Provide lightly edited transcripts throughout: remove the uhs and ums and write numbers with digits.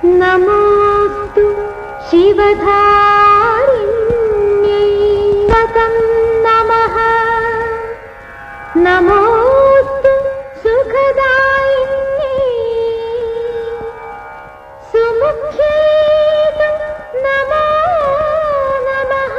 नमोस्तु शिवधारिण्यै वदं नमः नमोस्तु सुखदायिन्यै सुमुख्यै नमो नमः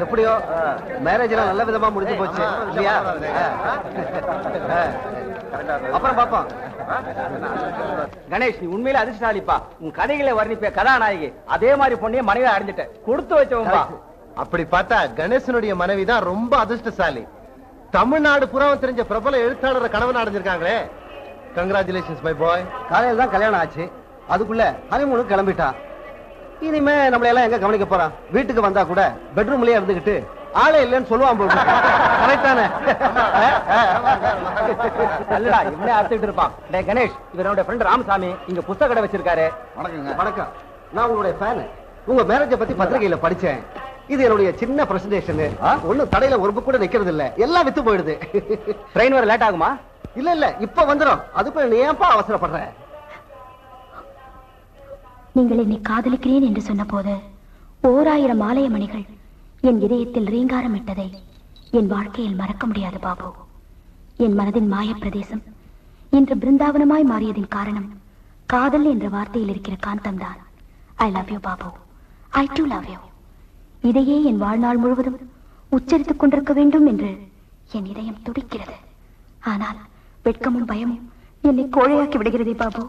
எப்படியோ மேரேஜ் எல்லாம் நல்ல விதமா முடிஞ்சு போச்சு இல்லையா? அப்புறம் பாப்போம். கணேஷ், நீ உண்மையில அதிர்ஷ்டசாலிப்பா. உன் கதைகளை வர்ணிப்ப கதாநாயகி அதே மாதிரி பொண்ணைய மனைவி அடைஞ்சிட்ட. கொடுத்து வச்சவன்பா. அப்படி பார்த்தா கணேசனுடைய மனைவி தான் ரொம்ப அதிர்ஷ்டசாலி. தமிழ்நாடு புறாவும் தெரிஞ்ச பிரபல எழுத்தாளர் கணவன் அடைஞ்சிருக்காங்களே. Congratulations my boy. காலையில தான் கல்யாணம் ஆச்சு, அதுக்குள்ள ஹனிமூனுக்கு கிளம்பிட்டான். இனிமே நம்மள எல்லாம் எங்க கவனிக்க போறான்? வீட்டுக்கு வந்தா கூட பெட்ரூம்லயே இருந்துகிட்டு ஆளே இல்லைன்னு சொல்லுவான் போல. கரெக்டானே? நல்லடா, இவனே அறுத்துட்டு இருப்பான். டேய் கணேஷ், இவரோட ஃப்ரெண்ட் ராமசாமி இங்க புத்தக கடை வச்சிருக்காரு. வணக்கங்க. வணக்கம். நான் உங்களுடைய ஃபேன். உங்க மேரேஜை பத்தி பத்திரிகையில படிச்சேன். இது என்னுடைய சின்ன பிரசன்டேஷன். ஒண்ணும் தடையில ஒரு புக் கூட நிக்கிறது இல்ல, எல்லாம் வித்து போயிடுது. ட்ரெயின் வர லேட் ஆகுமா? இல்ல இல்ல, இப்ப வந்துடும். அதுக்கு நீ ஏன்பா அவசரப்படுற? நீங்கள் என்னை காதலிக்கிறேன் என்று சொன்ன போது 1000 ஆலய மணிகள் என் இதயத்தில் ரீங்காரமிட்டதை என் வாழ்க்கையில் மறக்க முடியாது பாபு. என் மனதின் மாய பிரதேசம் இன்று பிருந்தாவனமாய் மாறியதின் காரணம் காதல் என்ற வார்த்தையில் இருக்கிற காந்தம் தான். ஐ love you Babu. I to love you. இதையே என் வாழ்நாள் முழுவதும் உச்சரித்துக் கொண்டிருக்க வேண்டும் என்று என் இதயம் துடிக்கிறது. ஆனால் வெட்கமும் பயமும் என்னை கோழையாக்கி விடுகிறதே பாபு.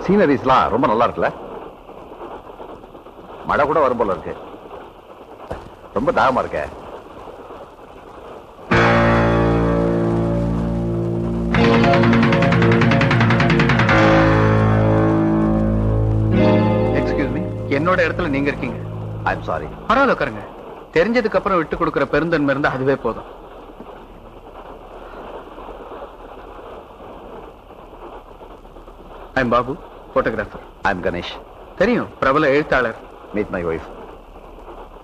சீனரிஸ்லாம் ரொம்ப நல்லா இருக்குல்ல? மழை கூட வரும் போல இருக்கு. ரொம்ப தாகமா இருக்க. எக்ஸ்கியூஸ் மீ, என்னோட இடத்துல நீங்க இருக்கீங்க. I am sorry. பரவாயில்ல, உட்காருங்க. தெரிஞ்சதுக்கு அப்புறம் விட்டு கொடுக்கிற பெருந்தன்மை இருந்தா அதுவே போதும். I am Babu, photographer. I am Ganesh. தெரியும், பிரபல எழுத்தாளர். Meet my wife.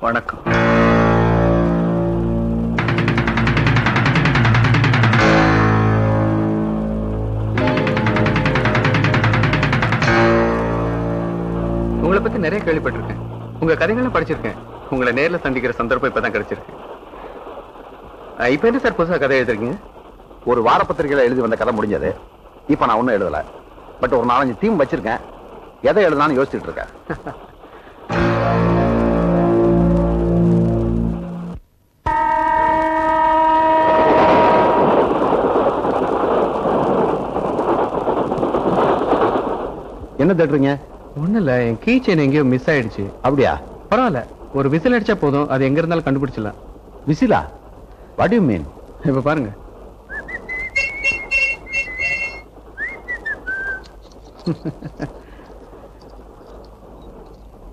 வணக்கம். உங்களை பத்தி நிறைய கேள்விப்பட்டிருக்கேன். உங்க கதைகளும் படிச்சிருக்கேன். உங்களை நேர்ல சந்திக்கிற சந்தர்ப்பம் இப்பதான் கிடைச்சிருக்கு. இப்ப என்ன சார் புதுசா கதை எழுதுறீங்க? ஒரு வார பத்திரிகையில எழுதி வந்த கதை முடிஞ்சது. இப்ப நான் ஒன்னும் எழுதல. பட் ஒரு 4-5 தீம் வச்சிருக்கேன். எதை எழுதலாம்னு யோசிச்சுட்டு இருக்கேன். என்ன தேடுறீங்க? ஒண்ணு இல்ல, என் கீ செயின் எங்கேயோ மிஸ் ஆயிடுச்சு. அப்படியா? பரவாயில்ல, ஒரு விசில் அடிச்சா போதும், அது எங்க இருந்தாலும் கண்டுபிடிச்சிடலாம். விசிலா? What you mean? இப்ப பாருங்க.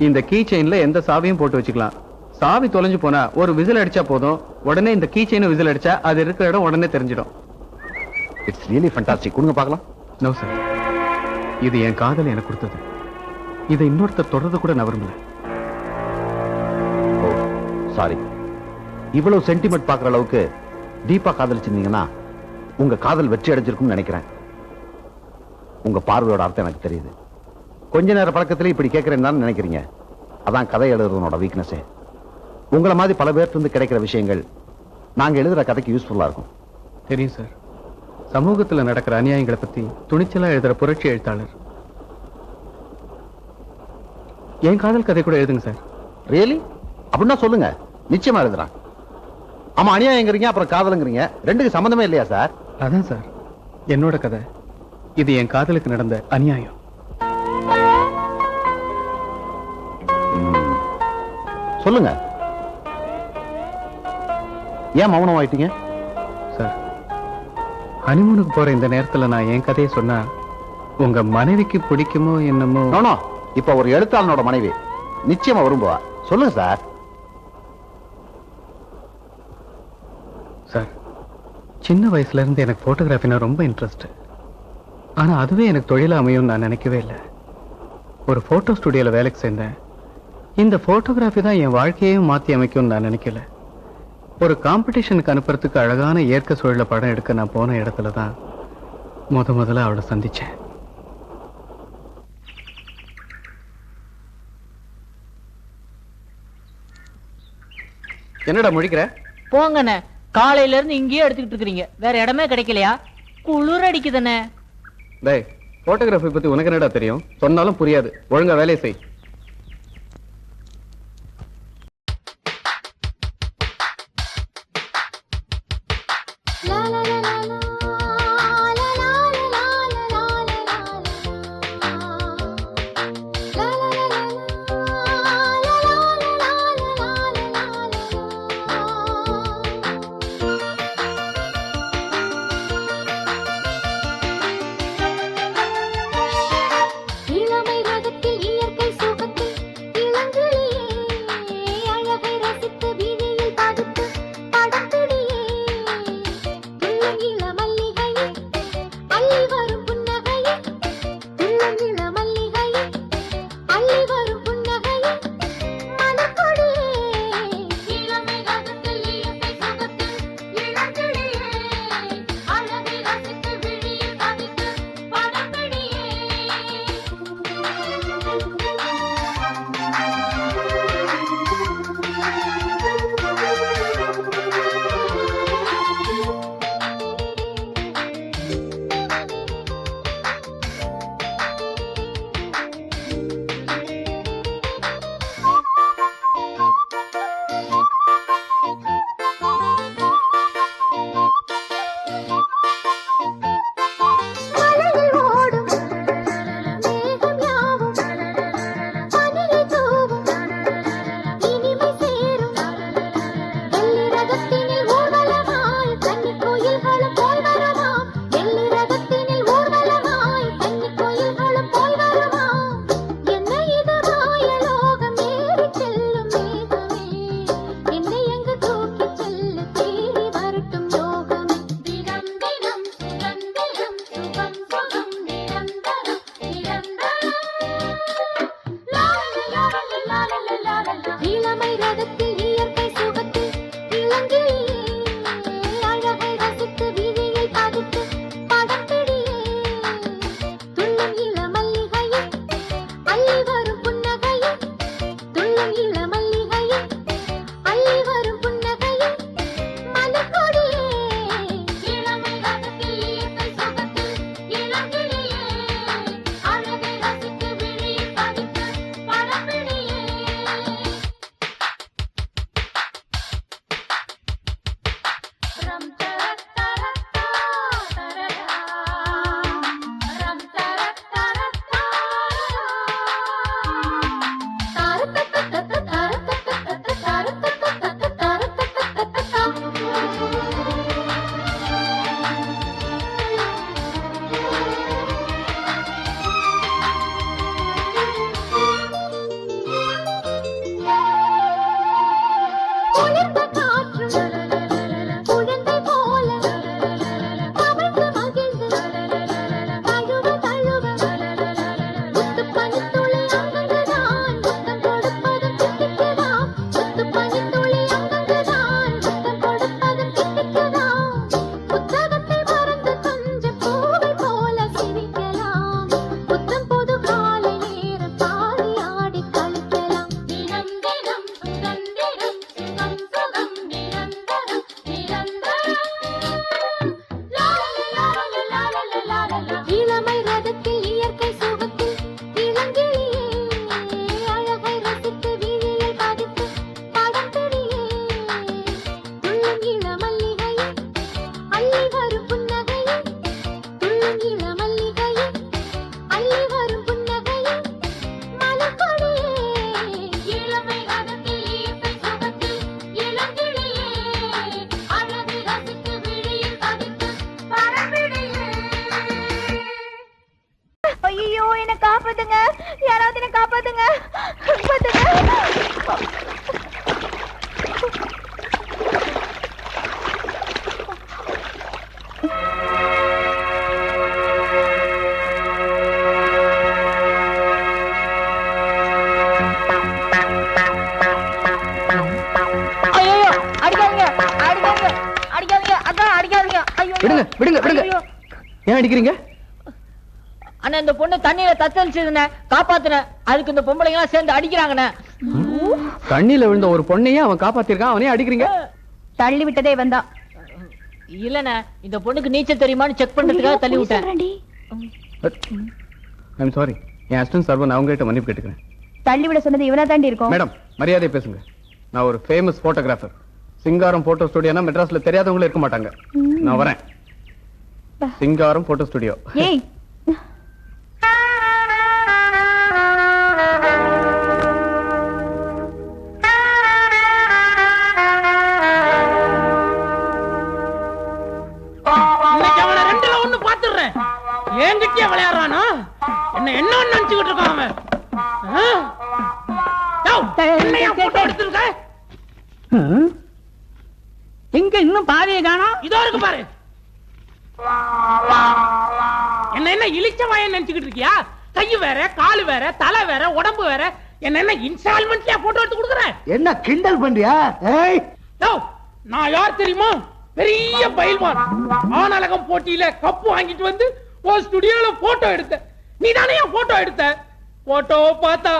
இந்த கீ செயின்ல எந்த சாவியும் போட்டு வச்சுக்கலாம். சாவி தொலைஞ்சு போனா ஒரு விசில் அடிச்சா போதும், உடனே இந்த கீ செயின் விசில் அடிச்சா அது இருக்கிற இடம் உடனே தெரிஞ்சிடும். It's really fantastic. கொடுங்க பார்க்கலாம். நோ சார், இது என் காதல் எனக்கு கொடுத்தது. இதை இன்னொருத்தர் தொடர்றது கூட நான் விரும்பல. ஓ சாரி. இவ்வளவு சென்டிமெண்ட் பார்க்குற அளவுக்கு டீப்பா காதலிச்சிருந்தீங்கன்னா உங்க காதல் வெற்றி அடைஞ்சிருக்கும்னு நினைக்கிறேன். உங்க பார்வையோட அர்த்தம் எனக்கு தெரியுது. கொஞ்ச நேர பழக்கத்திலே இப்படி கேட்கிறேன்னு நினைக்கிறீங்க. அதான் கதை எழுதுறதோட வீக்னஸே. உங்களை மாதிரி பல பேர்த்து இருந்து கிடைக்கிற விஷயங்கள் நாங்க எழுதுற கதைக்கு யூஸ்ஃபுல்லா இருக்கும். தெரியும் சார், சமூகத்துல நடக்கிற அநியாயங்களை பத்தி துணிச்சலா எழுதுற புரட்சி எழுத்தாளர். என் காதல் கதை கூட எழுதுங்க சார். ரியலி? அப்படின்னா சொல்லுங்க, நிச்சயமா எழுதுறேன். ஆமா, அநியாயங்கிறீங்க, அப்புறம் காதலுங்கிறீங்க. ரெண்டுக்கு சம்பந்தமே இல்லையா சார்? அதான் சார் என்னோட கதை. இது என் காதலுக்கு நடந்த அநியாயம். சொல்லுங்க. ஏன் மௌனம் ஆயிட்டீங்க? சார், ஹனிமூனுக்கு போற இந்த நேரத்துல நான் என் கதையை சொன்னா உங்க மனைவிக்கு பிடிக்குமோ என்னமோ. நோ, இப்ப ஒரு எழுத்தாளனோட மனைவி நிச்சயமா விரும்புவா. சொல்லுங்க சார். சார், சின்ன வயசுல இருந்து எனக்கு போட்டோகிராஃபினா ரொம்ப இன்ட்ரெஸ்ட். ஆனா அதுவே எனக்கு தொழிலா அமையும் நான் நினைக்கவே இல்லை. ஒரு போட்டோ ஸ்டுடியோல வேலைக்கு சேர்ந்தேன். இந்த போட்டோகிராஃபி தான் என் வாழ்க்கையையும் மாத்தி அமைக்கும்னு நான் நினைக்கல. ஒரு காம்படிஷனுக்கு அனுப்புறதுக்கு அழகான இயற்கை சூழல படம் எடுக்க நான் போன இடத்துல தான் முதல்ல அவளை சந்திச்சேன். என்னடா முழிக்கிற? போங்கண்ணே, காலையில இருந்து இங்கேயே எடுத்துக்கிட்டு இருக்கீங்க. வேற இடமே கிடைக்கலையா? குளிர் அடிக்குதுண்ணே. டேய், போட்டோகிராஃபி பத்தி உனக்கு என்னடா தெரியும்? சொன்னாலும் புரியாது. ஒழுங்கா வேலையை செய். இளமை ரகத்தில் இயற்கை என்ன காப்பாத்துங்க, யாராவது என்ன காப்பாத்துங்க. ஏன் அடிக்கிறீங்க? அண்ணா இந்த பொண்ணு தண்ணியில தத்தளிச்சதுண்ணே, காப்பாத்துனேன். அதுக்கு இந்த பொம்பளைங்க எல்லாம் சேர்ந்து அடிக்கிறாங்கண்ணே. தண்ணியில விழுந்த ஒரு பொண்ணையே அவன் காப்பாத்திருக்கான், அவனே அடிக்கிறீங்க? தள்ளி விட்டதே வந்தான். இல்லண்ணே, இந்த பொண்ணுக்கு நீச்சல் தெரியுமான்னு செக் பண்றதுக்காக தள்ளி விட்டேன். I'm sorry, N assistant servant அவங்க கிட்ட மன்னிப்பு கேட்டுக்கிறேன். தள்ளி விட சொன்னது இவனா தாண்டி இருக்கும். மேடம் மரியாதை பேசுங்க. நான் ஒரு ஃபேமஸ் போட்டோகிராஃபர். சிங்காரம் போட்டோ ஸ்டுடியோனா மெட்ராஸ்ல தெரியாதவங்களும் இருக்க மாட்டாங்க. நான் வரேன். சிங்காரம் போட்டோ ஸ்டுடியோ. ஏய் என்கிட்டயே விளையாடுறானா? என்ன என்ன நினைச்சுக்கிட்டு இருக்கான் அவன்? எங்க இன்னும் பாதியை காணோம்? இதோ இருக்கு பாரு. என்ன என்ன இழிச்ச வாய நினைச்சுக்கிட்டு இருக்கியா? கை வேற, காலு வேற, தலை வேற, உடம்பு வேற. என்ன என்ன இன்ஸ்டால்மெண்ட்லயா போட்டோ எடுத்து கொடுக்குற? என்ன கிண்டல் பண்றியா? நான் யார் தெரியுமா? பெரிய பயில்வான். ஆனழகம் போட்டியில கப்பு வாங்கிட்டு வந்து ஸ்டுடியோல போட்டோ எடுத்த. நீ தானே போட்டோ எடுத்த? போட்டோ பார்த்தா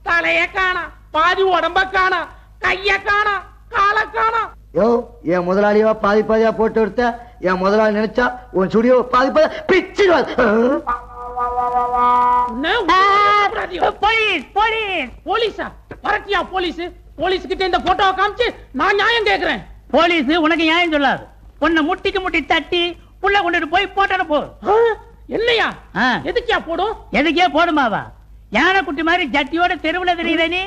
தலைய காணா, பாதி உடம்ப காணா, கைய காணா, கால காணா. யோ, என் முதலாளியா பாதி பாதியா போட்டோ எடுத்த. என் முதலாளி நினைச்சா உன் ஸ்டுடியோ பாதி பாதியா பிச்சிடுவார். போலீஸா? பரட்டியா போலீஸ்? போலீஸ் கிட்ட இந்த போட்டோவை காமிச்சு நான் நியாயம் கேக்குறேன். போலீஸ் உனக்கு நியாயம் சொல்லாது. உன்னை முட்டிக்கு முட்டி தட்டி உள்ள கொண்டுட்டு போய் போட்டோ போ. என்னையா? எதுக்கியா போடும்? எதுக்கே போடுமாவா? யானை குட்டி மாதிரி ஜட்டியோட தெருவுல தெரியுற நீ?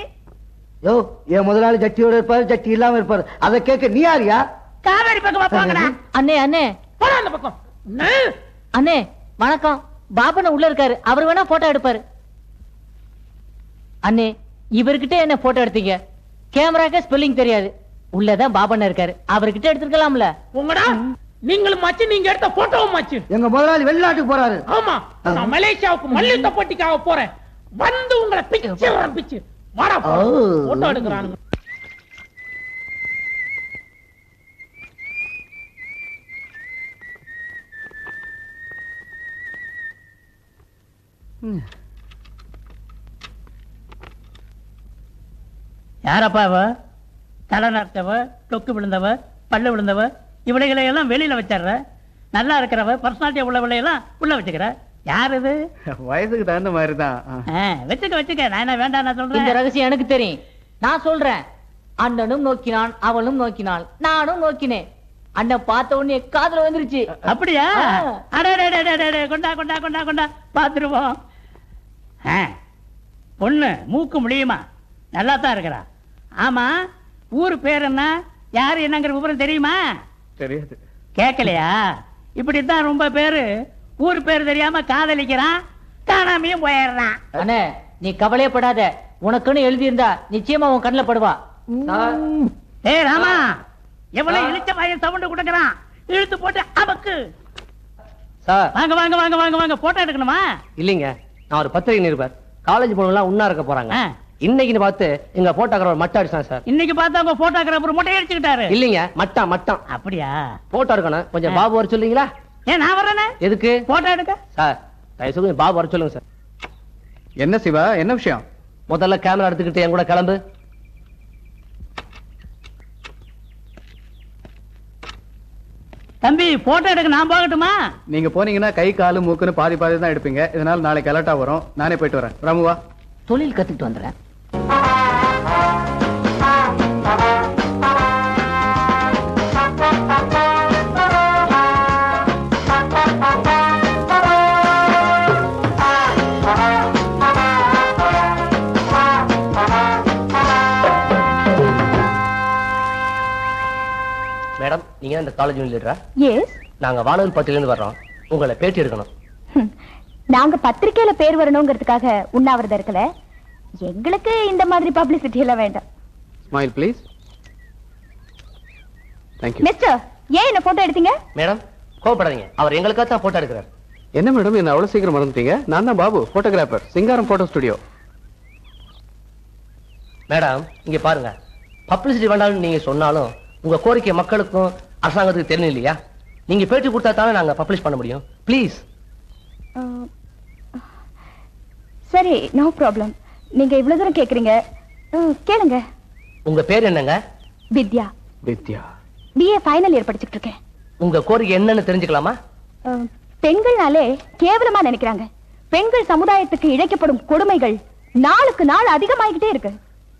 யோ, என் முதலாளி ஜட்டியோட இருப்பாரு, ஜட்டி இல்லாம இருப்பாரு. அதை கேட்க நீ யாரியா? காவேரி பக்கமா போங்கடா. அண்ணே அண்ணே போடா அந்த பக்கம். அண்ணே வணக்கம். பாபன உள்ள இருக்காரு, அவர் வேணா போட்டோ எடுப்பாரு. அண்ணே இவர்கிட்ட என்ன போட்டோ எடுத்தீங்க? கேமராக்கு ஸ்பெல்லிங் தெரியாது. உள்ளதான் பாபண்ண இருக்காரு, அவர்கிட்ட எடுத்துக்கலாம்ல. உங்கடா நீங்களும் மாச்சு, நீங்க எடுத்த போட்டோவும் மாச்சு. எங்க முதலாளி வெளிநாட்டுக்கு போறாரு. ஆமா, நான் மலேசியாவுக்கு மல்யுத்த போட்டிக்காக போறேன். வந்து உங்களை பிச்சு பிச்சு வாடா போட்டோ எடுக்கிறானுங்க. யாரப்பா அவ? தலை நரைச்சவ, தொக்கு விழுந்தவ, பல்லு விழுந்தவ, இவளைகளை எல்லாம் வெளியில வச்சிடுற. நல்லா இருக்கிறவ, பர்சனாலிட்டி உள்ளவளை எல்லாம் உள்ள வச்சுக்கிற. யார் இது? வயசுக்கு தகுந்த மாதிரி தான். வச்சுக்க வச்சுக்க, நான் என்ன வேண்டாம் நான் சொல்றேன். இந்த ரகசியம் எனக்கு தெரியும், நான் சொல்றேன். அண்ணனும் நோக்கினான், அவளும் நோக்கினாள், நானும் நோக்கினேன். அண்ணன் பார்த்த உடனே காதுல வந்துருச்சு. அப்படியா? கொண்டா கொண்டா கொண்டா கொண்டா பாத்துருவோம். பொண்ணு மூக்கு முடியுமா? நல்லா தான் இருக்கிறா. ஆமா, ஊரு பேர் என்ன, யாரு என்னங்கிற விவரம் தெரியுமா? தெரியாது. கேட்கலையா? இப்படித்தான் ரொம்ப பேரு ஊர் பேர் தெரியாம காதலிக்கிறான், காணாமையும் போயிடுறான். அண்ணே நீ கவலையப்படாத, உனக்குன்னு எழுதியிருந்தா நிச்சயமா உன் கண்ணில் படுவா. ஏய் ராமா, எவ்வளவு இழுச்ச வாயில் சவுண்ட் கொடுக்கறான், இழுத்து போட்டு அபக்கு. சார் வாங்க வாங்க வாங்க வாங்க வாங்க, போட்டோ எடுக்கணுமா? இல்லீங்க, நான் ஒரு பத்திரிகை நிருபர். காலேஜ் பொண்ணுலாம் உண்ணா இருக்க போறாங்க. இன்னைக்கு பார்த்து எங்க போட்டோகிராஃபர் மட்டை அடிச்சான் சார். இன்னைக்கு பார்த்தா உங்க போட்டோகிராஃபர் மொட்டை அடிச்சுக்கிட்டாரு. இல்லீங்க, மட்டம் மட்டம். அப்படியா? போட்டோ எடுக்கணும், கொஞ்சம் பாபு வர சொல்லுங்களா? ஏன் நான் வரேனே? எதுக்கு? போட்டோ எடுக்க. சார் தயவுசெய்து பாபு வர சொல்லுங்க சார். என்ன சிவா, என்ன விஷயம்? முதல்ல கேமரா எடுத்துக்கிட்டு என் கூட கிளம்பு. தம்பி போட்டோ எடுக்க நான் போகட்டுமா? நீங்க போனீங்கன்னா கை காலு மூக்குன்னு பாதி பாதி தான் எடுப்பீங்க. இதனால நாளைக்கு அலர்ட்டா வரும். நானே போயிட்டு வரேன். ராமுவா, தொழில் கத்துக்கிட்டு வந்துடுறேன். மேடம், நீங்க இந்த காலேஜ் லீடரா? எஸ். நாங்க வானவில் பத்தில இருந்து வர்றோம், உங்களை பேட்டி எடுக்கணும். நாங்க பத்திரிக்கையில பேர் வரணுங்கிறதுக்காக உண்ணாவிரதம் இருக்கல. எங்களுக்கு இந்த மாதிரி பப்ளிசிட்டி எல்லாம் வேண்டாம். Smile please. தேங்க்யூ. மிஸ்டர், ஏன் என்ன போட்டோ எடுத்தீங்க? மேடம் கோவப்படாதீங்க, அவர் எங்களுக்காக தான் போட்டோ எடுக்கிறார். என்ன மேடம் என்ன அவ்வளவு சீக்கிரம் மறந்துட்டீங்க? நான் தான் பாபு, போட்டோகிராஃபர், சிங்காரம் போட்டோ ஸ்டுடியோ. மேடம் இங்க பாருங்க, பப்ளிசிட்டி வேண்டாம்னு நீங்க சொன்னாலும் உங்க கோரிக்கை மக்களுக்கும் அரசாங்கத்துக்கு தெரியணும் இல்லையா? நீங்க பேட்டி கொடுத்தா தானே நாங்க பப்ளிஷ் பண்ண முடியும். ப்ளீஸ். சரி, நோ ப்ராப்ளம். நீங்க இவ்வளவு தூரம் கேக்குறீங்க, கேளுங்க. உங்க பேர் என்னங்க? வித்யா. வித்யா. BA ஃபைனல் இயர் படிச்சிட்டு இருக்கேன். உங்க கோரிக்கை என்னன்னு தெரிஞ்சுக்கலாமா? பெண்கள்னாலே கேவலமா நினைக்கிறாங்க. பெண்கள் சமுதாயத்துக்கு இழைக்கப்படும் கொடுமைகள் நாளுக்கு நாள் அதிகமாகிட்டே இருக்கு.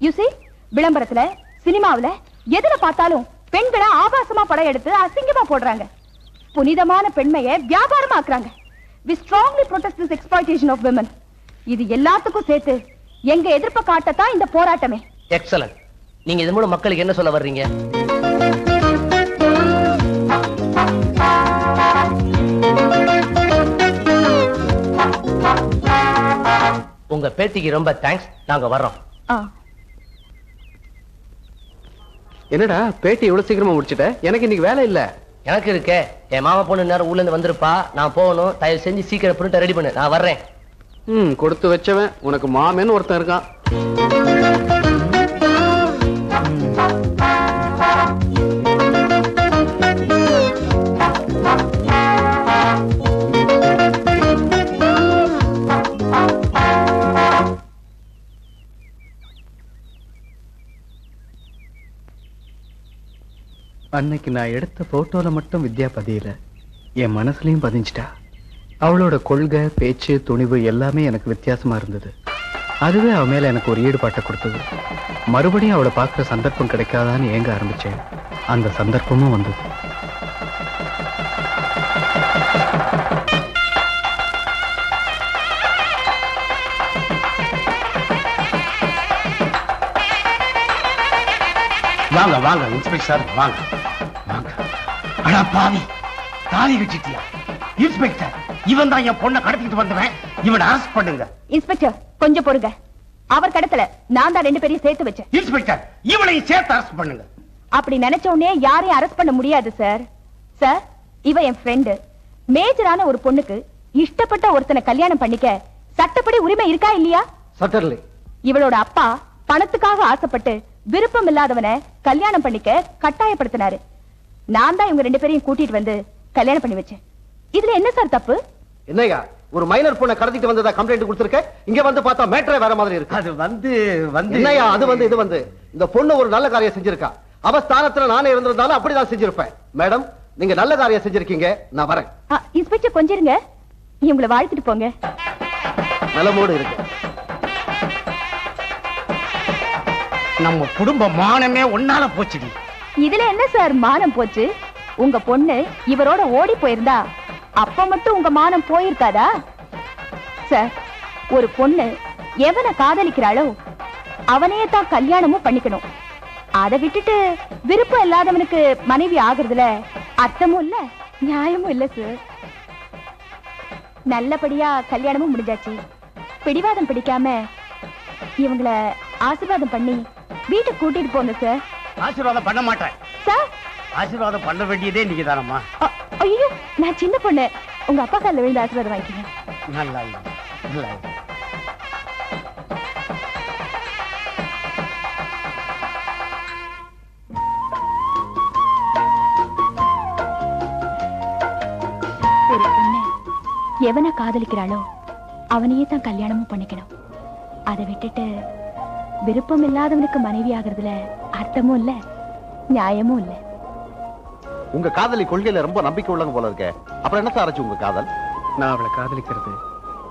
யூ see, விளம்பரத்துல, சினிமாவுல எதுல பார்த்தாலும் பெண்களை ஆபாசமா படம் எடுத்து அசிங்கமா போடுறாங்க. புனிதமான பெண்மையை வியாபாரமா ஆக்குறாங்க. We strongly protest this exploitation of women. இது எல்லாத்துக்கும் சேர்த்து எங்க எதிர்ப்பை காட்டத்தான் இந்த போராட்டமே. எக்ஸலன்ட். நீங்க இது மூலம் மக்களுக்கு என்ன சொல்ல வர்றீங்க? உங்க பேட்டிக்கு ரொம்ப தேங்க்ஸ். நாங்க வர்றோம். என்னடா பேட்டி இவ்வளவு சீக்கிரமா முடிச்சிட்ட? எனக்கு இன்னைக்கு வேலை இல்ல. எனக்கு இருக்கே, என் மாமா பொண்ணு நேரம் ஊர்ல இருந்து வந்திருப்பா. நான் போகணும். தயவு செஞ்சு சீக்கிரம் பிரிண்ட் ரெடி பண்ணு. நான் வர்றேன். கொடுத்து வச்சவன். உனக்கு மாமேன்னு ஒருத்தன் இருக்கான். அன்னைக்கு நான் எடுத்த போட்டோல மட்டும் வித்யா பதியல, என் மனசுலயும் பதிஞ்சிட்டா. அவளோட கொள்கை, பேச்சு, துணிவு எல்லாமே எனக்கு வித்தியாசமா இருந்தது. அதுவே அவ மேல எனக்கு ஒரு ஈடுபாட்டை கொடுத்தது. மறுபடியும் அவளை பார்க்கிற சந்தர்ப்பம் கிடைக்காதான்னு ஏங்க ஆரம்பிச்சேன். அந்த சந்தர்ப்பமும் வந்தது. வாங்க வாங்க இன்ஸ்பெக்டர், வாங்க வாங்க. அடா பாவி, தாலி கட்டிட்டியா? இன்ஸ்பெக்டர், இவன் தான் என் பொண்ணை கடத்திட்டு வந்தவன். இவனை அரெஸ்ட் பண்ணுங்க. இன்ஸ்பெக்டர் கொஞ்சம் பொறுங்க. அவர் கடத்தல, நான் தான் 2 பேரையும் சேர்த்து வச்சேன். இன்ஸ்பெக்டர், இவளையும் சேர்த்து அரெஸ்ட் பண்ணுங்க. அப்படி நினைச்ச உடனே யாரையும் அரெஸ்ட் பண்ண முடியாது சார். சார், இவ என் ஃப்ரெண்டு. மேஜரான ஒரு பொண்ணுக்கு இஷ்டப்பட்ட ஒருத்தனை கல்யாணம் பண்ணிக்க சட்டப்படி உரிமை இருக்கா இல்லையா? சட்டர்லி. இவளோட அப்பா பணத்துக்காக ஆசைப்பட்டு விருப்பம் இல்லாதவனை கல்யாணம் பண்ணிக்க கட்டாயப்படுத்தினாரு. நான் தான் இவங்க 2 பேரையும் கூட்டிட்டு வந்து கல்யாணம் பண்ணி வச்சேன். இதுல என்ன சார் தப்பு? என்னையா, ஒரு மைனர் பொண்ணை கடத்திட்டு வந்ததா கம்ப்ளைண்ட் கொடுத்திருக்க. இங்க வந்து பார்த்தா மேட்டரே வேற மாதிரி இருக்கு. அது வந்து என்னையா, அது வந்து இது வந்து இந்த பொண்ணு ஒரு நல்ல காரியம் செஞ்சிருக்கா. அவ ஸ்தானத்துல நானே இருந்திருந்தாலும் அப்படிதான் செஞ்சிருப்பேன். மேடம், நீங்க நல்ல காரியம் செஞ்சிருக்கீங்க. நான் வரேன். இன்ஸ்பெக்டர் கொஞ்சம் இருங்க, இவங்களை வாழ்த்துட்டு போங்க. நலமோடு இருக்கு. நம்ம குடும்ப மானமே ஒன்னால போச்சுடி. இதுல என்ன சார் மானம் போச்சு? உங்க பொண்ணு இவரோட ஓடி போயிருந்தா அப்ப மட்டும் உங்க மானம் போயிருக்காதா? சார், ஒரு பொண்ணு எவனை காதலிக்கிறாளோ அவனையே தான் கல்யாணமும் பண்ணிக்கணும். அதை விட்டுட்டு விருப்பம் இல்லாதவனுக்கு மனைவி ஆகுறதுல அர்த்தமும் இல்ல, நியாயமும் இல்ல சார். நல்லபடியா கல்யாணமும் முடிஞ்சாச்சு. பிடிவாதம் பிடிக்காம இவங்களை ஆசீர்வாதம் பண்ணி வீட்டுக்கு கூட்டிட்டு போங்க சார். ஆசீர்வாதம் பண்ண மாட்டேன் சார். ஆசீர்வாதம் பண்ண வேண்டியதே நீங்க தானம்மா. ஐயோ, நான் சின்ன பொண்ணு. உங்க அப்பா காலில் விழுந்து ஆசீர்வாதம் வாங்கிக்கங்க. நல்லா நல்லா. ஒரு பொண்ணு எவனை காதலிக்கிறாளோ அவனையே தான் கல்யாணமும் பண்ணிக்கணும். அதை விட்டுட்டு விருப்பம் இல்லாதவனுக்கு மனைவி ஆகிறதுல அர்த்தமும் இல்ல, நியாயமும் இல்ல. உங்க காதலி கொள்கையில ரொம்ப நம்பிக்கை உள்ளவங்க போல இருக்க. அப்புறம் என்ன சார் உங்க காதல்? நான் அவளை காதலிக்கிறது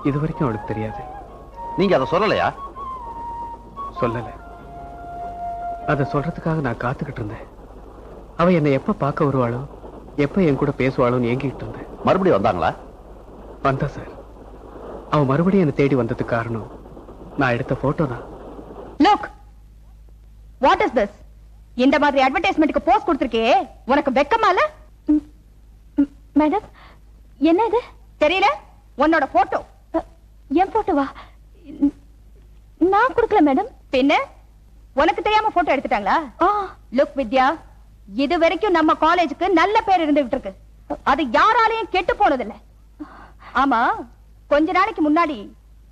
இது வரைக்கும் அவளுக்கு தெரியாது. நீங்க அதை சொல்லலையா? சொல்லல. அதை சொல்றதுக்காக நான் காத்துக்கிட்டு இருந்தேன். அவ என்னை எப்ப பார்க்க வருவாளோ, எப்ப என் கூட பேசுவாளோன்னு ஏங்கிட்டு இருந்தேன். மறுபடியும் வந்தாங்களா? வந்தா சார். அவ மறுபடியும் என்னை தேடி வந்ததுக்கு காரணம் நான் எடுத்த போட்டோ தான். Look, what is this? இந்த மாதிரி அட்வர்டைஸ்மென்ட்க்கு போஸ்ட் கொடுத்திருக்கே, உனக்கு வெக்கமா இல்ல? மேடம், என்ன இது? தெரியல, உன்னோட போட்டோ. என் போட்டோவா? நான் கொடுக்கல மேடம். பின்ன உனக்கு தெரியாம போட்டோ எடுத்துட்டாங்களா? லுக் வித்யா, இது வரைக்கும் நம்ம காலேஜுக்கு நல்ல பேர் இருந்துகிட்டு இருக்கு. அது யாராலையும் கெட்டு போனதில்லை. ஆமா, கொஞ்ச நாளைக்கு முன்னாடி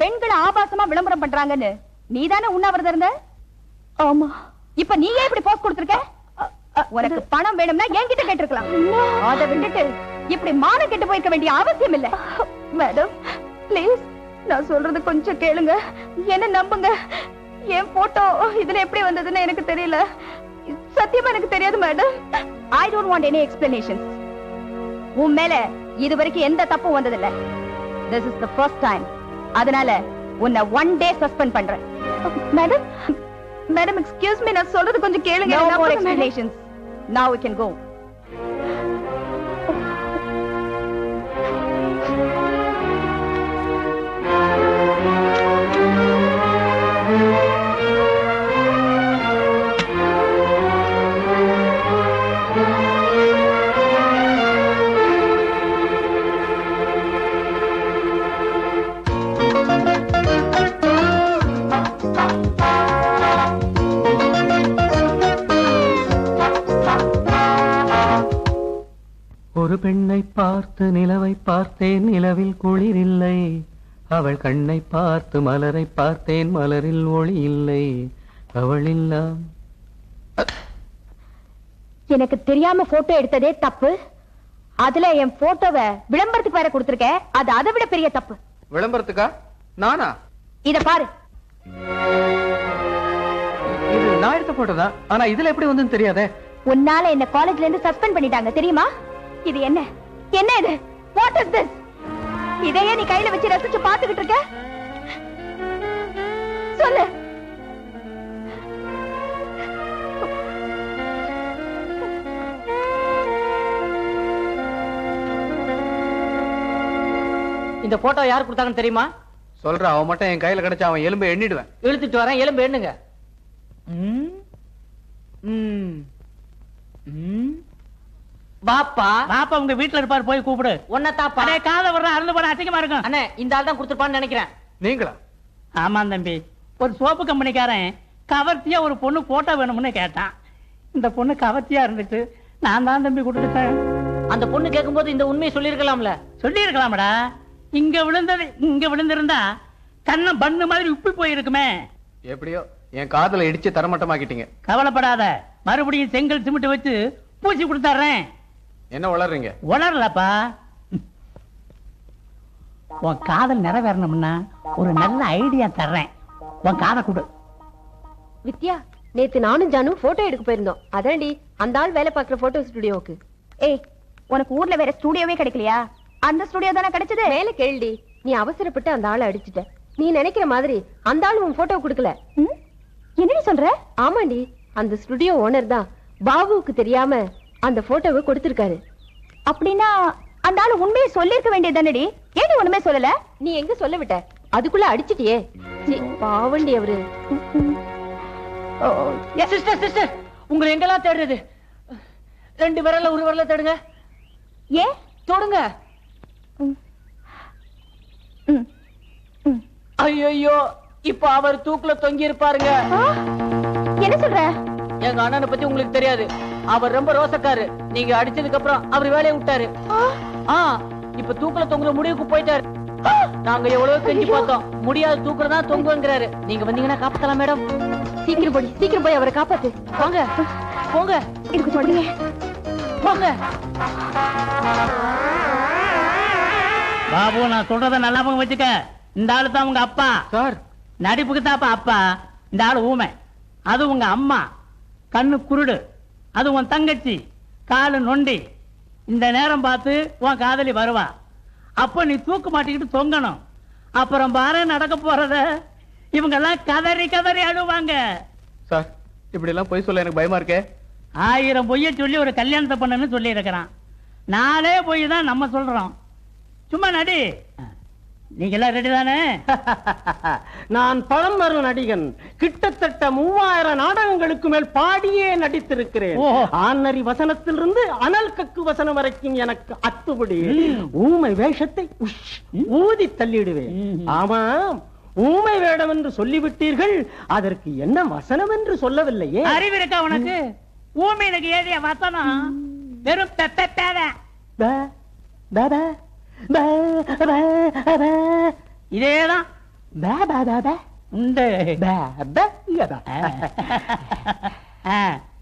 பெண்களை ஆபாசமா விளம்பரம் பண்றாங்கன்னு நீதானே உண்ணாவிரதம் இருந்த? ஆமா. இப்ப நீ ஏன் இப்படி போஸ்ட் கொடுத்திருக்க? உனக்கு பணம் வேணும்னா என்கிட்ட கேட்டிருக்கலாம். அதை விட்டுட்டு இப்படி மானம் கெட்டு போய்க்க வேண்டிய அவசியம் இல்ல. மேடம் ப்ளீஸ், நான் சொல்றது கொஞ்சம் கேளுங்க, என்ன நம்புங்க. என் போட்டோ இதுல எப்படி வந்ததுன்னு எனக்கு தெரியல, சத்தியமா எனக்கு தெரியாது madam. I don't want any explanations. உன் மேல இதுவரைக்கும் எந்த தப்பும் வந்ததில்லை. This is the first time. அதனால உன்னை 1 day சஸ்பெண்ட் பண்றேன். மேடம் மேடம் எக்ஸ்கியூஸ் மீ, நான் சொல்றது கொஞ்சம் கேளுங்க. No more explanations. Now we can go. ஒரு பெண்ணை பார்த்து நிலவை பார்த்தேன், நிலவில் குளிர் இல்லை. அவள் கண்ணை பார்த்து மலரை பார்த்தேன், மலரில் ஒளி இல்லை. அவள் இல்லா. எனக்கு தெரியாம போட்டோ எடுத்ததே தப்பு. அதுல என் போட்டோவை விளம்பரத்துக்கு வேற கொடுத்திருக்க, அது அதை விட பெரிய தப்பு. விளம்பரத்துக்கா? நானா? இத பாரு. இது நான் எடுத்த போட்டோ தான், ஆனா இதுல எப்படி வந்துன்னு தெரியாதே. உன்னால என்ன காலேஜ்ல இருந்து சஸ்பெண்ட் பண்ணிட்டாங்க தெரியுமா? இது என்ன என்ன இது? What is this? இதையே நீ கையில வச்சு ரசிச்சு பாத்துக்கிட்டு இருக்க? சொல்லு. இந்த போட்டோ யார் கொடுத்தாங்கன்னு தெரியுமா? சொல்ற, அவன் மட்டும் என் கையில கிடைச்சா அவன் எலும்பை எண்ணிடுவேன். இழுத்துட்டு வரேன், எலும்பு எண்ணுங்க. பாப்பா பாப்பா உங்க வீட்டுல இருப்பாரு, போய் கூப்பிடு. ஒன்னதாப்பா. அடே காத வர்ற அருந்து போற அசிங்கமா இருக்கும். அண்ணே, இந்த ஆள் தான் கொடுத்துருப்பான்னு நினைக்கிறேன். நீங்களா? ஆமா தம்பி, ஒரு சோப்பு கம்பெனிக்காரன் கவர்த்தியா ஒரு பொண்ணு போட்டோ வேணும்னு கேட்டான். இந்த பொண்ணு கவர்த்தியா இருந்துச்சு, நான் தான் தம்பி கொடுத்துட்டேன். அந்த பொண்ணு கேட்கும்போது இந்த உண்மையை சொல்லிருக்கலாம்ல. சொல்லி இருக்கலாமடா. இங்க விழுந்தது இங்க விழுந்திருந்தா கண்ணம் பண்ணு மாதிரி உப்பி போயிருக்குமே. எப்படியோ என் காதல இடிச்சு தரமட்டமாக்கிட்டீங்க. கவலைப்படாத, மறுபடியும் செங்கல் சிமெண்ட் வச்சு பூசி கொடுத்துறேன். என்ன வளர்றீங்க? வளரலப்பா. உன் காதல் நிறைவேறணும்னா ஒரு நல்ல ஐடியா தர்றேன். உன் காதை கொடு. வித்யா, நேத்து நானும் ஜானு போட்டோ எடுக்க போயிருந்தோம். அதான்டி அந்த ஆள் வேலை பார்க்குற போட்டோ ஸ்டுடியோவுக்கு. ஏய், உனக்கு ஊர்ல வேற ஸ்டுடியோவே கிடைக்கலையா? அந்த ஸ்டுடியோ தானே கிடைச்சது. வேலை கேள்டி, நீ அவசரப்பட்டு அந்த ஆளை அடிச்சுட்ட. நீ நினைக்கிற மாதிரி அந்த ஆள் உன் போட்டோ கொடுக்கல. என்னடி சொல்ற? ஆமாண்டி, அந்த ஸ்டுடியோ ஓனர் தான் பாபுவுக்கு தெரியாம அந்த போட்டோவை கொடுத்திருக்காரு. அப்படின்னா அந்த ஆளு உண்மையை சொல்லிருக்க வேண்டியதானடி? ஏன் ஒண்ணுமே சொல்லல? நீ எங்க சொல்ல விட்ட? அதுக்குள்ள அடிச்சிட்டியே. பாவண்டி அவரு. சிஸ்டர் சிஸ்டர், உங்களை எங்கெல்லாம் தேடுறது? 2 விரல்ல ஒரு விரல்ல தேடுங்க. ஏன் தொடுங்க. ஐயோ, இப்ப அவர் தூக்குல தொங்கி இருப்பாருங்க. என்ன சொல்ற? எங்க அண்ணனை பத்தி உங்களுக்கு தெரியாது. அவர் ரொம்ப ரோசக்காரு. நீங்க அடிச்சதுக்கு அப்புறம் அவர் வேலையை விட்டாரு. இப்ப தூக்குல தொங்குற முடிவுக்கு போயிட்டாரு. நாங்க எவ்வளவு கெஞ்சி பார்த்தோம், முடியாது தூக்குறதா தொங்குங்கிறாரு. நீங்க வந்தீங்கன்னா காப்பாத்தலாம் மேடம். சீக்கிரம் போய் சீக்கிரம் போய் அவரை காப்பாத்து. போங்க போங்க, இதுக்கு சொல்லுங்க. போங்க. பாபு, நான் சொல்றத நல்லா வச்சுக்க. இந்த ஆளு தான் உங்க அப்பா. சார், நடிப்புக்கு தாப்பா அப்பா. இந்த ஆளு ஊமை. அது உங்க அம்மா கண்ணு குருடு. அது உன் தங்கச்சி காலு நொண்டி. இந்த நேரம் பார்த்து உன் காதலி வருவா. அப்ப நீ தூக்கு மாட்டிக்கிட்டு தொங்கணும். அப்புறம் பாரு நடக்க போறத. இவங்க எல்லாம் கதறி கதறி அழுவாங்க. சார், இப்படி எல்லாம் போய் சொல்ல எனக்கு பயமா இருக்கே. 1000 பொய்ய சொல்லி ஒரு கல்யாணத்தை பண்ணன்னு சொல்லி இருக்கிறான். 4 பொய் தான் நம்ம சொல்றோம். சும்மா நடி. நீங்க எல்லாம் ரெடி தானே? நான் பழம்பெரும் நடிகன். கிட்டத்தட்ட 3000 நாடகங்களுக்கு மேல் பாடியே நடித்திருக்கிறேன். ஆனரி வசனத்திலிருந்து அனல் கக்கு வசனம் வரைக்கும் எனக்கு அத்துபடி. ஊமை வேஷத்தை ஊதி தள்ளிடுவேன். ஆமாம், ஊமை வேடம் என்று சொல்லிவிட்டீர்கள். அதற்கு என்ன வசனம் என்று சொல்லவில்லையே. அறிவிருக்கா உனக்கு? ஊமைக்கு ஏதிய வசனம் வெறும் இதேதான்.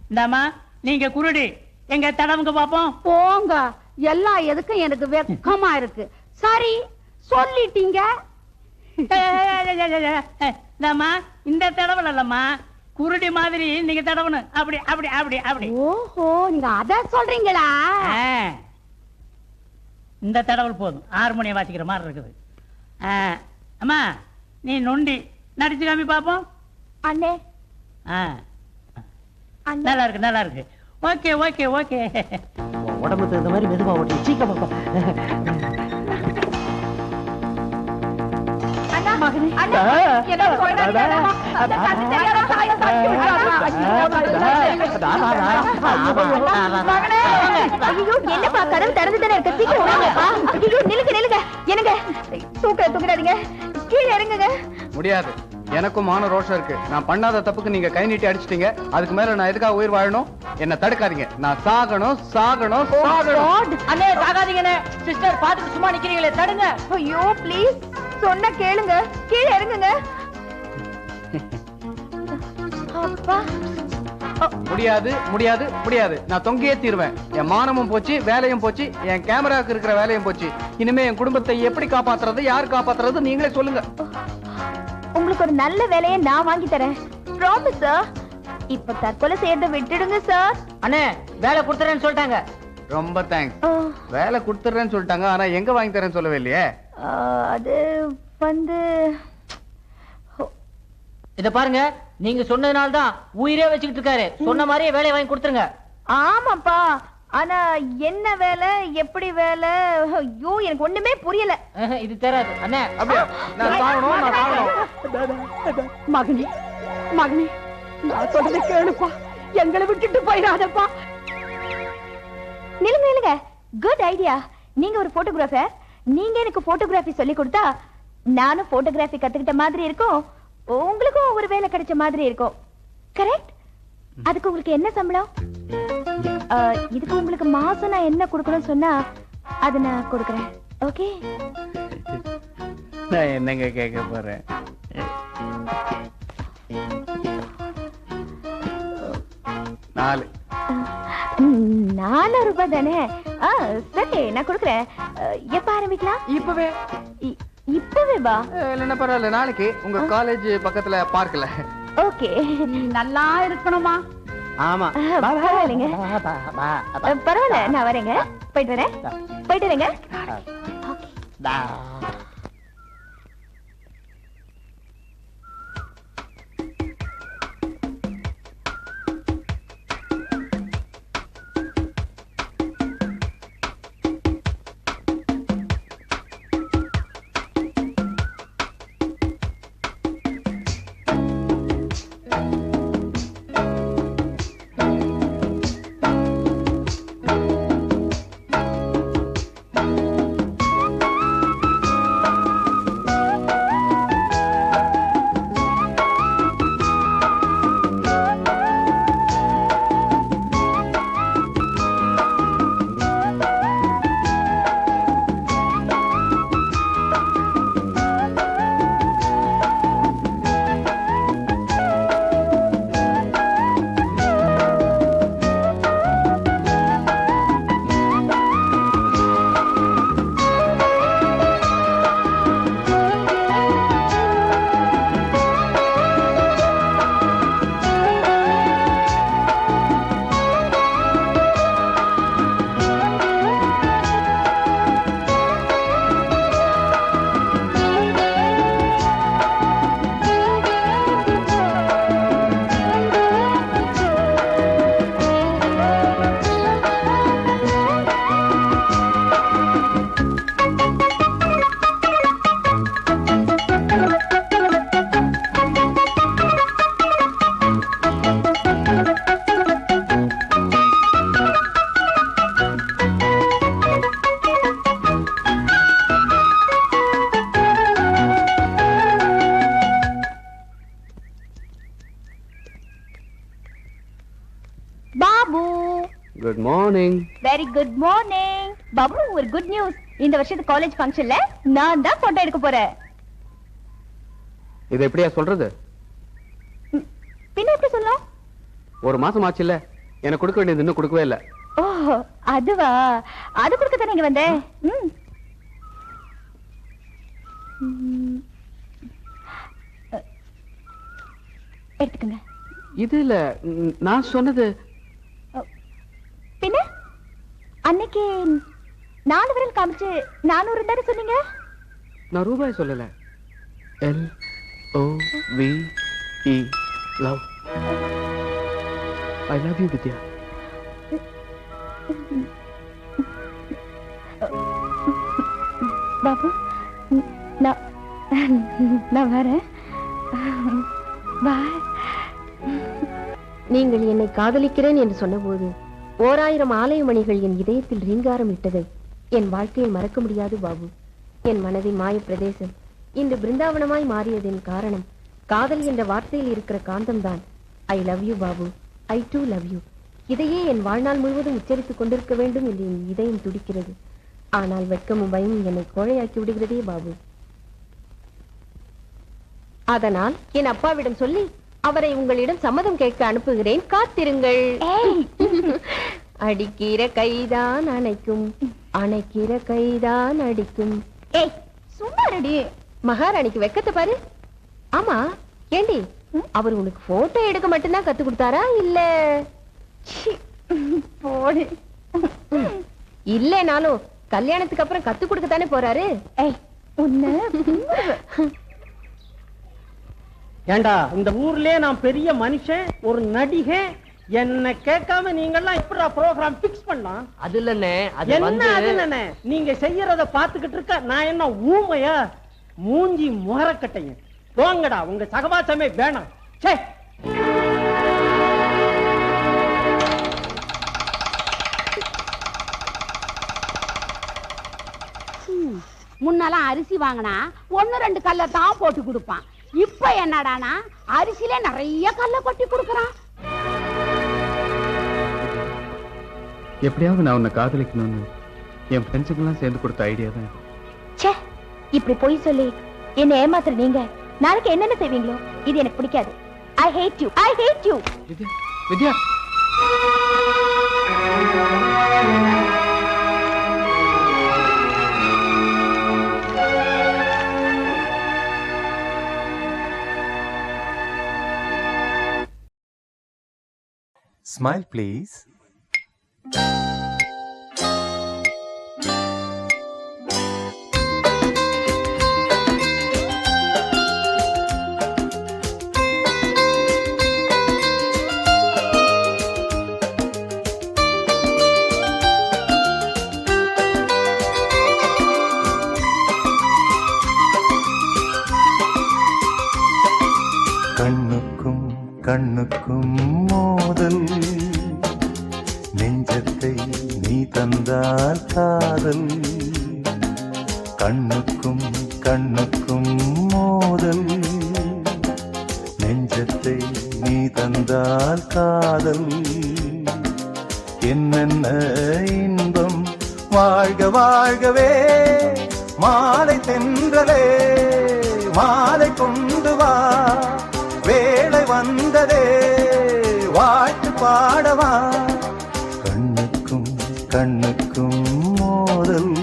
இந்தாமா, நீங்க குருடி, எங்க தடவுங்க பாப்போம். போங்க, எல்லா எதுக்கும் எனக்கு வெக்கமா இருக்கு. சரி சொல்லிட்டீங்க. இந்தாமா, இந்த தடவல் இல்லம்மா, குருடி மாதிரி நீங்க தடவணும். அப்படி அப்படி அப்படி அப்படி. ஓஹோ, நீங்க அத சொல்றீங்களா? இந்த தடவல் போதும். ஹார்மோனியம் வாசிக்கிற மாதிரி இருக்குது. அம்மா, நீ நொண்டி நடிச்சு காமி பாப்போம். அண்ணே, நல்லா இருக்கு, நல்லா இருக்கு. Okay okay okay. உடம்பு தகுந்த மாதிரி மெதுவா ஓட்டி சீக்கிரம் பாப்பா. என்னப்பா கதவு திறந்து தானே இருக்க? சீக்கிரம் நிலுங்க நிலுங்க. என்னங்க தூக்கிடாதீங்க, கீழே இறங்குங்க. முடியாது, எனக்கும் மான ரோஷம் இருக்கு. நான் பண்ணாத தப்புக்கு நீங்க கை நீட்டி அடிச்சிட்டீங்க. அதுக்கு மேல நான் எதுக்காக உயிர் வாழணும்? என்ன தடுக்காதீங்க. நான் சாகணும் சாகணும் சாகணும். அண்ணே சாகாதீங்கண்ணே. சிஸ்டர் பாத்துட்டு சும்மா நிக்கிறீங்களே, தடுங்க. ஐயோ ப்ளீஸ், சொன்ன கேளுங்க, கீழே இறங்குங்க. அப்பா, முடியாது முடியாது முடியாது. நான் தொங்கியே தீருவேன். என் மானமும் போச்சு, வேலையும் போச்சு, என் கேமராவுக்கு இருக்கிற வேலையும் போச்சு. இனிமே என் குடும்பத்தை எப்படி காப்பாத்துறது, யார் காப்பாத்துறது, நீங்களே சொல்லுங்க. உங்களுக்கு ஒரு நல்ல வேலையை நான் வாங்கி தரேன். Promise sir. இப்ப தற்கொலை செய்யறத விட்டுடுங்க சார். அண்ணே, வேலை கொடுத்துறேன்னு சொல்லிட்டாங்க. ரொம்ப தேங்க்ஸ். வேலை கொடுத்துறேன்னு சொல்லிட்டாங்க, ஆனா எங்க வாங்கி தரேன்னு சொல்லவே இல்லையே. அது வந்து இத பாருங்க, நீங்க சொன்னதுனால தான் உயிரே வச்சுக்கிட்டு இருக்காரு. சொன்ன மாதிரியே வேலையை வாங்கி கொடுத்துருங்க. ஆமாப்பா, ஆனா என்ன வேலை, எப்படி வேலை? ஐயோ, எனக்கு ஒண்ணுமே புரியல. இது தெரியாது அண்ணே. அப்படியே நான் சாகணும், நான் சாகணும். மகனே மகனே, நான் சொல்றதை கேளுப்பா, எங்களை விட்டுட்டு போயிடாதப்பா. நிலுங்க நிலுங்க, குட் ஐடியா. நீங்க ஒரு போட்டோகிராஃபர், நீங்க எனக்கு போட்டோகிராஃபி சொல்லி கொடுத்தா நானும் போட்டோகிராஃபி கத்துக்கிட்ட மாதிரி இருக்கும், உங்களுக்கும் ஒரு வேலை கிடைச்ச மாதிரி இருக்கும். கரெக்ட்? அதுக்கு உங்களுக்கு என்ன சம்பளம்? இதுக்கு உங்களுக்கு மாசம் நான் என்ன கொடுக்கணும்னு சொன்னா அதை நான் கொடுக்கறேன். ஓகே? நான் என்னங்க கேட்க போறேன்? $4 தானே? சரி, நான் கொடுக்குறேன். எப்ப ஆரம்பிக்கலாம்? இப்பவே. இப்பவே வா. இல்லைன்னா பரவாயில்ல, நாளைக்கு உங்க காலேஜ் பக்கத்துல பார்க்கல. ஓகே. நல்லா இருக்கணுமா? ஆமா, பரவாயில்லைங்க. பரவாயில்ல, நான் வரேங்க. போயிட்டு வரேன். போயிட்டு வரேங்க. Good morning. Very good morning. Babu, ஒரு குட் நியூஸ். இந்த வருஷத்து காலேஜ் ஃபங்க்ஷன்ல நான் தான் போட்டோ எடுக்க போறேன். இது எப்படியா சொல்றது? பின்ன எப்படி சொல்லலாம்? ஒரு மாசம் ஆச்சு இல்ல, எனக்கு கொடுக்க வேண்டியது இன்னும் கொடுக்கவே இல்ல. ஓ, அதுவா? அது கொடுக்க தானே இங்க வந்தேன். எடுத்துக்கங்க. இது இல்ல, நான் சொன்னது. பின்ன அன்னைக்கு 4 விரல் காமிச்சு 400 தானே சொன்னீங்க? நான் ரூபாய் சொல்லல. LOVE love. I love you Vidya. Babu, நான் வரேன். பாய். நீங்கள் என்னை காதலிக்கிறேன் என்று சொன்னபோது 1000 ஆலய மணிகள் என் இதயத்தில் ரீங்காரம் இட்டதை என் வாழ்க்கையை மறக்க முடியாது பாபு. என் மனதின் மாய பிரதேசம் இன்று பிருந்தாவனமாய் மாறியதின் காரணம் காதல் என்ற வார்த்தையில் இருக்கிற காந்தம்தான். I love you Babu, I too love you. இதையே என் வாழ்நாள் முழுவதும் உச்சரித்துக் கொண்டிருக்க வேண்டும் என்று என் இதயம் துடிக்கிறது. ஆனால் வெட்கமும் பயமும் என்னை கோழையாக்கி விடுகிறதே பாபு. அதனால் என் அப்பாவிடம் சொல்லி அவரை உங்களிடம் சம்மதம் கேட்க அனுப்புகிறேன், காத்திருங்கள். அடிக்கிற கைதான் அணைக்கும், அணைக்கிற கைதான் அடிக்கும். ஏய், சும்மா ரெடி. மகாராணிக்கு வெக்கத்தை பாரு. ஆமா ஏண்டி, அவர் உனக்கு போட்டோ எடுக்க மட்டும்தான் கத்து கொடுத்தாரா இல்ல? போடு. இல்லனாலும் கல்யாணத்துக்கு அப்புறம் கத்து கொடுக்கத்தானே போறாரு. ஏய், உன்ன ஏண்டா, இந்த ஊர்லயே நான் பெரிய மனுஷன், ஒரு நடிகை, என்ன கேட்காம நீங்கெல்லாம் இப்படி ப்ரோகிராம் பிக்ஸ் பண்ணலாம்? அது இல்லண்ணே, என்ன நீங்க செய்யறத பாத்துக்கிட்டு இருக்க நான் என்ன ஊமையா? மூஞ்சி முகரக்கட்டைங்க. போங்கடா, உங்க சகவாசமே வேணாம். சே, முன்னெல்லாம் அரிசி வாங்கினா 1-2 கல்ல தான் போட்டு கொடுப்பான். இப்ப என்னடானா அரிசியில நிறைய கல்ல கொட்டி கொடுக்கறான். எப்படியாவது நான் உன்னை காதலிக்கணும்னு என் ஃப்ரெண்ட்ஸுக்கெல்லாம் சேர்ந்து கொடுத்த ஐடியா தான். ச்சே, இப்படி பொய் சொல்லி என்ன ஏமாத்துற நீங்க நாளைக்கு என்னென்ன செய்வீங்களோ இது எனக்கு பிடிக்காது. I hate you, I hate you. Vidya, Smile, please. கண்ணுக்கும் கண்ணுக்கும் மோதல், நெஞ்சத்தை நீ தந்தால் காதல். கண்ணுக்கும் கண்ணுக்கும் மோதல், நெஞ்சத்தை நீ தந்தால் காதல். என்னென்ன இன்பம் வாழ்க வாழ்கவே, மாலை தென்றலே மாலை கொண்டு வா, வேளை வந்ததே வாழ்த்து பாடவா. கண்ணுக்கும் கண்ணுக்கும் மோதல்,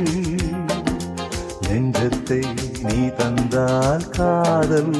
நெஞ்சத்தை நீ தந்தால் காதல்.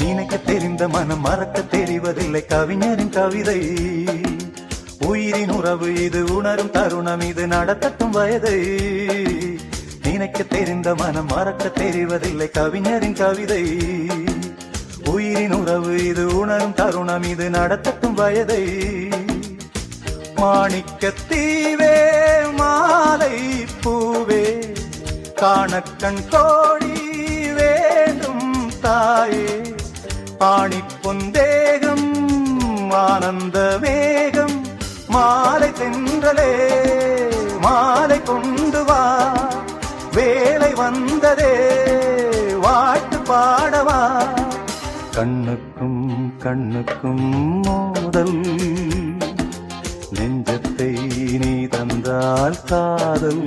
நினைக்க தெரிந்த மனம் மறக்க தெரிவதில்லை கவிஞரின் கவிதை. உயிரின் உறவு இது, உணரும் தருணம் இது, நடத்தட்டும் வயதை. நினைக்க தெரிந்த மனம் மறக்க தெரிவதில்லை கவிஞரின் கவிதை. உயிர் உயிரின் உறவு இது உணரும் தருணம் இது நடத்தட்டும் வயதை மாணிக்கத்தீவே மாலை பூவே காணக்கண் கோடி வேண்டும் தாயே ஆணிப்பொந்தேகம் ஆனந்த வேகம் மாலை தென்றலே மாலை கொண்டு வா வேளை வந்ததே வாழ்த்து பாடவா கண்ணுக்கும் கண்ணுக்கும் மோதல் நெஞ்சத்தை நீ தந்தால் காதல்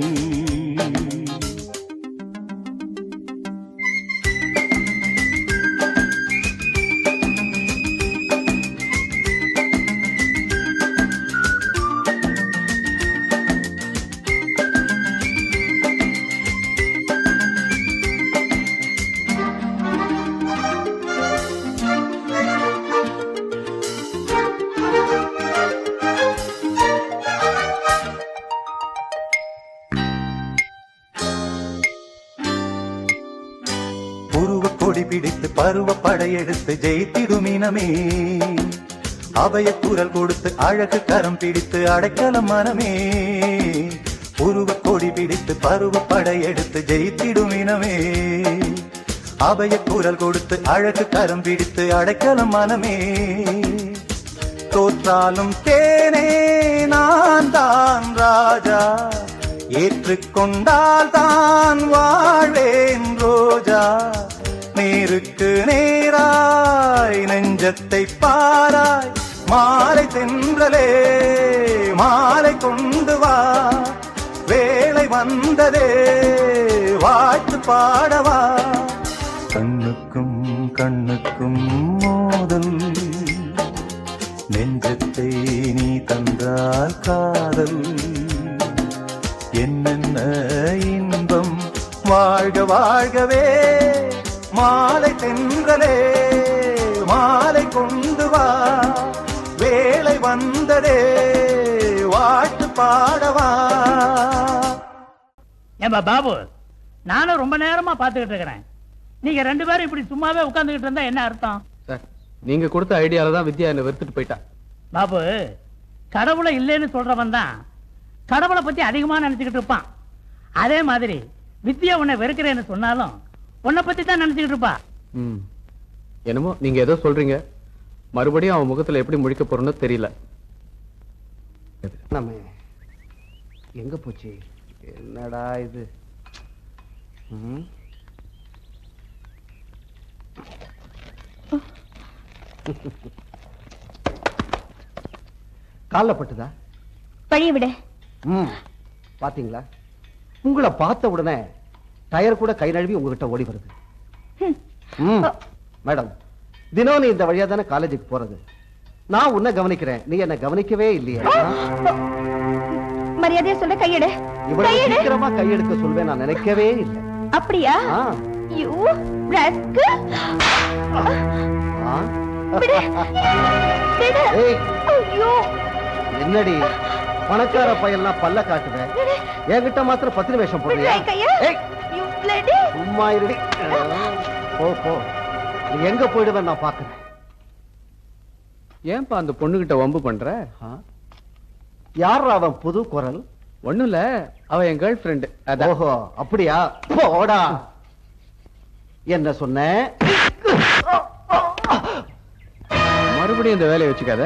பிடித்து பருவ படையெடுத்து ஜெயித்திடும் இனமே அபய குரல் கொடுத்து அழகு கரம் பிடித்து அடைக்கலம் மனமே உருவ கொடி பிடித்து பருவ படையெடுத்து ஜெயித்திடும் இனமே அபய குரல் கொடுத்து அழகு கரம் பிடித்து அடைக்கலம் மனமே தோற்றாலும் தேனே நான் தான் ராஜா ஏற்றுக்கொண்டால் தான் வாழ்வேன் ரோஜா நேருக்கு நேராய் நெஞ்சத்தை பாராய் மாலை தென்றலே மாலை கொண்டு வா வேளை வந்ததே வாழ்த்து பாடவா கண்ணுக்கும் கண்ணுக்கும் மோதல் நெஞ்சத்தை நீ தந்தால் காதல் என்னென்ன இன்பம் வாழ்க வாழ்கவே மாலை தென்றலே மாலை கொண்டு வா வேளை வந்ததே வாழ்த்து பாடவா ஏம்பா பாபு நானும் ரொம்ப நேரமா பாத்துக்கிட்டு இருக்கிறேன் நீங்க ரெண்டு பேரும் இப்படி சும்மாவே உட்கார்ந்துகிட்டு இருந்தா என்ன அர்த்தம் சார் நீங்க கொடுத்த ஐடியால தான் வித்யா என்ன வெறுத்துட்டு போயிட்டா பாபு கடவுளை இல்லைன்னு சொல்றவன் தான் கடவுளை பத்தி அதிகமா நினைச்சுக்கிட்டு இருப்பான் அதே மாதிரி வித்யா உன்னை வெறுக்கிறேன்னு சொன்னாலும் உன்னை பத்தி தான் நினைச்சுக்கிட்டு இருப்பா என்னமோ நீங்க ஏதோ சொல்றீங்க மறுபடியும் அவன் முகத்துல எப்படி முடிக்க போறோம்னு தெரியல நம்ம எங்க போச்சு என்னடா இது கால்ல பட்டுதா பழிய விட பாத்தீங்களா உங்களை பார்த்த உடனே டயர் கூட கை நழுவி உங்ககிட்ட ஓடி வருது மேடம் தினம் நீ இந்த வழியா தானே காலேஜுக்கு போறது நான் உன்னை கவனிக்கிறேன் நீ என்ன கவனிக்கவே இல்லையா மரியாதையா சொல்ல கையெடு இவ்வளவு சீக்கிரமா கையெடுக்க சொல்வேன் நான் நினைக்கவே இல்லை அப்படியா யூ ராஸ்கல் என்னடி பணக்கார பையெல்லாம் பல்ல காட்டுவேன் என்கிட்ட மாத்திரம் பத்திரி வேஷம் போடுறியா சும்மா இருடி போ போ நீ எங்க போயிடுவேன் நான் பாக்குறேன் ஏன்பா அந்த பொண்ணுகிட்ட வம்பு பண்ற யார் அவன் புது குரல் ஒண்ணும் இல்ல அவ என் கேர்ள் ஃப்ரெண்டு ஓஹோ அப்படியா போடா என்ன சொன்ன மறுபடியும் இந்த வேலையை வச்சுக்காத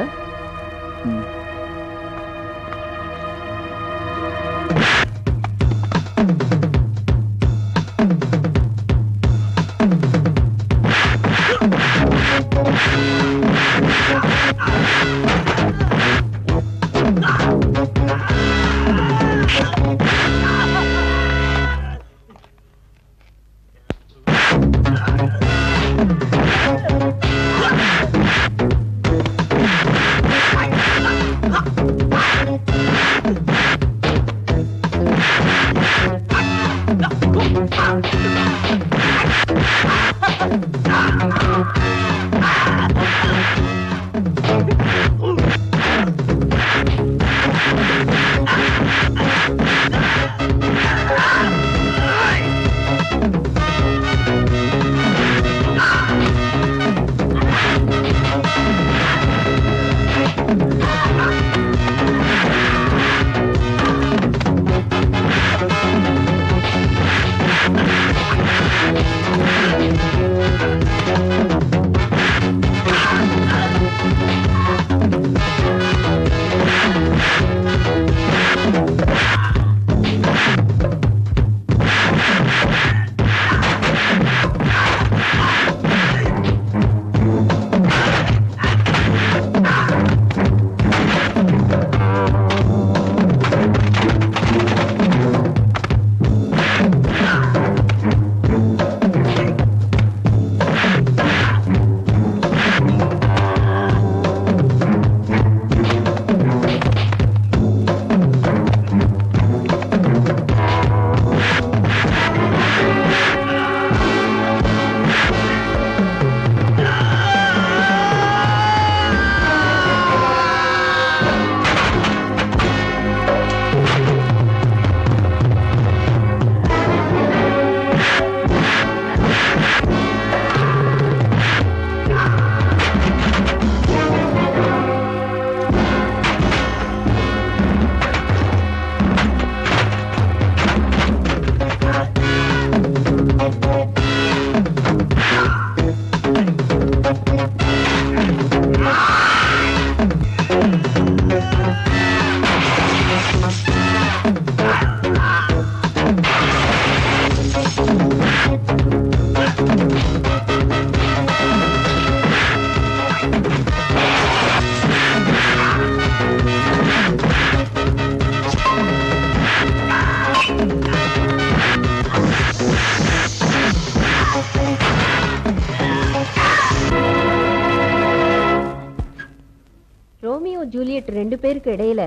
ஜூலியட் 2 பேருக்கு இடையில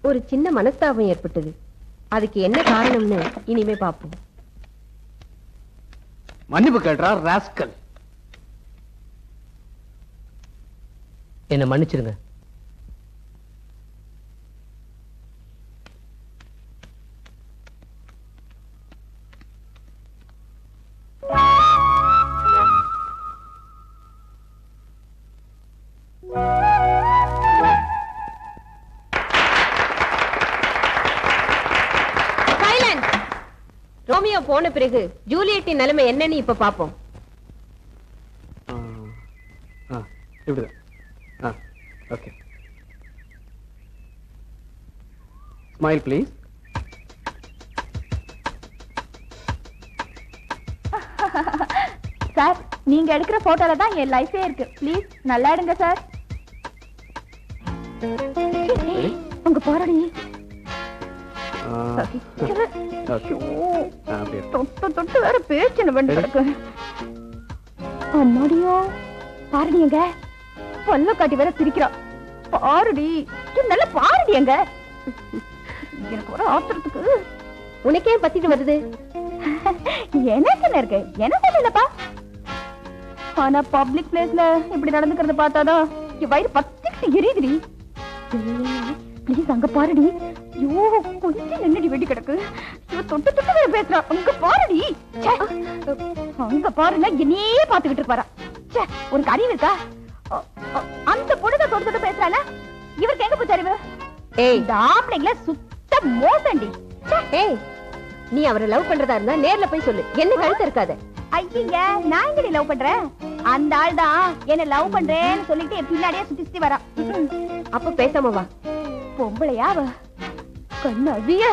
ஒரு சின்ன மனஸ்தாபம் ஏற்பட்டது. அதுக்கு என்ன காரணம்னு இனிமே பாப்போம். மன்னிப்பு கேட்டார் ராஸ்கல். என்ன மன்னிச்சிருங்க. ரோமியோ போன பிறகு ஜூலியட்டின் நிலைமை என்னன்னு இப்ப பாப்போம். இப்படிதான். ஓகே. Smile please. சார், நீங்க எடுக்கிற போட்டோல தான் என் லைஃபே இருக்கு. ப்ளீஸ் நல்லா எடுங்க சார். உங்க போராடி தொட்டு வேற பேச்சு கிடக்கு. அம்மாடியோ பாருடியங்க, பல்ல காட்டி வேற சிரிக்கிறா. பாருடி, நல்ல பாருடியங்க. எனக்கு ஒரு ஆத்திரத்துக்கு உனக்கே பத்திட்டு வருது. எனக்கு இருக்கு, எனக்கு இல்லப்பா. ஆனா பப்ளிக் பிளேஸ்ல இப்படி நடந்துக்கிறத பார்த்தாதான் என் வயிறு பத்திக்கிட்டு எரியுதுடி. ப்ளீஸ் அங்க பாருடி. ஐயோ, கொஞ்சம் நின்னுடி வெடி கிடக்கு. தொட்டு தொட்டு வேற பேசுறா. அங்க பாருடி. அங்க பாருன்னா என்னையே பாத்துக்கிட்டு இருப்பாரா. ஒரு அறிவு இருக்கா? அந்த பொண்ணு தொட்டு தொட்டு பேசுறானா? இவருக்கு எங்க போச்சு அறிவு? இந்த ஆம்பளைங்கள சுத்த மோசண்டி. ஏய், நீ அவரை லவ் பண்றதா இருந்தா நேர்ல போய் சொல்லு, என்ன கழுத்து இருக்காத. ஐயா, நான் எங்கடி லவ் பண்றேன்? அந்த ஆள் தான் என்ன லவ் பண்றேன்னு சொல்லிட்டு பின்னாடியே சுத்தி சுத்தி வரா. அப்ப பேசாம வா. பொம்பளையா அவ? கண்ணாவிய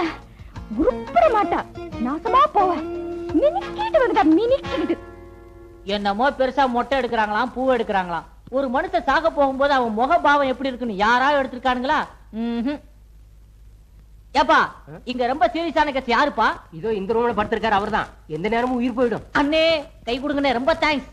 உருப்பட மாட்டா. நாசமா போவ. மினிக்கிட்டு வந்துட்டா, மினிக்கிட்டு. என்னமோ பெருசா மொட்டை எடுக்கிறாங்களாம், பூ எடுக்கிறாங்களாம். ஒரு மனுஷன் சாக போகும்போது அவன் முக பாவம் எப்படி இருக்குன்னு யாராவது எடுத்திருக்கானுங்களா? ஏப்பா, இங்க ரொம்ப சீரியஸான கேஸ் யாருப்பா? இதோ இந்த ரூம்ல படுத்திருக்காரு அவர்தான். எந்த நேரமும் உயிர் போயிடும். அண்ணே, கை கொடுங்கண்ணே, ரொம்ப தேங்க்ஸ்.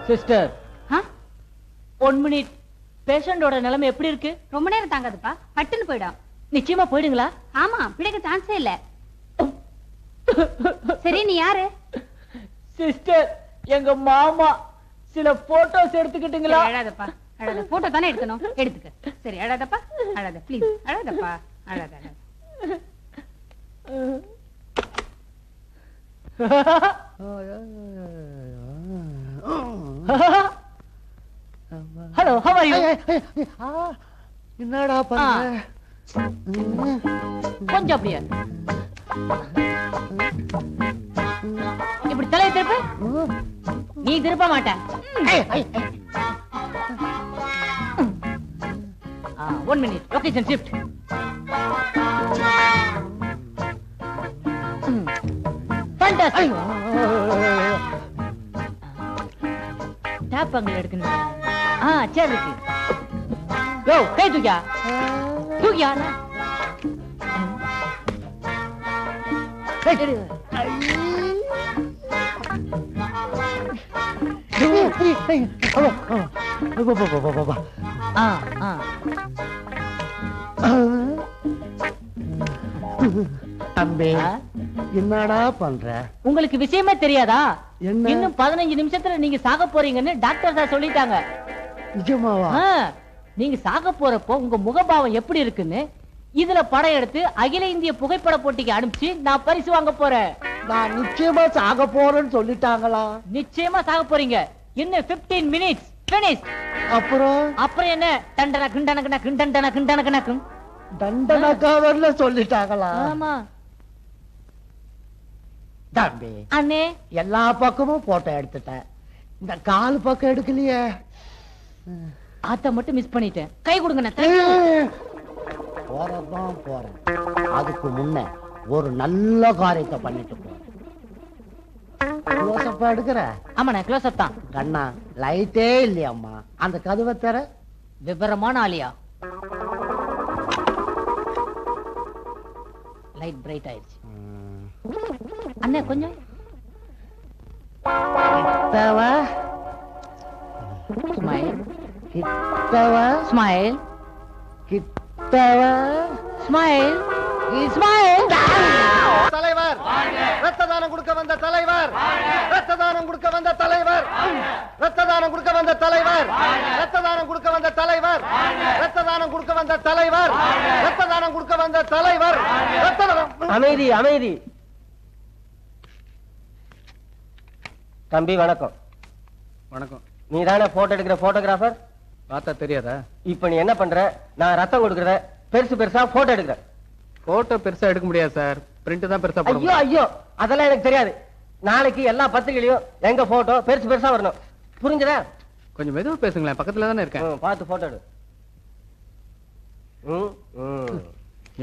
Sister, 1 minute. பேஷண்டோட நிலைமை எப்படி இருக்கு? ரொம்ப நேரம் தாங்காதுப்பா, பட்டுன்னு போயிடும். நிச்சயமா போயிடுங்களா? ஆமா, பிடிக்க சான்ஸே இல்ல. சரி, நீ யாரு? சிஸ்டர், எங்க மாமா. சில போட்டோஸ் எடுத்துக்கிட்டுங்களா? அழாதப்பா, அழாத. போட்டோ தானே எடுக்கணும், எடுத்துக்க. சரி, அழாதப்பா, அழாத. ப்ளீஸ் அழாதப்பா, அழாத. Hello, how are you? என்னடா பண்ற? கொஞ்சம் அப்படியே இப்படி தலையை திருப்பு. நீ திருப்ப மாட்ட. 1 minute. Location shift. Fantastic. Tape அங்க எடுக்கணும். சரி இருக்கு. கோ, கை தூக்கியா. தூக்கியா. தம்பி, என்னடா பண்ற? உங்களுக்கு விஷயமே தெரியாதா? என்ன? இன்னும் 15 நிமிஷத்துல நீங்க சாக போறீங்கன்னு டாக்டர் சார் சொல்லிட்டாங்க. நிஜமாவா? நீங்க சாக போறப்போ உங்க முகபாவம் எப்படி இருக்குன்னு இதுல படம் எடுத்து அகில இந்திய புகைப்பட போட்டிக்கு அனுப்பிச்சு நான் பரிசு வாங்க போறேன். நான் நிச்சயமா சாக போறேன்னு சொல்லிட்டாங்களா? நிச்சயமா சாக போறீங்க. இன்னும் 15 மினிட்ஸ் finish. அப்புறம் என்ன? டண்டன கிண்டன கிண்டன கிண்டன கிண்டன தண்டனக்காவர்ல சொல்லிட்டாங்களா? ஆமா. தம்பி, அண்ணே, எல்லா பக்கமும் போட்டோ எடுத்துட்டேன். இந்த கால் பக்கம் எடுக்கலையே. ஆத்த மட்டும் மிஸ் பண்ணிட்டேன். கை கொடுங்க. போறதான் போறேன். அதுக்கு முன்ன ஒரு நல்ல காரியத்தை பண்ணிட்டு போறேன். க்ளோஸ்அப்பா எடுக்கிற? ஆமாண்ணே க்ளோஸ்அப் தான். கண்ணா லைட்டே இல்லையாம்மா, அந்த கதவை தர. விவரமான ஆளியா? லைட் பிரைட் ஆயிடுச்சு. அண்ணே கொஞ்சம் கிட்டவா ஸ்மைல், கிட்டவா ஸ்மைல், கிட்டவா ஸ்மைல், ஸ்மைல். தலைவர், ரத்த தானம் கொடுக்க வந்த தலைவர், ரத்த தானம் கொடுக்க வந்த தலைவர், ரத்த தானம் கொடுக்க வந்த தலைவர், ரத்த தானம் கொடுக்க வந்த தலைவர், ரத்த தானம் கொடுக்க வந்த தலைவர், ரத்த தானம் கொடுக்க வந்த தலைவர், ரத்த தானம். அமைதி அமைதி. தம்பி வணக்கம். வணக்கம். நீ தானே போட்டோ எடுக்கிற போட்டோகிராஃபர்? பார்த்தா தெரியாதா? இப்ப நீ என்ன பண்ற? நான் ரத்தம் கொடுக்கறத பெருசு பெருசா போட்டோ எடுக்கிறேன். போட்டோ பெருசா எடுக்க முடியாது சார், பிரிண்ட் தான் பெருசா போட ஐயோ முடியும். ஐயோ, அதெல்லாம் எனக்கு தெரியாது. நாளைக்கு எல்லா பத்திரிகையிலயும் எங்க போட்டோ பெருசு பெருசா வரணும், புரிஞ்சதா? கொஞ்சம் மெதுவா பேசுங்களேன், பக்கத்துல தானே இருக்கேன். பார்த்து போட்டோ எடு.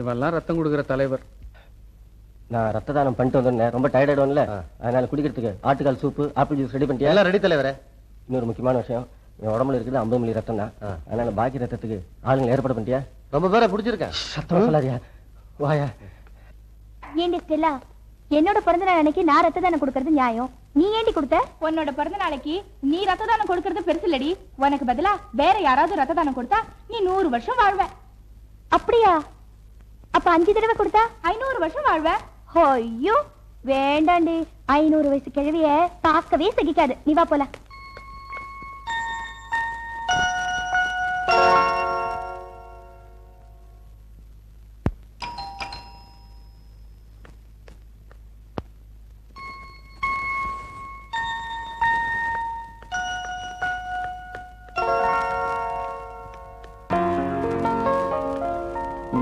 இவெல்லாம் ரத்தம் கொடுக்கிற தலைவர். நான் ரத்த தானம் பண்ணிட்டு வந்தேன், ரொம்ப டயர்ட் ஆயிடும்ல, அதனால குடிக்கிறதுக்கு ஆட்டுக்கால் சூப்பு ஆப்பிள் ஜூஸ் ரெடி பண்ணிட்டியா? எல்லாம் ரெடி தலைவரே. இன்னொரு முக்கியமான விஷயம், என் உடம்புல இருக்குது 50 மில்லி ரத்தம் தான், அதனால பாக்கி ரத்தத்துக்கு ஆளுங்களை ஏற்பாடு பண்ணிட்டியா? ரொம்ப பேரை பிடிச்சிருக்கேன். சத்தம் சொல்லாதியா, வாயா. ஏண்டி ஸ்டெல்லா, என்னோட பிறந்த நாள் அன்னைக்கு நான் ரத்த தானம் கொடுக்கறது நியாயம், நீ ஏண்டி கொடுத்த? உன்னோட பிறந்த நாளைக்கு நீ ரத்த தானம் கொடுக்கறது பெருசு இல்லடி, உனக்கு பதிலா வேற யாராவது ரத்த தானம் கொடுத்தா நீ 100 வருஷம் வாழ்வ. அப்படியா? அப்ப 5 தடவை கொடுத்தா 500 வருஷம் வாழ்வ. ஐயோ வேண்டாண்டி, 500 வயசு கிழவிய பார்க்கவே சகிக்காது. நீ வா போல.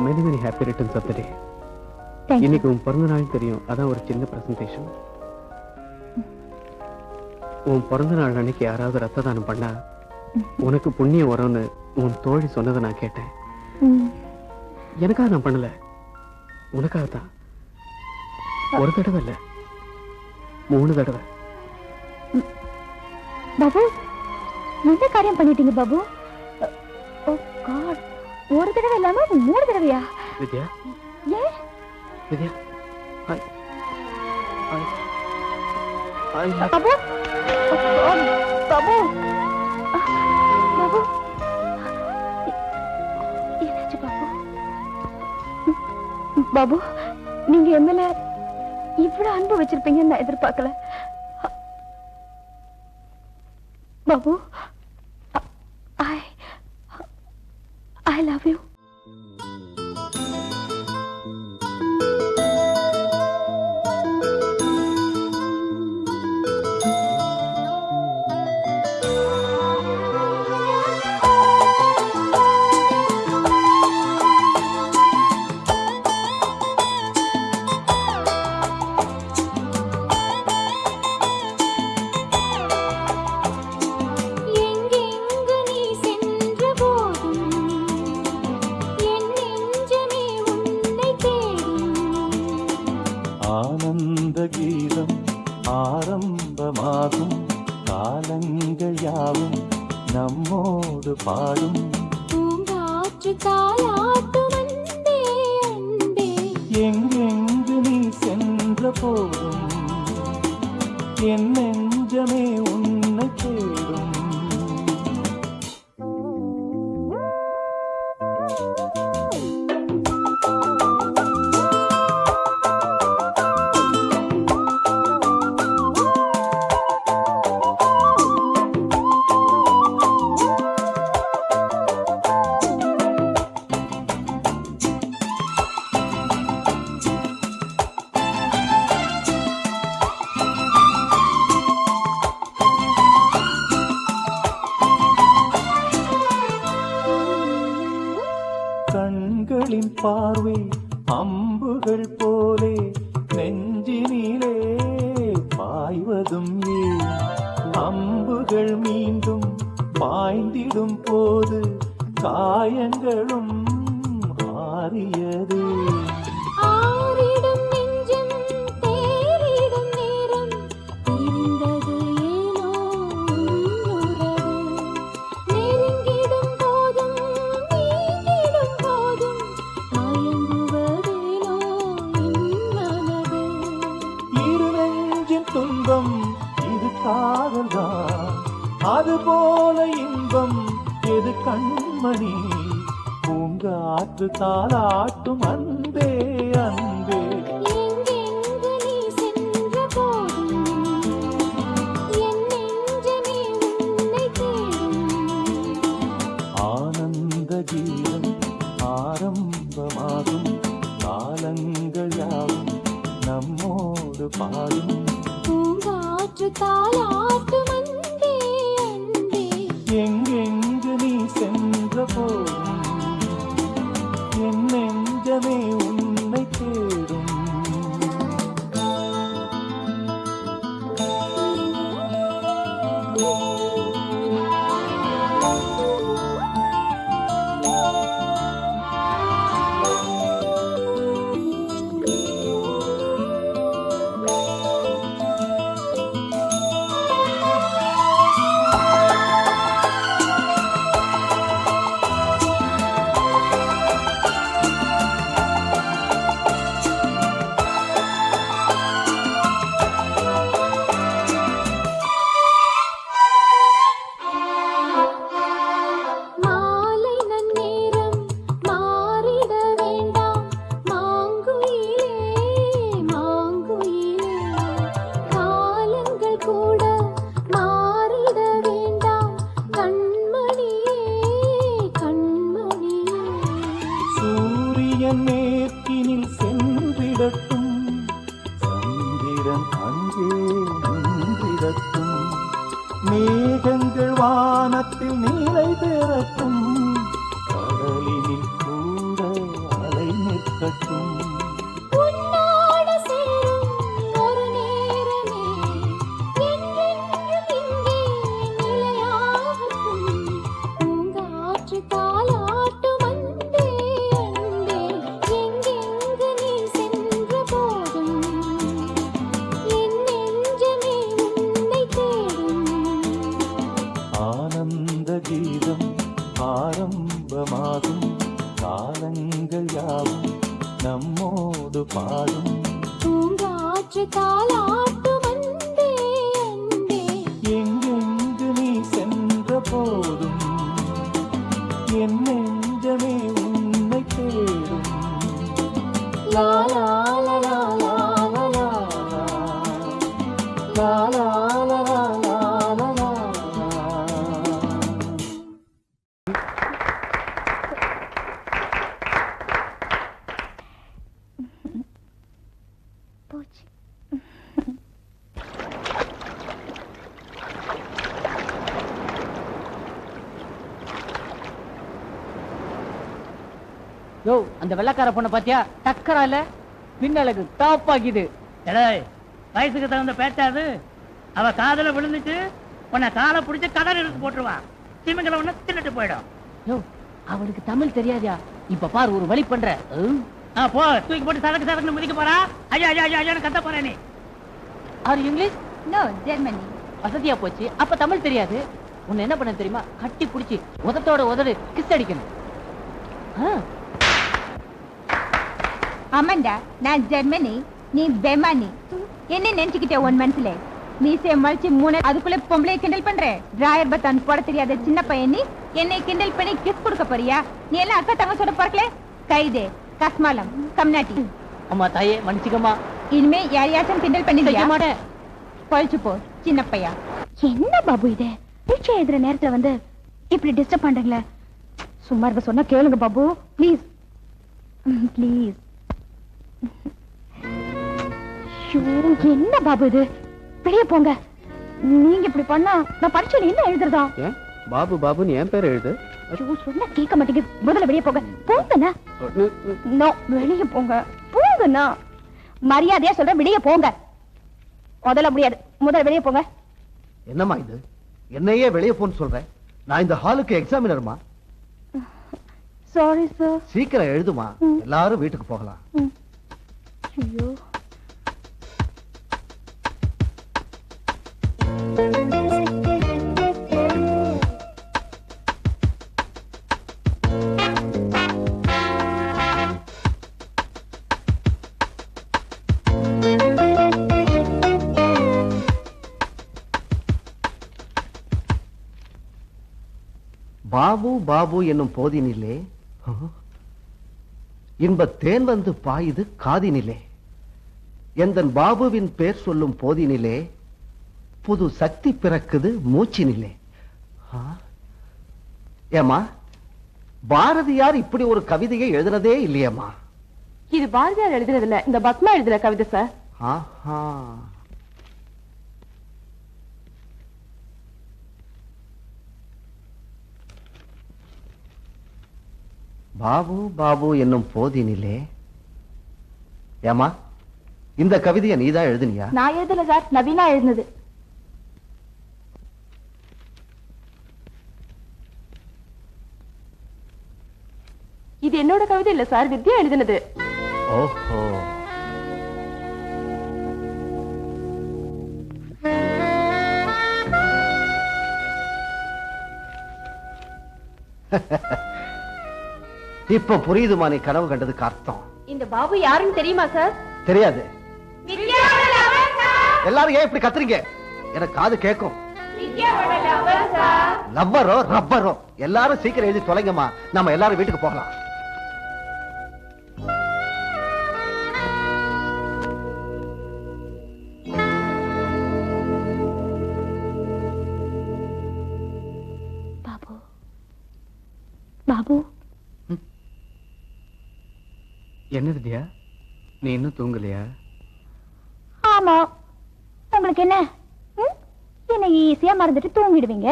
Many many happy returns of the day. இன்னைக்கு உன் பிறந்த நாள் தெரியும், அதான் ஒரு சின்ன பிரசன்டேஷன். உன் பிறந்த நாள் அன்னைக்கு யாராவது ரத்த தானம் பண்ணா உனக்கு புண்ணியம் வரும்னு உன் தோழி சொன்னதை நான் கேட்டேன். எனக்காக நான் பண்ணல, உனக்காகத்தான். ஒரு தடவை இல்ல, 3 தடவை. பாபு, என்ன காரியம் பண்ணிட்டீங்க பாபு? ஓ காட், ஒரு தடவை இல்லாம 3 தடவையா? வித்யா, ஏன் வித்யா, பாபு, பாபு, பாபு, என்னாச்சு பாபு? பாபு, நீங்க என் மேல இவ்வளவு அன்பு வச்சிருப்பீங்கன்னு நான் எதிர்பார்க்கல. Babu, I love you. ஆனந்த கீதம் ஆரம்பமாகும், காலங்கள் யாவும் நம்மோடு பாடும். பூங்காற்று தாலாட்டும் அன்பே அன்பே, எங்கெங்கு நீ சென்ற போதும் என் நெஞ்சமே உன்னை தேடும். கண்களின் பார்வை அம்புகள் போலே நெஞ்சினிலே பாய்வதும் ஏன்? அம்புகள் மீண்டும் பாய்ந்திடும் போது காயங்களும் ஆறியது. ஆறிடும் நெஞ்சம் தேறிடும் நேரம், கண்மணி பூங்காற்று தாலாட்டும் அன்பே அன்பே எங்கெங்கு நீ சென்ற போதும் என் நெஞ்சமே உன்னை தேடும். ஆனந்த கீதம் ஆரம்பமாகும் காலங்கள் யாவும் நம்மோடு பாடும் பூங்காற்று தாலாட்டும் அன்பே அன்பே எங்கெங்கு நீ சென்ற போதும் என் நெஞ்சமே உன்னை தேடும் மாலை நன்னேரம் மாறிட வேண்டாம் மாங்குயிலே மாங்குயிலே காலங்கள் கூட மாறிட வேண்டாம் கண்மணியே கண்மணியே சூரியன் மேற்கினில் சென்றிடட்டும் சந்திரன் அங்கே நின்றிடட்டும் மேகங்கள் வானத்தில் நிலை பெறட்டும் கடலினில் கூட அலை நிற்கட்டும் உன்னோடு சேரும் ஒரு நேரமே என்றென்றும் இங்கே நிலையாகட்டும் பூங்காற்று தாலாட்டும் அன்பே அன்பே எங்கெங்கு நீ சென்ற போதும் என் நெஞ்சமே உன்னை தேடும். ஆனந்த கீதம் ஆரம்பமாகும் காலங்கள் யாவும் நம்மோடு பாடும் பூங்காற்று தாலாட்டும் அன்பே அன்பே எங்கெங்கு நீ சென்ற போதும் என் நெஞ்சமே உன்னை தேடும் லா லா லா லா லா லா லா லா லா லா லா லா. போச்சு. யோ அந்த வெள்ளக்கார பொண்ணை பாத்தியா டக்கரா இல்ல பின்னழகு டாப் ஆகிது. வயசுக்கு தகுந்த பேச்சாது. அவ காதல விழுந்துட்டு உன்னை காலை பிடிச்சு கதர் எடுத்து போட்டுருவான். திமிங்கல ஒண்ணு தின்னுட்டு போயிடும். யோ அவளுக்கு தமிழ் தெரியாதா? இப்ப பாரு ஒரு வழி பண்ற. போ தூக்கி போட்டு சதக்கு சதக்குன்னு மிதிக்க போறா. ஐயா ஐயா ஐயா ஐயான்னு கத்த போற நீ. Are English? No Germany. வசதியா போச்சு. அப்ப தமிழ் தெரியாது. உன்னை என்ன பண்ண தெரியுமா? கட்டி பிடிச்சி உதட்டோட உதடு கிஸ் அடிக்கணும். ஆமாண்டா நான் ஜெர்மனி நீ பெமானி. என்ன நினைச்சுக்கிட்டே உன் மனசுல மீசைய மழிச்சு மூணு அதுக்குள்ள பொம்பளை கிண்டல் பண்ற. டிராயர் பத்தான் போட தெரியாத சின்ன பையன் நீ என்னை கிண்டல் பண்ணி கிஸ் கொடுக்க போறியா? நீ எல்லாம் அக்கா தங்கச்சோட பிறக்கல. கைதே கஸ்மாலம் கம்நாட்டி. அம்மா தாயே மன்னிச்சுக்கம்மா. இனிமே யாரையாச்சும் கிண்டல் பண்ணி செய்ய மாட்டேன். பழிச்சு போ சின்ன பையா. என்ன பாபு இது? பரீட்சை எழுதுற நேரத்துல வந்து இப்படி டிஸ்டர்ப் பண்றீங்களே. சும்மா இருக்க சொன்னா கேளுங்க பாபு ப்ளீஸ் ப்ளீஸ். என்ன பாபு இது? வெளியே போங்க. நீங்க இப்படி பண்ணா நான் பரீட்சையில என்ன எழுதுறதா? பாபு பாபுன்னு என் பேர் எழுது. சொன்னா கேட்க மாட்டேங்குது. முதல்ல வெளியே போங்க. போங்கண்ணா. நோ வெளியே போங்க. போங்கண்ணா. மரியாதையா சொல்ற வெளியே போங்க. முதல்ல முடியாது. முதல்ல வெளியே போங்க. என்னம்மா இது? என்னையே வெளியே போன்னு சொல்றேன். நான் இந்த ஹாலுக்கு எக்ஸாமினர்மா. Sorry sir. சீக்கிரம் எழுதுமா. எல்லாரும் வீட்டுக்கு போகலாம். ஐயோ பாபு பாபு என்னும் போதினிலே இன்பத் தேன் வந்து பாயுது காதினிலே. எந்தன் பாபுவின் பேர் சொல்லும் போதினிலே புது சக்தி பிறக்குது மூச்சினிலே. ஏமா, பாரதியார் இப்படி ஒரு கவிதையை எழுதினதே இல்லையம்மா. இது பாரதியார் எழுதுறதுல, இந்த பத்மா எழுதுற கவிதை சார். ஆஹா. பாபு பாபு என்னும் போதினிலே. ஏமா, இந்த கவிதையை நீதான் எழுதினியா? நான் எழுதல சார், நவீனா எழுதுனது. இது என்னோட கவிதை இல்ல சார், வித்யா எழுதினது. ஓஹோ. இப்ப புரியுதுமா நீ கனவு கண்டதுக்கு அர்த்தம். இந்த பாபு யாருன்னு தெரியுமா சார்? தெரியாது. எல்லாரும் ஏன் இப்படி கத்துறீங்க? எனக்கு காது கேட்கும். லவ்வரோ ரப்பரோ எல்லாரும் சீக்கிரம் எழுதி தொலைங்கம்மா, நம்ம எல்லாரும் வீட்டுக்கு போகலாம். பாபு பாபு. என்ன வித்யா, நீ இன்னும் தூங்கலையா? ஆமா, உங்களுக்கு என்ன? என்ன ஈஸியா மறந்துட்டு தூங்கிடுவீங்க.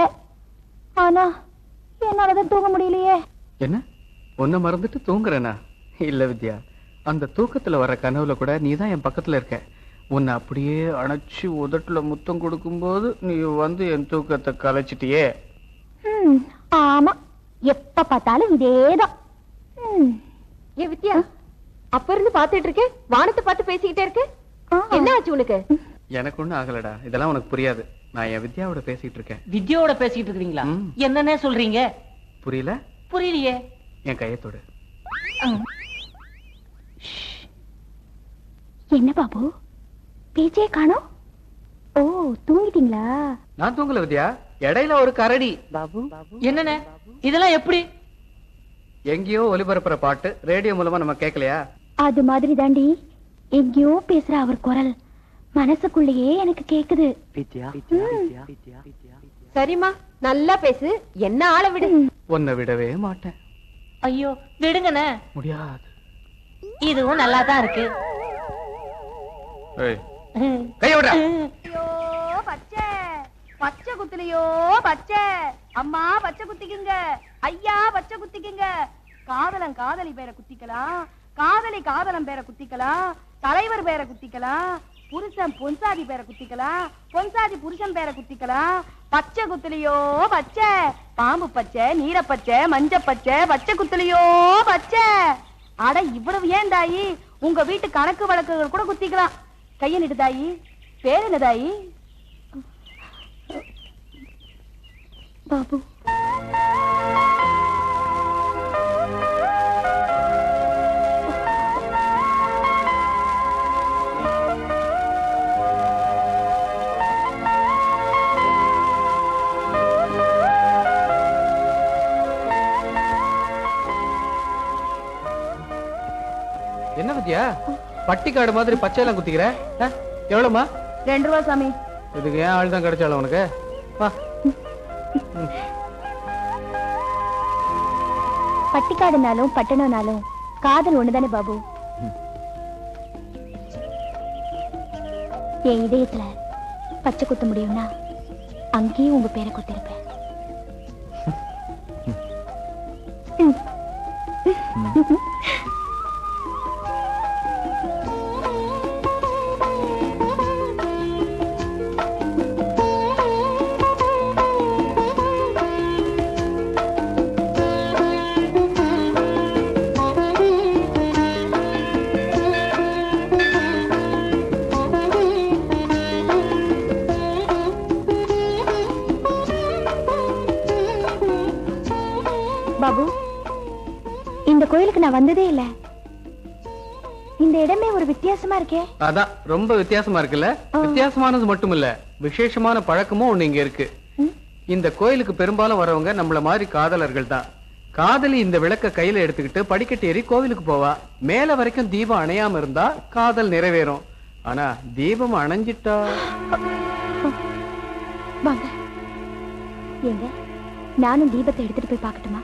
ஆனா என்னாலதான் தூங்க முடியலையே. என்ன, உன்னை மறந்துட்டு தூங்குறேனா? இல்ல வித்யா, அந்த தூக்கத்துல வர்ற கனவுல கூட நீதான் என் பக்கத்துல இருக்க. உன்னை அப்படியே அணைச்சு உதட்டுல முத்தம் கொடுக்கும்போது நீ வந்து என் தூக்கத்தை கலைச்சிட்டியே. ஆமா, எப்ப பார்த்தாலும் இதேதான். ஏ வித்யா, அப்ப இருந்து பாத்துட்டு இருக்கு, வானத்தை பார்த்து பேசிக்கிட்டே இருக்கு. என்ன ஆச்சு உனக்கு? எனக்கு ஒண்ணும் ஆகலடா, இதெல்லாம் உனக்கு புரியாது. நான் என் வித்யாவோட பேசிட்டு இருக்கேன். வித்யாவோட பேசிட்டு இருக்கீங்களா? என்னன்னே சொல்றீங்க? புரியல? புரியலையே. என் கையத்தோடு. என்ன பாபு, பேச்சே காணோம்? ஓ, தூங்கிட்டீங்களா? நான் தூங்கல வித்யா, இடையில ஒரு கரடி. பாபு என்னன்னு இதெல்லாம் எப்படி? எங்கேயோ ஒலிபரப்புற பாட்டு ரேடியோ மூலமா நம்ம கேட்கலையா? அது மாதிரி தாண்டி எங்கேயோ பேசுற அவர் குரல் மனசுக்குள்ளேயே எனக்கு கேக்குது. சரிம்மா, நல்லா பேசு, என்ன ஆள விடு. உன்னை விடவே மாட்டேன். ஐயோ விடுங்கண்ணே. முடியாது. இதுவும் நல்லா தான் இருக்கு. கையோட பச்சை பச்சை குத்துலையோ பச்சை. அம்மா பச்சை குத்திக்குங்க, ஐயா பச்சை குத்திக்குங்க. காதலன் காதலி பேரை குத்திக்கலாம், காதலி காதலன் பேரை குத்திக்கலாம், தலைவர் பேரை குத்திக்கலாம், புருஷன் பொன்சாதி பேரை குத்திக்கலாம், பொன்சாதி புருஷன் பேரை குத்திக்கலாம். பச்சை குத்துலையோ பச்சை, பாம்பு பச்சை, நீர பச்சை, மஞ்ச பச்சை, பச்சை குத்துலையோ பச்சை. அட இவ்வளவு ஏன் தாயி, உங்க வீட்டு கணக்கு வழக்குகள் கூட குத்திக்கலாம். கைய நிட்டு தாயி. பேர் என்ன தாயி? பாபு. என்ன வித்யா, பட்டிக்காடு மாதிரி பச்சையெல்லாம் குத்திக்கிற? எவ்வளவுமா? 2 ரூபா சாமி. இதுக்கு ஏன் ஆள் தான் கிடைச்சாலும் உனக்கு? வா. பட்டிக்காடுனாலும் பட்டணம்னாலும் காதல் ஒண்ணுதானே பாபு. என் இதயத்துல பச்சை குத்த முடியும்னா அங்கேயும் உங்க பேரை குத்திருப்பேன். பாபு, இந்த கோயிலுக்கு நான் வந்ததே இல்ல. இந்த இடமே ஒரு வித்தியாசமா இருக்கே. அதான் ரொம்ப வித்தியாசமா இருக்குல்ல? வித்தியாசமானது மட்டும் இல்ல, விசேஷமான பழக்கமும் ஒண்ணு இங்க இருக்கு. இந்த கோயிலுக்கு பெரும்பாலும் வரவங்க நம்மள மாதிரி காதலர்கள் தான். காதலி இந்த விளக்க கையில எடுத்துக்கிட்டு படிக்கட்டு ஏறி கோவிலுக்கு போவா. மேல வரைக்கும் தீபம் அணையாம இருந்தா காதல் நிறைவேறும். ஆனா தீபம் அணைஞ்சிட்டா வாங்க. ஏங்க நானும் தீபத்தை எடுத்துட்டு போய் பார்க்கட்டுமா?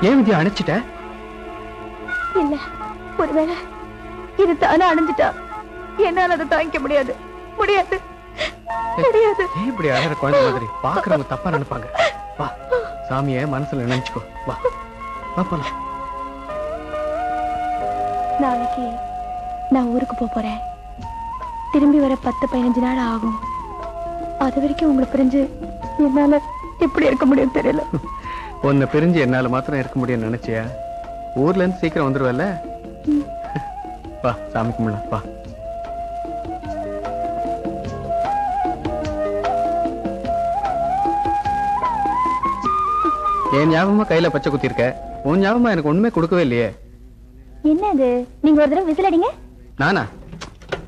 ஏன் வித்யா அணைச்சிட்ட? இல்ல, ஒருவேளை இது தானே அணைஞ்சிட்டா என்னால அதை தாங்கிக்க முடியாது. முடியாது முடியாது. இப்படி அழற குழந்தை மாதிரி பாக்குறவங்க தப்பா நினைப்பாங்க. வா, சாமிய மனசுல நினைச்சுக்கோ. வா வா போலாம். நாளைக்கு நான் ஊருக்கு போறேன். திரும்பி வர 10-15 நாள் ஆகும். அது வரைக்கும் உங்களை பிரிஞ்சு என்னால எப்படி இருக்க முடியும் தெரியல. உன்னை பிரிஞ்சு என்னால மாத்திரம் இருக்க முடியும் நினைச்சியா? ஊர்ல இருந்து சீக்கிரம் வந்துருவல்ல. வா சாமி கும்பிடலாம். வா. என் ஞாபகமா கையில பச்சை குத்தி இருக்க. உன் ஞாபகமா எனக்கு ஒண்ணுமே கொடுக்கவே இல்லையே. என்ன அது? நீங்க ஒரு தடவை விசில் அடிங்க. நானா?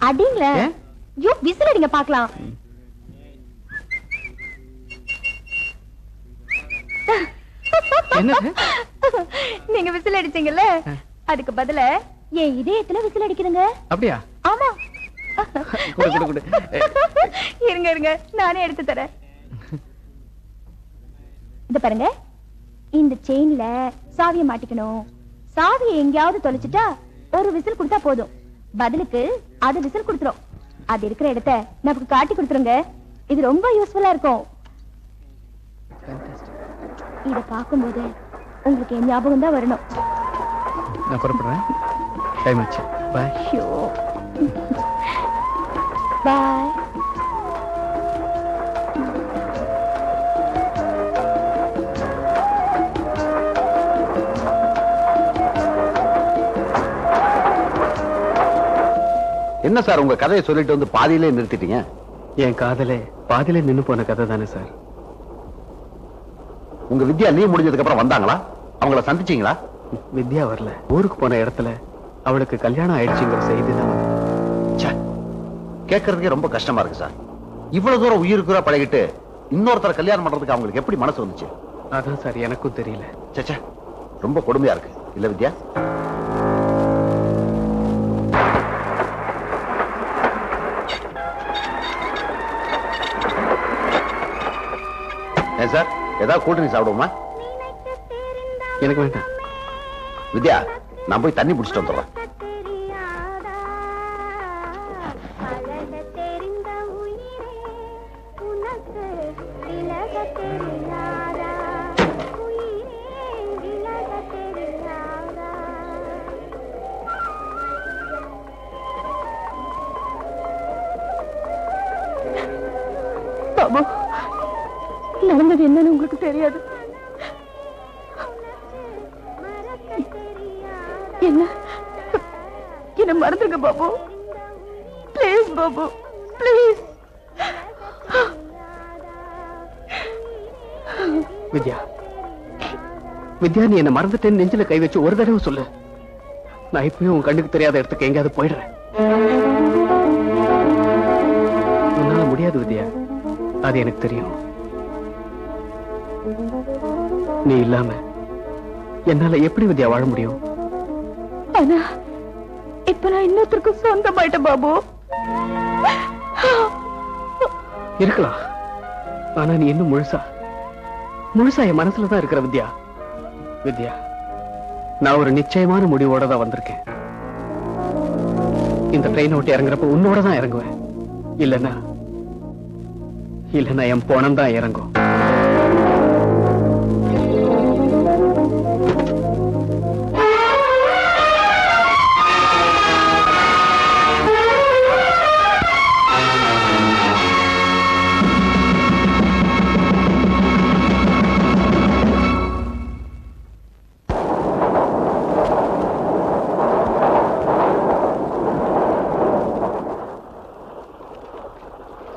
அடிங்களே. யோ, விசில் அடிங்க பார்க்கலாம். நீங்க விசில் அடிச்சீங்கல்ல, அதுக்கு பதிலா என் இதயத்துல விசில் அடிக்கிறங்க. அப்படியா? ஆமா. குடு குடு குடு. இருங்க இருங்க, நானே எடுத்து தரேன். இத பாருங்க, இந்த செயின்ல சாவியை மாட்டிக்கணும். சாவியை எங்கேயாவது தொலைச்சிட்டா ஒரு விசில் கொடுத்தா போதும். பதிலுக்கு அது விசில் கொடுத்துரும். அது இருக்கிற இடத்த நமக்கு காட்டி கொடுத்துருங்க. இது ரொம்ப யூஸ்ஃபுல்லா இருக்கும். இத பார்க்கும்போது உங்களுக்கு என் ஞாபகம் தான் வரணும். நான் புறப்படுறேன். டைம் ஆச்சு. பை. பாய். என்ன சார் உங்க கதையை சொல்லிட்டு வந்து பாதியிலே நிறுத்திட்டீங்க? என் காதலே பாதியிலே நின்னு போன கதை தானே சார். உங்க வித்யா லீவ் முடிஞ்சதுக்கு அப்புறம் வந்தாங்களா? அவங்கள சந்திச்சீங்களா? வித்யா வரல. ஊருக்கு போன இடத்துல அவளுக்கு கல்யாணம் ஆயிடுச்சுங்கிற செய்தி தான். கேட்கறதுக்கே ரொம்ப கஷ்டமா இருக்கு சார். இவ்வளவு தூரம் உயிருக்குறா பழகிட்டு இன்னொருத்தர கல்யாணம் பண்றதுக்கு அவங்களுக்கு எப்படி மனசு வந்துச்சு? அதான் சார் எனக்கும் தெரியல. சச்சா, ரொம்ப கொடுமையா இருக்கு இல்ல வித்யா? சார் ஏதாவது கூல் ட்ரிங்க்ஸ் சாப்பிடுவோமா? எனக்கு வேண்டாம். வித்யா, நான் போய் தண்ணி பிடிச்சிட்டு வந்துடுறேன். பாபு, நடந்தது என்னன்னு உங்களுக்கு தெரியாது. என்ன மறந்துருங்க பாபு. Please Babu, please. வித்யா, வித்யா, நீ என்ன மறந்துட்டேன்னு நெஞ்சில கை வச்சு ஒரு தடவை சொல்லு. நான் இப்பயும் உன் கண்ணுக்கு தெரியாத இடத்துக்கு எங்கேயாவது போயிடுறேன். உன்னால முடியாது வித்யா, அது எனக்கு தெரியும். நீ இல்லாம என்னால எப்படி வித்யா வாழ முடியும்? ஆனா இப்ப நான் இன்னொருத்தருக்கு சொந்தமாயிட்டேன் பாபு. இருக்கலாம், ஆனா நீ இன்னும் முழுசா என் மனசுலதான் இருக்கிற வித்யா. வித்யா, நான் ஒரு நிச்சயமான முடிவோட தான் வந்திருக்கேன். இந்த ட்ரெயின் விட்டு இறங்குறப்ப உன்னோட தான் இறங்குவேன். இல்லைன்னா என் போனம் தான் இறங்கும்.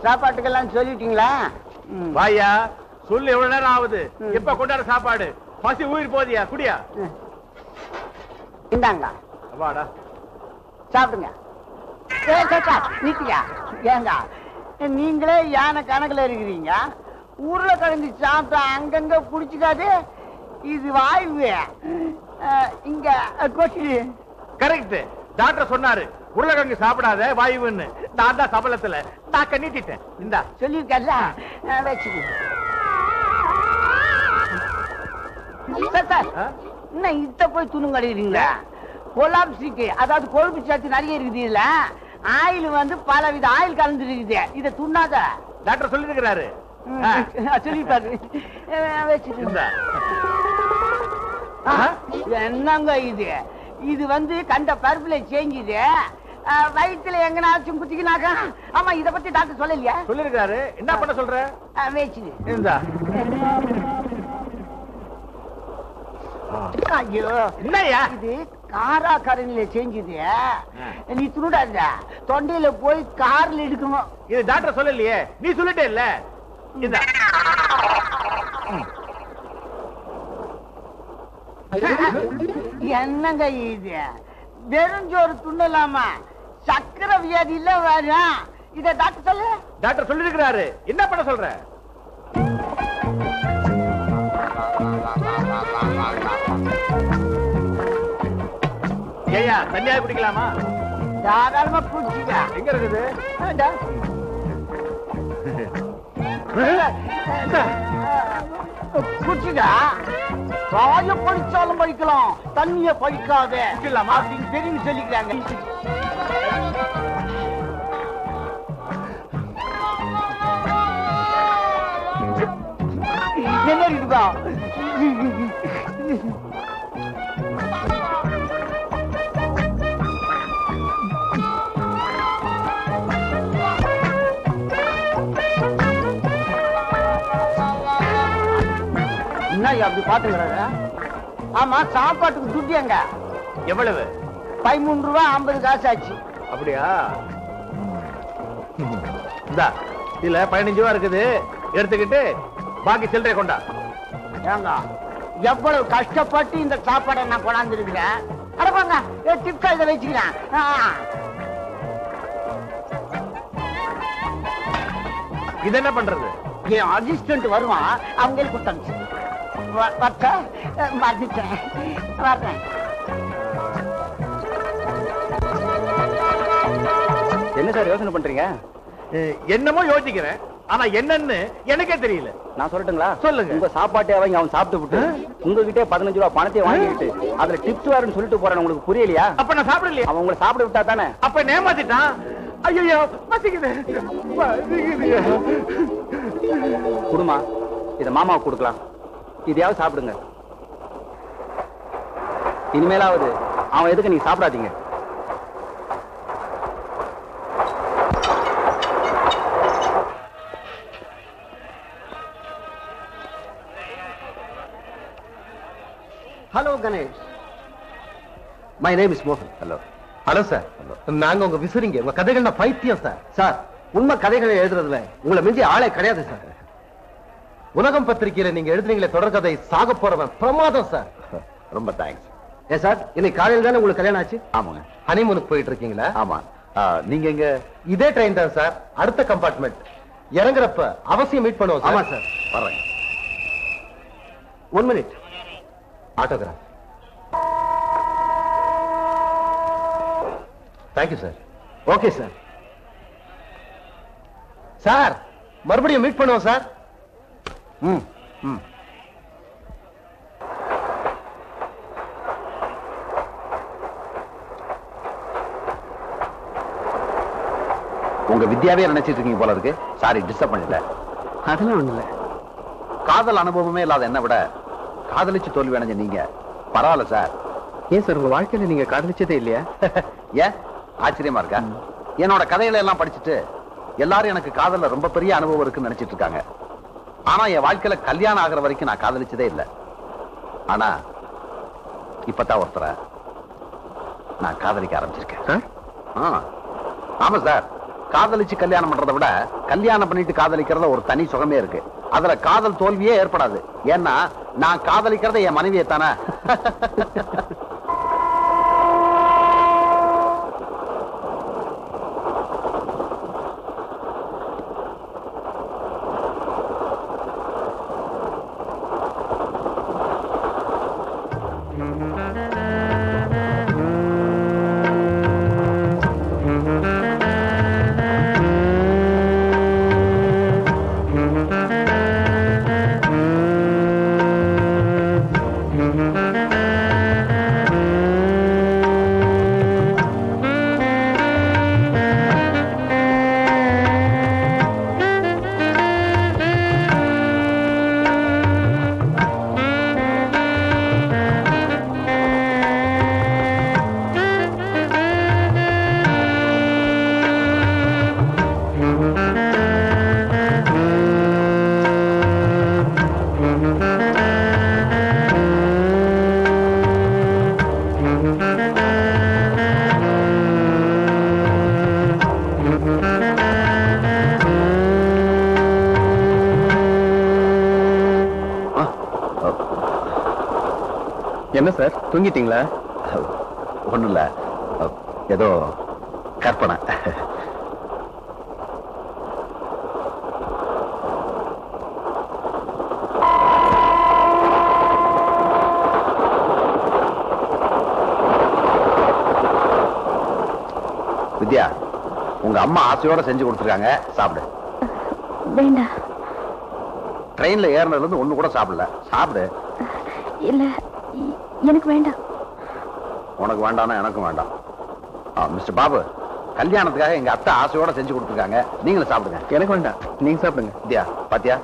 சாப்பாட்டுக்கெல்லாம் சொல்லிட்டீங்களா? வாயா சொல்லு, எவ்வளவு நேரம் ஆகுது? எப்ப கொண்டாட சாப்பாடு? பசி உயிர் போதியா? குடியா? இந்தாங்க. வாடா சாப்பிடுங்க. நித்தியா, ஏங்க நீங்களே யானை கணக்குல இருக்கிறீங்க. உருளைக்கிழங்கு சாப்பிட்டா அங்கங்க புடிச்சுக்காது. இது வாய்வு. இங்க கொட்டி. கரெக்ட். டாக்டர் சொன்னாரு உருளைக்கிழங்கு சாப்பிடாத வாயுன்னு. நான் தான் சபலத்துல நாக்க நீட்டிட்டேன். இந்தா சொல்லிருக்கல வச்சுக்க. என்ன இத்த போய் துணு கடைக்கிறீங்களா? கொலாப்சிக்கு, அதாவது கொழுப்பு சத்து நிறைய இருக்குது. இதுல ஆயில் வந்து பலவித ஆயில் கலந்து இருக்குது. இதை துண்ணாத. டாக்டர் சொல்லிருக்கிறாரு. சொல்லிருப்பாரு. வச்சுக்க. என்னங்க இது? இது வந்து கண்ட பருப்புல செஞ்சுது. வயிற்றுல எங்கனாச்சும் குத்திக்கினாக்கா. ஆமா, இத பத்தி டாக்டர் சொல்லலையா? சொல்லிருக்காரு. என்ன பண்ண சொல்ற? வச்சுக்க. ஐயோ, என்னையா இது காரா கரணில செஞ்சுது. நீ துணுடாத, தொண்டையில போய் கார்ல எடுக்கணும். இது டாக்டர் சொல்லலையே, நீ சொல்லிட்டே இல்ல. என்னங்க இது? வெறுஞ்சோறு துண்ணலாமா? சக்கரை வியாதி இல்ல வரும். இத டாக்டர் சொல்லு. டாக்டர் சொல்லிருக்கிறாரு. என்ன பண்ண சொல்ற? ஏயா தண்ணியா குடிக்கலாமா? தாராளமா குடிச்சுக்க. எங்க இருக்குது? குடிச்சுக்க. காய பழிச்சாலும் பழிக்கலாம், தண்ணிய பழிக்காத அப்படின்னு தெரியும் சொல்லிக்கிறாங்க. என்ன இருக்குதா? அப்படி பாத்துக்கிறாரு. ஆமா, சாப்பாட்டுக்கு துட்டு எங்க? எவ்வளவு? 13 ரூபாய் 50 காசு ஆச்சு. அப்படியா? இந்தா, இதுல 15 ரூபா இருக்குது. எடுத்துக்கிட்டு பாக்கி சில்லறை கொண்டா. ஏங்க, எவ்வளவு கஷ்டப்பட்டு இந்த சாப்பாடை நான் கொண்டாந்து இருக்கிறேன். அடப்பாங்க, டிப்கா இதை வச்சுக்கிறேன். இது என்ன பண்றது? என் அசிஸ்டன்ட் வருவான், அவங்களுக்கு கொடுத்தாச்சு. மறந்துட்டேன். வர்றேன். என்ன சார் யோசனை பண்றீங்க? என்னமோ யோசிக்கிறேன், ஆனா என்னன்னு எனக்கே தெரியல. நான் சொல்லட்டுங்களா? சொல்லுங்க. உங்க சாப்பாட்டே அவன் சாப்பிட்டு விட்டு உங்ககிட்ட 15 ரூபாய் பணத்தை வாங்கிட்டு அதுல டிப்ஸ் வேறன்னு சொல்லிட்டு போறேன். உங்களுக்கு புரியலையா? அப்ப நான் சாப்பிடலையா? அவன் உங்களை சாப்பிட விட்டா தானே? அப்ப ஏமாத்திட்டான். ஐயோ, பசிக்குது. குடுமா, இத மாமாவுக்கு கொடுக்கலாம். இதையாவது சாப்பிடுங்க. இனிமேலாவது அவன் எதுக்கு நீங்க சாப்பிடாதீங்க. Hello Ganesh, my name is மோகன். ஹலோ. Hello sir. நாங்க உங்க விசுறீங்க. உங்க கதைகள் பைத்தியம் சார். சார், உண்மை கதைகளை எழுதுறதுல உங்களை மிஞ்சி ஆளே கிடையாது சார். உலகம் பத்திரிகையில நீங்க எழுதுனீங்களே தொடர்கதை சாக போறவன் பிரமாதம் சார். ரொம்ப தேங்க்ஸ். ஏ சார், இன்னைக்கு காலையில தானே உங்களுக்கு கல்யாணம் ஆச்சு? ஆமாங்க. ஹனிமூனுக்கு போயிட்டு இருக்கீங்களா? ஆமா. நீங்க எங்க? இதே ட்ரெயின் தான் சார், அடுத்த கம்பார்ட்மெண்ட். இறங்குறப்ப அவசியம் மீட் பண்ணுவோம். ஆமா சார், வர்றேன். 1 minute. Autograph. Thank you sir. Okay sir. Sir மறுபடியும் மீட் பண்ணுவோம் சார். ம் ம். உங்க வித்யாவே நினைச்சிட்டு இருக்கீங்க போல இருக்கு. சாரி டிஸ்டர்ப் பண்ணிட்டேன். அதெல்லாம் ஒண்ணு இல்ல. காதல் அனுபவமே இல்லாத என்ன விட காதலிச்சு தோல்வி அடைஞ்ச நீங்க பரவாயில்ல சார். ஏன் சார் உங்க வாழ்க்கையில நீங்க காதலிச்சதே இல்லையா? ஏன் ஆச்சரியமா இருக்கா? என்னோட கதைகளை எல்லாம் படிச்சுட்டு எல்லாரும் எனக்கு காதல்ல ரொம்ப பெரிய அனுபவம் இருக்குன்னு நினைச்சிட்டு இருக்காங்க. ஆனா என் வாழ்க்கையில கல்யாணம் ஆகிற வரைக்கும் நான் காதலிச்சதே இல்லை. ஆனா இப்பதான் ஒருத்தரை நான் காதலிக்க ஆரம்பிச்சிருக்கேன். ஆமா சார். காதலிச்சு கல்யாணம் பண்றதை விட கல்யாணம் பண்ணிட்டு காதலிக்கிறத ஒரு தனி சுகமே இருக்கு. அதுல காதல் தோல்வியே ஏற்படாது. ஏன்னா நான் காதலிக்கிறத என் மனைவியை தானே. என்ன சார் தூங்கிட்டீங்களா? ஒண்ணும் இல்ல, ஏதோ கற்பனை. வித்யா, உங்க அம்மா ஆசையோட செஞ்சு கொடுத்துருக்காங்க, சாப்பிடு. வேண்டாம். ட்ரெயின்ல ஏறினதுல இருந்து ஒண்ணு கூட சாப்பிடல, சாப்பிடு. இல்ல எனக்கு வேண்டாம். உனக்கு வேண்டாம்னா எனக்கும் வேண்டாம். மிஸ்டர் பாபு, கல்யாணத்துக்காக எங்க அத்தை ஆசையோட செஞ்சு கொடுத்துருக்காங்க, நீங்களும் சாப்பிடுங்க. எனக்கு வேண்டாம், நீங்க சாப்பிடுங்க. வித்யா பாத்தியா,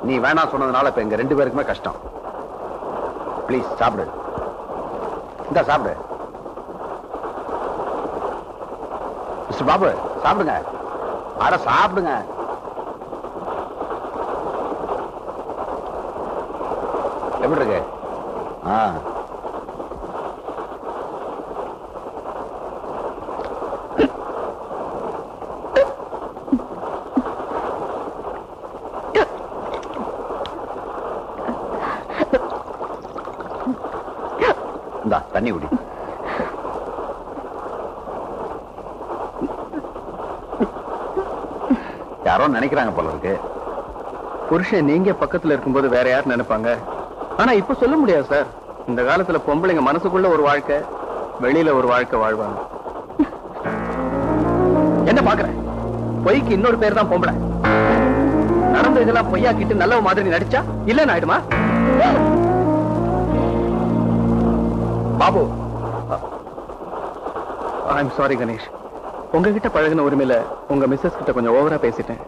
நீ வேணாம் சொன்னதுனால இப்ப எங்க 2 பேருக்குமே கஷ்டம். ப்ளீஸ் சாப்பிடு. இந்த சாப்பிடு. மிஸ்டர் பாபு சாப்பிடுங்க. அட சாப்பிடுங்க. எப்படி இருக்கு? இந்தா தண்ணி குடி. யாரோ நினைக்கிறாங்க போல இருக்கு. புருஷன் நீங்க பக்கத்துல இருக்கும்போது வேற யார் நினைப்பாங்க? ஆனா இப்ப சொல்ல முடியாது சார். இந்த காலத்துல பொம்பளைங்க மனசுக்குள்ள ஒரு வாழ்க்கை, வெளியில ஒரு வாழ்க்கை வாழ்வாங்க. என்ன பாக்குற? பொய்க்கு இன்னொரு பேர் தான் பொம்பளை. நடந்த இதெல்லாம் பொய்யாக்கிட்டு நல்ல மாதிரி நடிச்சா இல்லன்னு ஆயிடுமா? Babu, I'm sorry Ganesh. உங்ககிட்ட பழகின உரிமையில உங்க மிஸ்ஸஸ் கிட்ட கொஞ்சம் ஓவரா பேசிட்டேன்.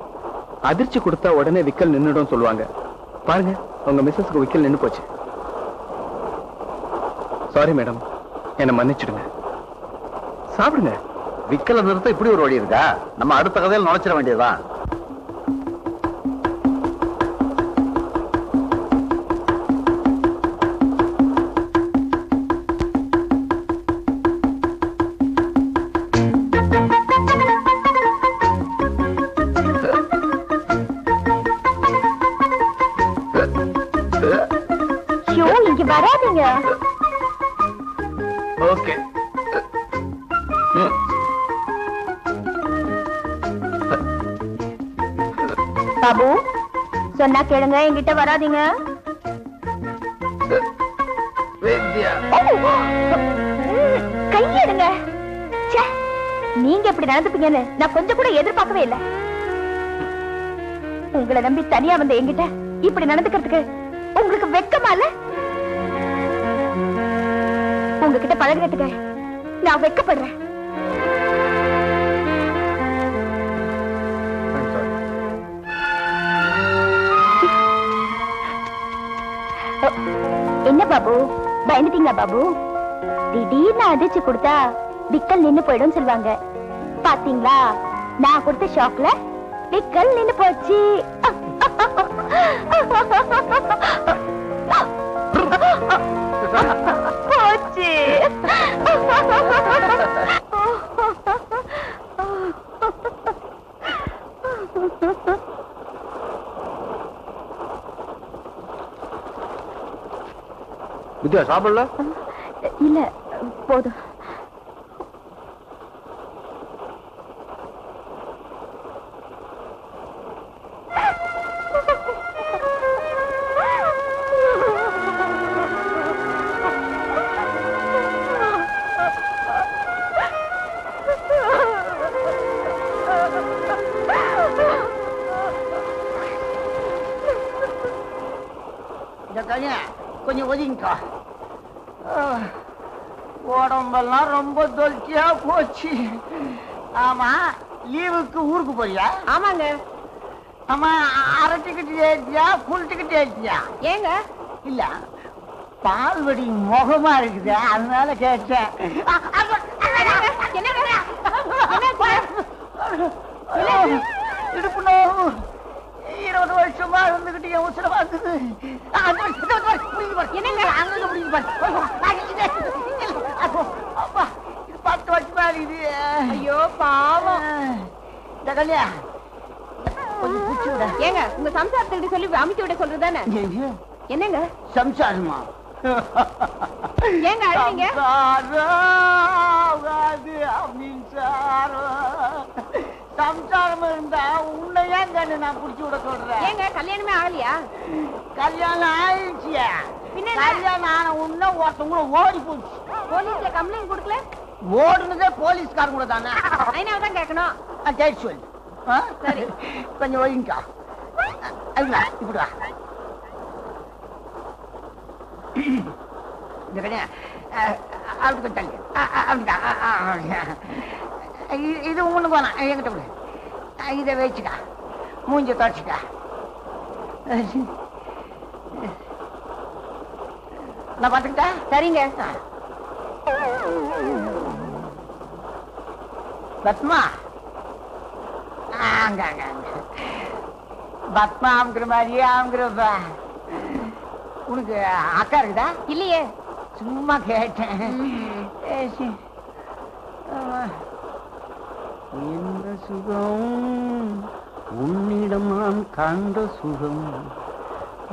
அதிர்ச்சி கொடுத்தா உடனே விக்கல் நின்னுடும் சொல்லுவாங்க. பாருங்க, உங்க மிஸ்ஸஸ்க்கு விக்கல் நின்னு போச்சு. சாரி மேடம், என்ன மன்னிச்சிடுங்க. சாப்பிடுங்க. விக்கல நிறுத்த இப்படி ஒரு வழி இருக்கா? நம்ம அடுத்த கதையில் நுழைச்சிட வேண்டியதுதான். இங்க வராதீங்க. ஓகே. பாபு சொன்னா கேளுங்க, என்கிட்ட வராதீங்க. கையெடுங்க. நீங்க இப்படி நடந்துப்பீங்கன்னு நான் கொஞ்சம் கூட எதிர்பார்க்கவே இல்லை. உங்களை நம்பி தனியா வந்த என்கிட்ட இப்படி நடந்துக்கிறதுக்கு உங்களுக்கு வெக்கமா இல்ல? உங்ககிட்ட பழகிறதுக்கு நான் வெக்கப்படுறேன். என்ன பாபு, பயந்துட்டீங்களா பாபு? திடீர்னு அதிர்ச்சி கொடுத்தா விக்கல் நின்னு போயிடும் சொல்லுவாங்க. பாத்தீங்களா, நான் கொடுத்த ஷாக்ல விக்கல் நின்னு போச்சு. போச்சு. வித்யா சாப்பிடல? இல்ல, போதும். கொஞ்சம் ஒதுங்கிக்கோ. உடம்பெல்லாம் ரொம்ப தொல்ச்சியா போச்சு. ஆமா, லீவுக்கு ஊருக்கு போறியா? ஆமாங்க. ஆமா, அரை டிக்கெட் ஏற்றியா ஃபுல் டிக்கெட் ஏற்றியா? ஏங்க? இல்ல, பால்வடி முகமா இருக்குது, அதனால கேட்டேன். இடுப்பு நோவு 20 வருஷமா இருந்துகிட்டு என் உசுர வாக்குது. என்னங்க அங்க முடிஞ்சு 10 வருஷமா இருக்குது. ஐயோ பாவம். கல்யா கொஞ்சம் பிடிச்சு விட. ஏங்க, உங்க சம்சாரத்தை சொல்லி அமைக்க விட சொல்றதானே? என்னங்க சம்சாரமா? ஏங்க அழுவீங்க? சம்சாரம் இருந்தா உன்னை ஏன் தானே நான் புடிச்சு விட சொல்றேன். ஏங்க கல்யாணமே ஆகலையா? கல்யாணம் ஆயிடுச்சியா? பின்ன கல்யாணம் ஆன உன்ன ஒருத்தவங்க ஓடி போச்சு. போலீஸ்ல கம்ப்ளைண்ட் கொடுக்கல? ஓடுனதே போலீஸ்காரங்க கூட தானே. ஐநாதான் கேட்கணும். கேட்டு சொல்லு. சரி, கொஞ்சம் ஒழுங்கா. அதுங்களா இப்படி வா. அப்படி தள்ளி அப்படிதான். இது ஒண்ணு போனா என்கிட்ட விடு. இதை வச்சுக்கா, மூஞ்ச தொடச்சுக்கா. நான் பாத்துக்கிட்டா? சரிங்க. பத்மா, அங்க அங்க அங்க பத்மா அமுக்குற மாதிரியே அமுக்குறப்பா. உனக்கு அக்கா இருக்குதா? இல்லையே, சும்மா கேட்டேன். என்ன சுகம் உன்னிடம் நான் கண்ட சுகம்,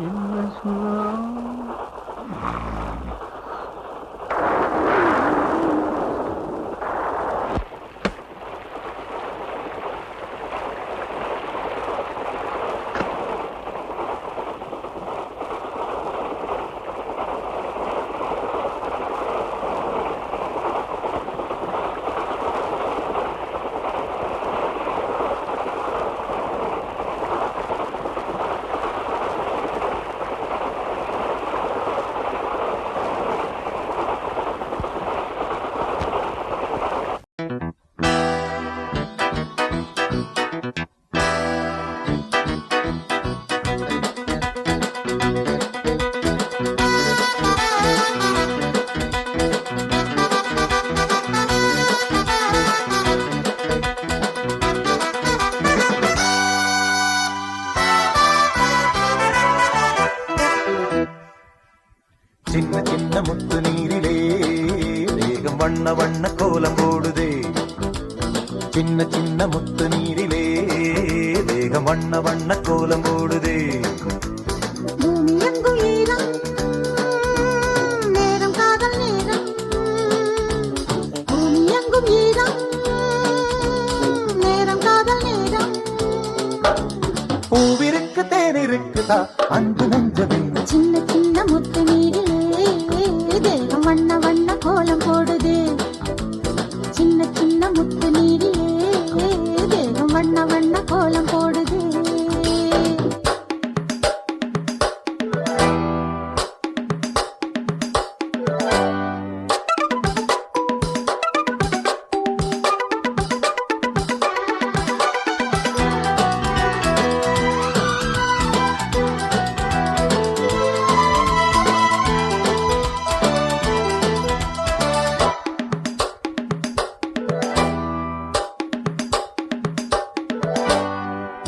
என்ன சுகம். சின்ன சின்ன முத்து நீரிலே வேகம் வண்ண வண்ண கோலம் போடுதே. சின்ன சின்ன முத்து நீரிலே வேகம் வண்ண வண்ண கோலம் போடுதே. பூமி எங்கும் ஈரம், நேரம் காதல் நேரம். பூமி எங்கும் ஈரம், நேரம் காதல் நேரம். பூவிருக்கு தேனிருக்குதா அன்பு நெஞ்சமே. சின்ன சின்ன முத்து நீரிலே தேகம் வண்ண வண்ண கோலம் போடுது. சின்ன சின்ன முத்து நீரிலே தேகம் வண்ண வண்ண கோலம் போடுது.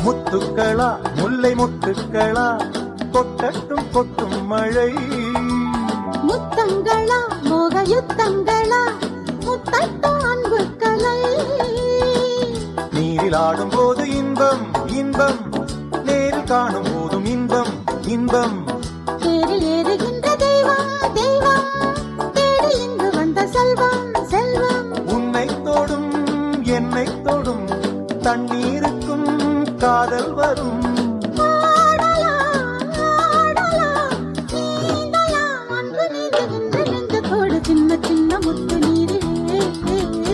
முத்துக்களா முல்லை முத்துக்களா கொட்டட்டும் கொட்டும் மழை. முத்தங்களா மோக யுத்தங்களா முத்தட்டும் அன்பு கலை. நீரில் ஆடும் போது இன்பம் இன்பம், நேரில் காணும் போதும் இன்பம் இன்பம். தேரில் ஏறுகின்ற தெய்வம் தெய்வம், தேடி இங்கு வந்த செல்வம் செல்வம். உன்னை தொடும் என்னை தொடும் தண்ணீருக்கும் காதல் வரும். சின்ன சின்ன முத்து நீரிலே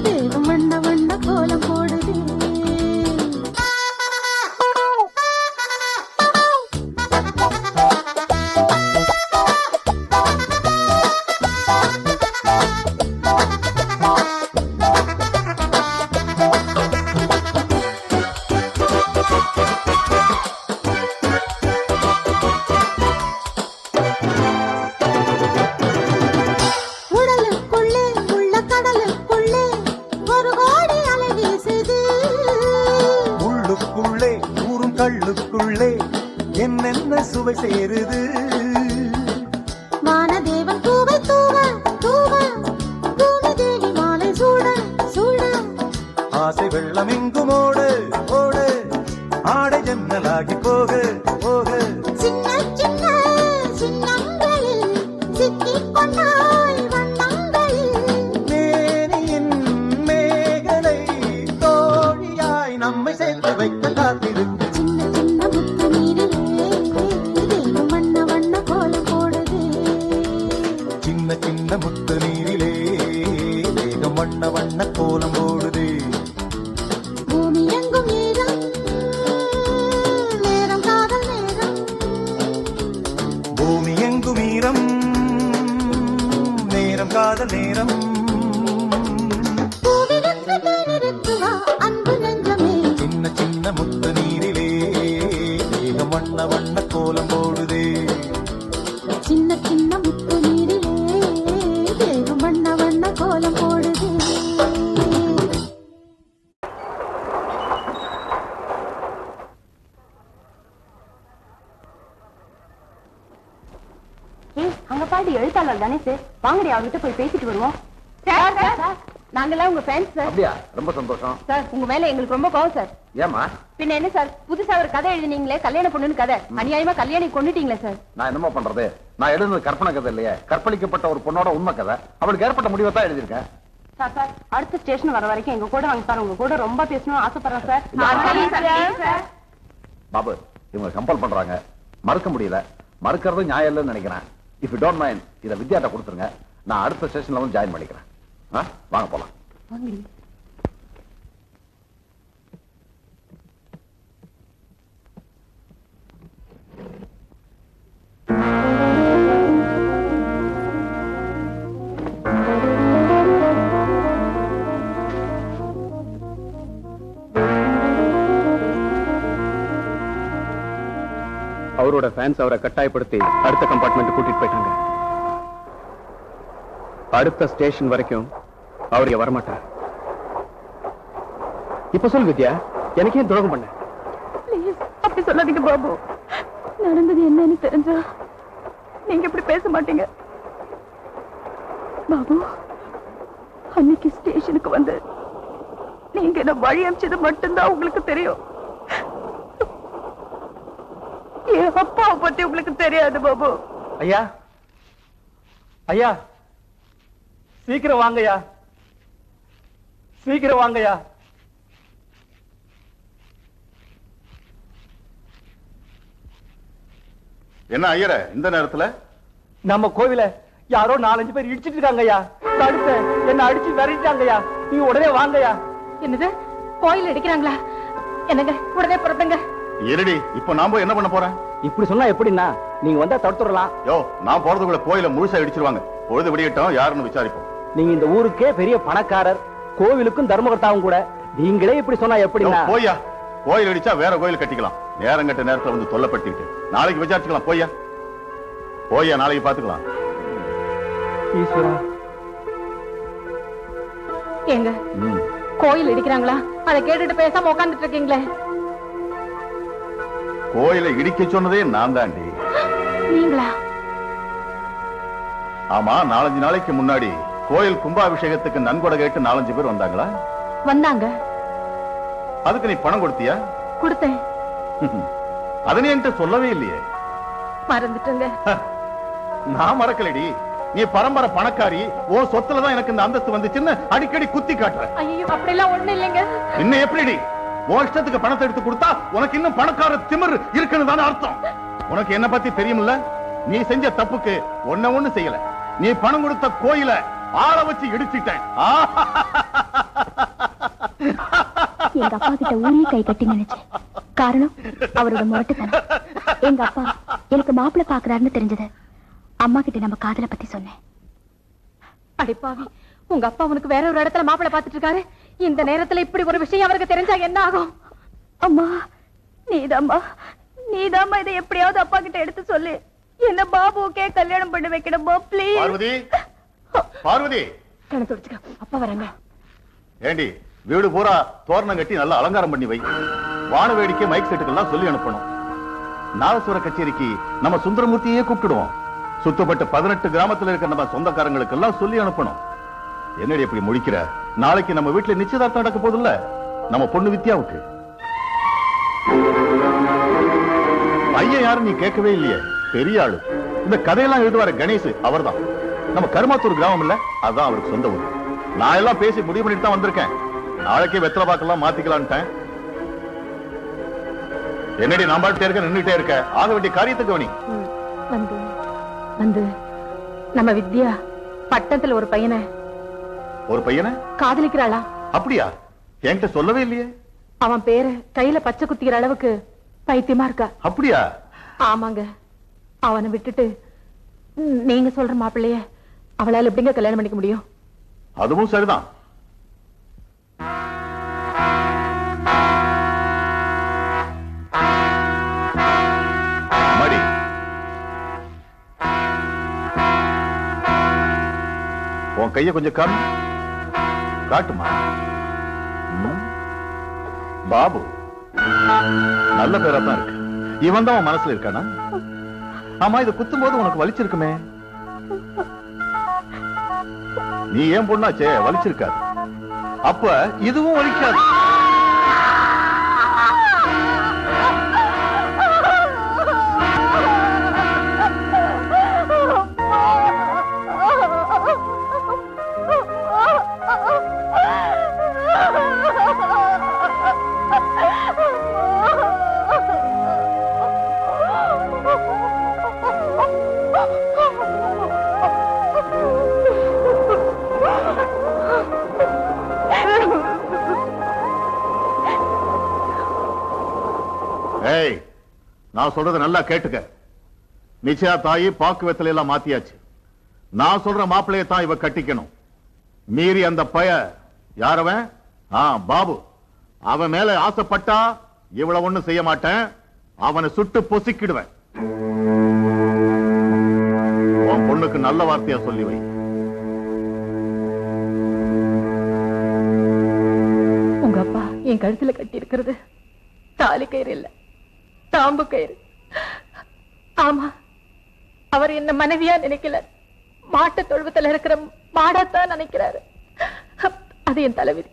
தேகம் வண்ண வண்ண கோலம் போடுது. உடலுக்குள்ளே உள்ள கடலுக்குள்ளே ஒரு கோடி அலை வீசுது. உள்ளுக்குள்ளே ஊரும் கள்ளுக்குள்ளே என்னென்ன சுவை சேருது. வானதேவன் பூவை தூவ தூவ, பூமி தேவி மாலை சூட சூட. ஆசை வெள்ளம் எங்கும் ஓடு ஓடு, ஆடை ஜன்னலாகி போக போக. சின்ன சின்ன சின்னங்களில் சிக்கிக் கொண்டாய் வண்ணங்களில். மேனியின் மேகலை தோழியாய் நம்மை சேர்த்து வைக்க காத்திருக்கு. சின்ன சின்ன முத்து நீரிலே தேகம் வண்ண வண்ண கோலம் போடுது. சின்ன சின்ன முத்து நீரிலே தேகம் வண்ண வண்ண கோலம் போடுது. பூமி எங்கும் ஈரம் நேரம் காதல் நேரம். பூமி எங்கும் ஈரம் நேரம் காதல் நேரம். பூவிலிருந்து தேனிருக்கு வா அன்பு நெஞ்சமே. சின்ன சின்ன முத்து நீரிலே தேகம் வண்ண வண்ண கோலம் போடுதே. சின்ன சின்ன முத்து நீரிலே தேகம் வண்ண வண்ண கோலம் போடுது. அங்க பாட்டு எழுத்தாளர் தானே சார், வாங்கடி அவர்கிட்ட போய் பேசிட்டு வருவோம். நாங்கெல்லாம் உங்க ஃபேன்ஸ் சார். அப்படியா? ரொம்ப சந்தோஷம். சார் உங்க மேல எங்களுக்கு ரொம்ப கோவம் சார். ஏமா? பின்ன என்ன சார், புதுசா ஒரு கதை எழுதினீங்களே கல்யாண பொண்ணுன்னு கதை, அநியாயமா கல்யாணி கொண்டுட்டீங்களே சார். நான் என்னமோ பண்றது? நான் எழுதுனது கற்பனை கதை இல்லையே, கற்பழிக்கப்பட்ட ஒரு பொண்ணோட உண்மை கதை. அவளுக்கு ஏற்பட்ட முடிவை தான் எழுதியிருக்கேன். சார் சார் அடுத்த ஸ்டேஷன் வர வரைக்கும் எங்க கூட வாங்க சார், உங்க கூட ரொம்ப பேசணும்னு ஆசைப்படுறேன் சார். பாபு, இவங்க கம்பல் பண்றாங்க, மறுக்க முடியல. மறுக்கிறது நியாயம் இல்லைன்னு நினைக்கிறேன். இஃப் யூ டோன்ட் மைண்ட் இதை வித்யாட்ட கொடுத்துருங்க, நான் அடுத்த ஸ்டேஷன்ல வந்து ஜாயின் பண்ணிக்கிறேன். வாங்க போலாம். அவரோட ஃபேன்ஸ் அவரை கட்டாயப்படுத்தி அடுத்த கம்பார்ட்மெண்ட் கூட்டிட்டு போயிட்டாங்க. அடுத்த ஸ்டேஷன் வரைக்கும் அவர் வரமாட்டார். இப்ப சொல் வித்யா, எனக்கே துரோகம் பண்ண? அப்படி சொல்லாதீங்க பாபு, நடந்தது என்னன்னு தெரிஞ்சா நீங்க இப்படி பேச மாட்டீங்க. பாபு, அன்னைக்கு ஸ்டேஷனுக்கு வந்து நீங்க என்ன வழி அமைச்சது மட்டும்தான் உங்களுக்கு தெரியும். என் அப்பாவை பத்தி உங்களுக்கு தெரியாது பாபு. ஐயா ஐயா, சீக்கிரம் வாங்கய்யா, சீக்கிரம் வாங்கய்யா. என்ன ஐயர இந்த நேரத்துல? நம்ம கோவில யாரோ 4-5 பேர் இடிச்சிட்டு இருக்காங்க ஐயா. தடுத்த என்ன அடிச்சு விரட்டிட்டாங்க ஐயா. நீங்க உடனே வாங்கய்யா. என்னது கோயில் அடிக்கிறாங்களா? என்னங்க உடனே புறப்படுங்க. இருடி, இப்ப நான் போய் என்ன பண்ண போறேன்? இப்படி சொன்னா எப்படின்னா நீங்க வந்தா தடுத்துடலாம். யோ, நான் போறதுக்குள்ள கோயில முழுசா இடிச்சிருவாங்க. பொழுது விடியட்டும், யாருன்னு விசாரிப்போம். நீங்க இந்த ஊருக்கே பெரிய பணக்காரர், கோவிலுக்கும் தர்மகர்த்தாவும் கூட. நீங்களே இப்படி சொன்னா எப்படின்னா? போய்யா, கோயில் அடிச்சா வேற கோயில் கட்டிக்கலாம். நேரம் கட்ட நேரத்துல வந்து தொல்லப்பட்டுக்கிட்டு நாளைக்கு விசாரிச்சுக்கலாம். போய்யா போய்யா, நாளைக்கு பாத்துக்கலாம். ஈஸ்வரா. ஏங்க கோயில் இடிக்கிறாங்களா? அதை கேட்டுட்டு பேசாம உட்கார்ந்துட்டு இருக்கீங்களே. கோயிலை இடிக்க சொன்னதே நான் தாண்டி. நீங்களா? ஆமா, 4-5 நாளைக்கு முன்னாடி கோயில் கும்பாபிஷேகத்துக்கு நன்கொடை கேட்டு 4-5 பேர் வந்தாங்களா? வந்தாங்க. அதுக்கு நீ பணம் கொடுத்தியா? கொடுத்தேன். அதை நீ என்கிட்ட சொல்லவே இல்லையே. மறந்துட்டேங்க. நான் மறக்கலடி. நீ பரம்பரை பணக்காரி, ஓ சொத்துலதான் எனக்கு இந்த அந்தஸ்து வந்துச்சுன்னு அடிக்கடி குத்தி காட்டுற. ஐயோ, அப்படி எல்லாம் ஒண்ணு இல்லைங்க. இன்னும் எப்படிடி உன் இஷ்டத்துக்கு பணத்தை எடுத்து கொடுத்தா உனக்கு இன்னும் பணக்கார திமிர் இருக்குன்னு தானே அர்த்தம்? உனக்கு என்ன பத்தி தெரியுமில்ல? நீ செஞ்ச தப்புக்கு ஒண்ணு செய்யல. நீ பணம் கொடுத்த கோயில ஆள வச்சு இடிச்சிட்டேன். எங்க அப்பா கிட்ட ஊரே கை கட்டி நினைச்சேன். காரணம் அவரோட முரட்டுத்தனம். எங்க அப்பா எனக்கு மாப்பிள்ளை பாக்குறாருன்னு தெரிஞ்சது அம்மா கிட்ட நம்ம காதலை பத்தி சொன்னேன். அடிப்பாவி, உங்க அப்பா உனக்கு வேற ஒரு இடத்துல மாப்பிள்ளை பாத்துட்டு இருக்காரு. இந்த நேரத்துல இப்படி ஒரு விஷயம் அவருக்கு தெரிஞ்சா என்ன ஆகும்? அம்மா, நீதாம்மா இதை எப்படியாவது அப்பா கிட்ட எடுத்து சொல்லு. என்ன பாபுக்கே கல்யாணம் பண்ணி வைக்கணுமா ப்ளீஸ். பார்வதி, பார்வதி, கண்ணை துடைச்சுக்க, அப்பா வராங்க. ஏண்டி, வீடு பூரா தோரணம் கட்டி நல்லா அலங்காரம் பண்ணி வை. வான வேடிக்கை மைக் செட்டுக்கெல்லாம் சொல்லி அனுப்பணும். நாதஸ்வர கச்சேரிக்கு நம்ம சுந்தரமூர்த்தியே கூப்பிடுவோம். சுத்தப்பட்ட 18 கிராமத்துல இருக்கிற நம்ம சொந்தக்காரங்களுக்கு எல்லாம் சொல்லி அனுப்பணும். என்னடி எப்படி முடிக்கிற? நாளைக்கு நம்ம வீட்டுல நிச்சயதார்த்தம் நடக்க போதில்ல, நம்ம பொண்ணு வித்யாவுக்கு. பையன் யாரும் நீ கேட்கவே இல்லையே, பெரிய ஆளு. இந்த கதையெல்லாம் எழுதுவாரு கணேஷ், அவர்தான். நம்ம கருமாத்தூர் கிராமம் இல்ல, அதான் அவருக்கு சொந்த ஊர். நான் எல்லாம் பேசி முடிவு பண்ணிட்டு தான் வந்திருக்கேன். நாளைக்கே வெத்தலை பாக்கெல்லாம் மாத்திக்கலான்ட்டேன். என்னடி நான் பாட்டு இருக்க நின்றுட்டே இருக்க? ஆக வேண்டிய காரியத்துக்கு கவனி. வந்து நம்ம வித்யா பட்டணத்துல ஒரு பையனை காதலிக்கிறாளா? அப்படியா? என்கிட்ட சொல்லவே இல்லையே. அவன் பேரு கையில பச்சை குத்திக்கிற அளவுக்கு பைத்தியமா இருக்கா. அப்படியா? ஆமாங்க. அவனை விட்டுட்டு நீங்க சொல்ற மாப்பிள்ளைய அவளால எப்படிங்க கல்யாணம் பண்ணிக்க முடியும்? அதுவும் சரிதான். மடி, உன் கைய கொஞ்சம் காட்டுமா. பாபு நல்ல பேரா தான் இருக்கு. இவன் தான் மனசுல இருக்கானா? ஆமா, இதை குத்தும் போது உனக்கு வலிச்சிருக்குமே. நீ ஏன் பொண்ணாச்சே, வலிச்சிருக்காது. அப்ப இதுவும் வலிக்காது. நான் சொல்றத நல்லா கேட்டுக்க. நிச்சயா தாயி பாக்கு வெத்தலை எல்லாம் மாத்தியாச்சு. நான் சொல்ற மாப்பிள்ளைய தான் இவ கட்டிக்கணும். மீறி அந்த பய யாரவன்? பாபு. அவன் மேல ஆசைப்பட்டா இவ்வளவு ஒண்ணும் செய்ய மாட்டேன். அவனை சுட்டு பொசிக்கிடுவேன். உன் பொண்ணுக்கு நல்ல வார்த்தையா சொல்லி வை. உங்க அப்பா என் கழுத்துல கட்டி இருக்கிறது தாலி கயிறு இல்ல, தாம்பு கயிறு. ஆமா, அவர் என்ன மனைவியா நினைக்கல, மாட்டு தொழுவத்துல இருக்கிற மாடத்தான் நினைக்கிறாரு. அது என் தலைவிதி.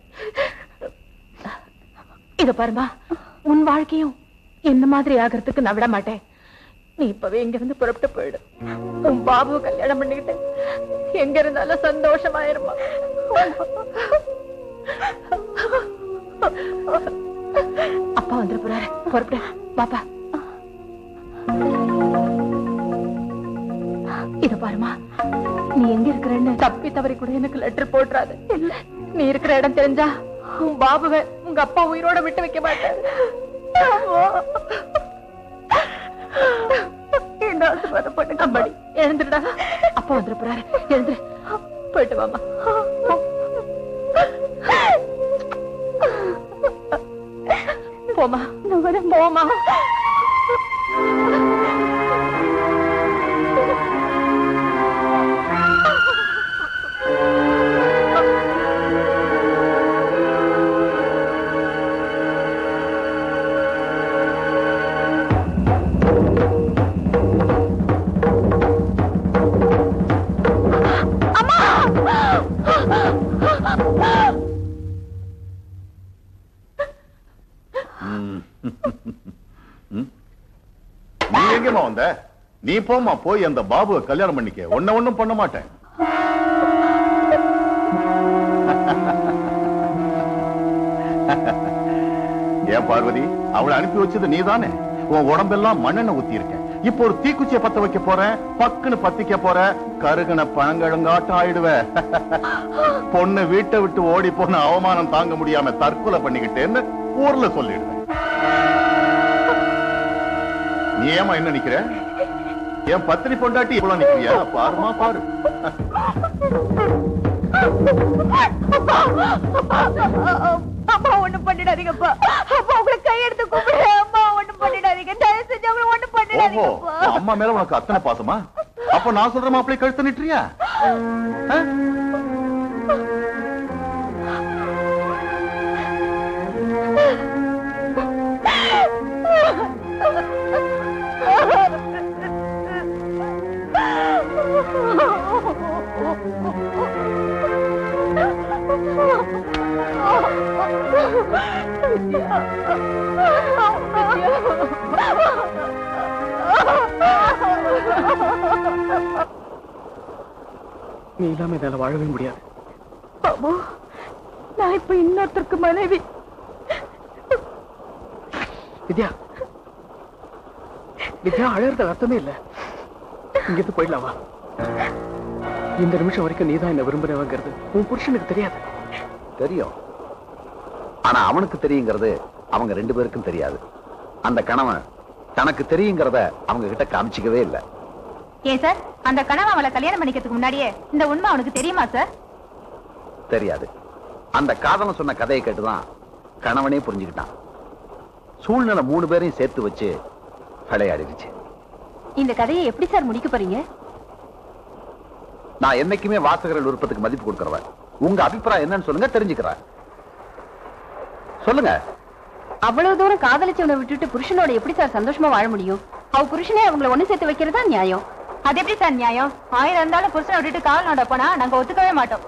இத பாருமா, உன் வாழ்க்கையும் என்ன மாதிரி ஆகிறதுக்கு நான் விட மாட்டேன். நீ இப்பவே இங்க இருந்து புறப்பட்டு போயிடு. உன் பாபுவை கல்யாணம் பண்ணிக்கிட்டு எங்க இருந்தாலும் சந்தோஷமாயிருமா. அப்பா வந்துட்டு போறாரு, புறப்படு. பாப்பா, இத பாருமா, நீ எங்க இருக்கிறன்னு தப்பி தவறி கூட எனக்கு லெட்டர் போட்டுறாது. இல்ல, நீ இருக்கிற இடம் தெரிஞ்சா பாபுவை உங்க அப்பா உயிரோட விட்டு வைக்க மாட்டாரு. என்ன ஆசீர்வாதம் பண்ணுங்க அம்மாடி. எழுந்துடா, அப்பா வந்துட போறாரு. எழுந்துரு, போயிட்டு வாமா. போமா, போமா. நீ எங்கேமா வந்த? நீ போமா, போய் அந்த பாபுவை கல்யாணம் பண்ணிக்க. ஒண்ணும் பண்ண மாட்டேன். ஏன் பார்வதி, அவளை அனுப்பி வச்சது நீதானே? உன் உடம்பெல்லாம் மண்ணெண்ணெய் ஊத்தி இருக்க. இப்போ ஒரு தீக்குச்சியை பத்த வைக்க போறேன், பக்குன்னு பத்திக்க போற, கருகன பழங்கழுங்காட்டம் ஆயிடுவ. பொண்ணு வீட்டை விட்டு ஓடி போன அவமானம் தாங்க முடியாம தற்கொலை பண்ணிக்கிட்டேன்னு ஊர்ல சொல்லிடுவேன். நீ ஏமா என்ன நிக்கிற? என் பத்தினி பொண்டாட்டி இவ்வளவு நிக்கிறியா? பாருமா பாரு. அம்மா ஒண்ணும் பண்ணிடாதீங்கப்பா. அப்பா உங்களை கையெடுத்து கூப்பிடுறேன். அம்மா ஒண்ணும் பண்ணிடாதீங்க, தயவு செஞ்சு அவங்களை ஒண்ணும் பண்ணிடாதீங்கப்பா. அம்மா மேல உனக்கு அத்தனை பாசமா? அப்ப நான் சொல்ற மாப்பிள்ளை கழுத்து நிட்டுறியா? நீ இல்லாம என்னால வாழவே முடியாது. பாபு, நான் இப்ப இன்னொருத்தருக்கு மனைவி. வித்யா, வித்யா, அழறது அர்த்தமே இல்ல. இங்கிருந்து போயிடலாமா? இந்த நிமிஷம் வரைக்கும் நீதான் என்ன விரும்புறவங்கிறது உன் புருஷனுக்கு தெரியாது. தெரியும், ஆனா அவனுக்கு தெரியுங்கிறது அவங்க ரெண்டு பேருக்கும் தெரியாது. அந்த கணவன் தனக்கு தெரியுங்கிறத அவங்க கிட்ட காமிச்சிக்கவே இல்லை. ஏன் சார், அந்த கணவன் அவளை கல்யாணம் பண்ணிக்கிறதுக்கு முன்னாடியே இந்த உண்மை அவனுக்கு தெரியுமா சார்? தெரியாது. அந்த காதலன் சொன்ன கதையை கேட்டுதான் கணவனே புரிஞ்சுக்கிட்டான். சூழ்நிலை 3 பேரையும் சேர்த்து வச்சு விளையாடிடுச்சு. இந்த கதையை எப்படி சார் முடிக்க போறீங்க? நான் என்னைக்குமே வாசகர்கள் விருப்பத்துக்கு மதிப்பு கொடுக்கிறவன். உங்க அபிப்பிராயம் என்னன்னு சொல்லுங்க, தெரிஞ்சுக்கிறேன். சொல்லுங்க. அவ்வளவு தூரம் காதலிச்சவனை விட்டுட்டு புருஷனோட எப்படி சார் சந்தோஷமா வாழ முடியும்? அவ புருஷனே அவங்களை ஒண்ணு சேர்த்து வைக்கிறதா நியாயம். அது எப்படி சார் நியாயம்? 1000 இருந்தாலும் புருஷனை விட்டுட்டு காவலோட போனா நாங்க ஒத்துக்கவே மாட்டோம்.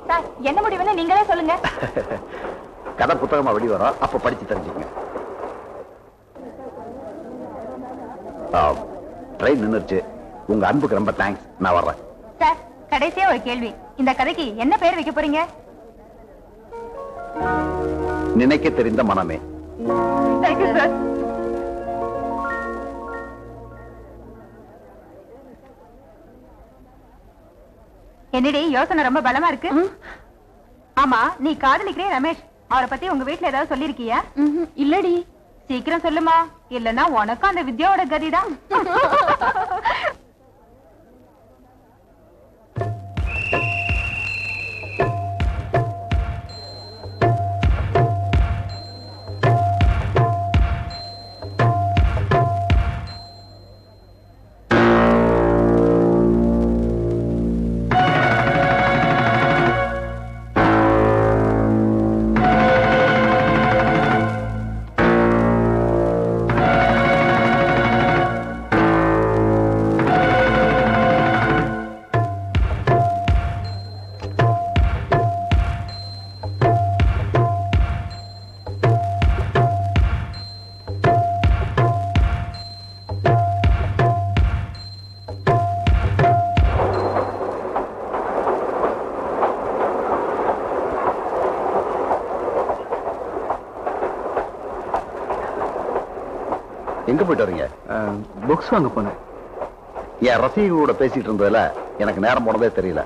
சார், என்ன முடிவுன்னு நீங்களே சொல்லுங்க. கதை புத்தகமா வெளி வரும், அப்ப படிச்சு தெரிஞ்சுங்க. ட்ரெயின் நின்னுருச்சு. உங்க அன்புக்கு ரொம்ப தேங்க்ஸ். நான் வர்றேன். சார், கடைசியா ஒரு கேள்வி. இந்த கதைக்கு என்ன பேர் வைக்க போறீங்க? நினைக்க தெரிந்த மனமே. Thank you sir. என்னடி யோசனை ரொம்ப பலமா இருக்கு? ஆமா, நீ காதலிக்கிறே ரமேஷ், அவரை பத்தி உங்க வீட்டுல ஏதாவது சொல்லிருக்கியா? இல்லடி. சீக்கிரம் சொல்லுமா, இல்லன்னா உனக்கும் அந்த வித்யாவோட கதிதான். எங்க போயிட்டு வரீங்க? புக்ஸ் வாங்க போனேன். என் ரசிகர்களோட பேசிட்டு இருந்ததுல எனக்கு நேரம் போனதே தெரியல.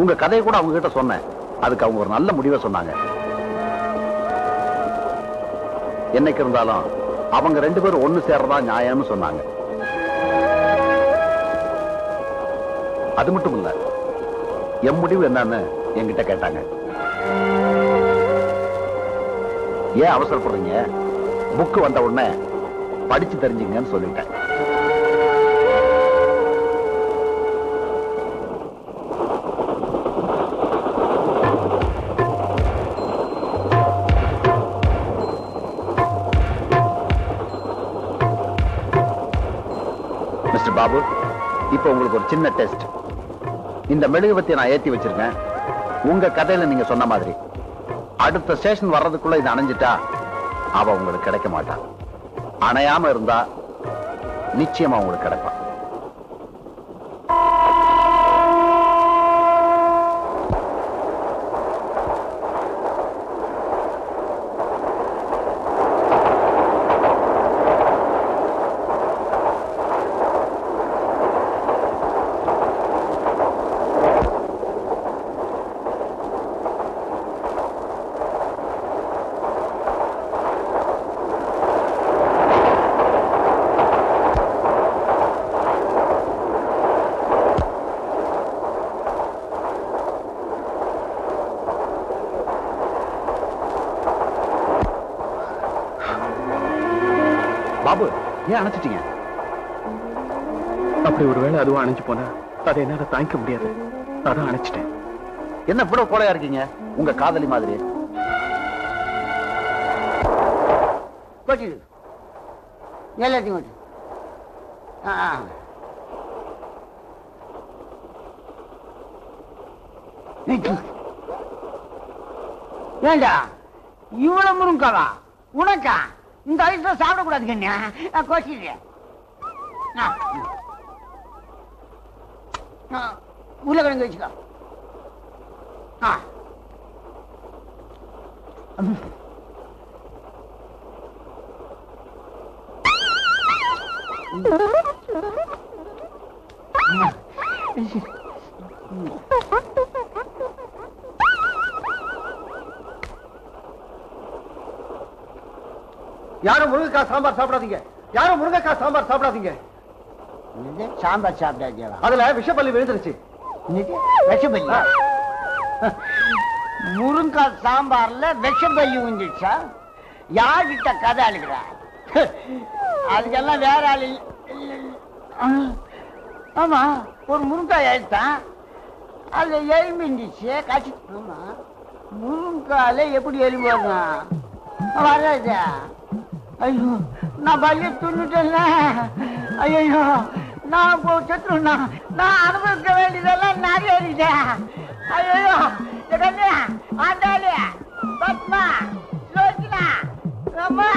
உங்க கதையை கூட அவங்க கிட்ட சொன்னேன். அதுக்கு அவங்க ஒரு நல்ல முடிவை சொன்னாங்க. என்னைக்கு இருந்தாலும் அவங்க 2 பேரும் ஒண்ணு சேர்றதா நியாயம்னு சொன்னாங்க. அது மட்டும் இல்ல, என் முடிவு என்னன்னு என்கிட்ட கேட்டாங்க. ஏன் அவசரப்படுறீங்க, புக்கு வந்த உடனே படிச்சு தெரிஞ்சுங்கன்னு சொல்லிட்டேன். மிஸ்டர் பாபு, இப்ப உங்களுக்கு ஒரு சின்ன டெஸ்ட். இந்த மெழுகுவத்தியை நான் ஏத்தி வச்சிருக்கேன். உங்க கதையில நீங்க சொன்ன மாதிரி அடுத்த ஸ்டேஷன் வர்றதுக்குள்ள இது அணைஞ்சிட்டா அவ உங்களுக்கு கிடைக்க மாட்டான். அணையாம இருந்தா நிச்சயமா உங்களுக்கு கிடைப்பான். பாபு, ஏன் அணைச்சிட்டீங்க? அப்படி ஒருவேளை அதுவும் அணைஞ்சு போனா அதை என்னால தாங்கிக்க முடியாது. அதான் அணைச்சிட்டேன். என்ன இவ்வளவு கோலையா இருக்கீங்க? உங்க காதலி மாதிரி. எல்லாத்தையும் ஏண்டா இவ்வளவு முருங்காவா உனக்கா? இந்த வயசுல சாப்பிடக்கூடாது கண்ணா. கோச்சிடுறேன். உருளைக்கிழங்கு வச்சுக்கோ. யாரும் முருங்கைக்காய் சாம்பார் சாப்பிடாதீங்க. யாரும் முருங்கைக்காய் சாம்பார் சாப்பிடாதீங்க. சாம்பார் சாப்பிடாதீங்க. அதுல விஷப்பள்ளி விழுந்துருச்சு. விஷப்பள்ளி? முருங்காய் சாம்பார்ல விஷப்பள்ளி விழுந்துருச்சா? யார்கிட்ட கதை அழுகிறா? அதுக்கெல்லாம் வேற ஆள். ஆமா, ஒரு முருங்காய் எழுத்தான், அதுல எலும்பு இருந்துச்சு. கச்சிட்டு முருங்கால எப்படி எலும்பு வரும்? வராது. ஐயோ, நான் பள்ளி துண்ணுட்டேன்ல. ஐயோ, நான் செத்துருண்ணா. நான் அனுபவிக்க வேண்டியதெல்லாம் நிறைய இருக்கு. ஐயோ, ஆண்டாளி, பத்மா, யோசினா, அம்மா,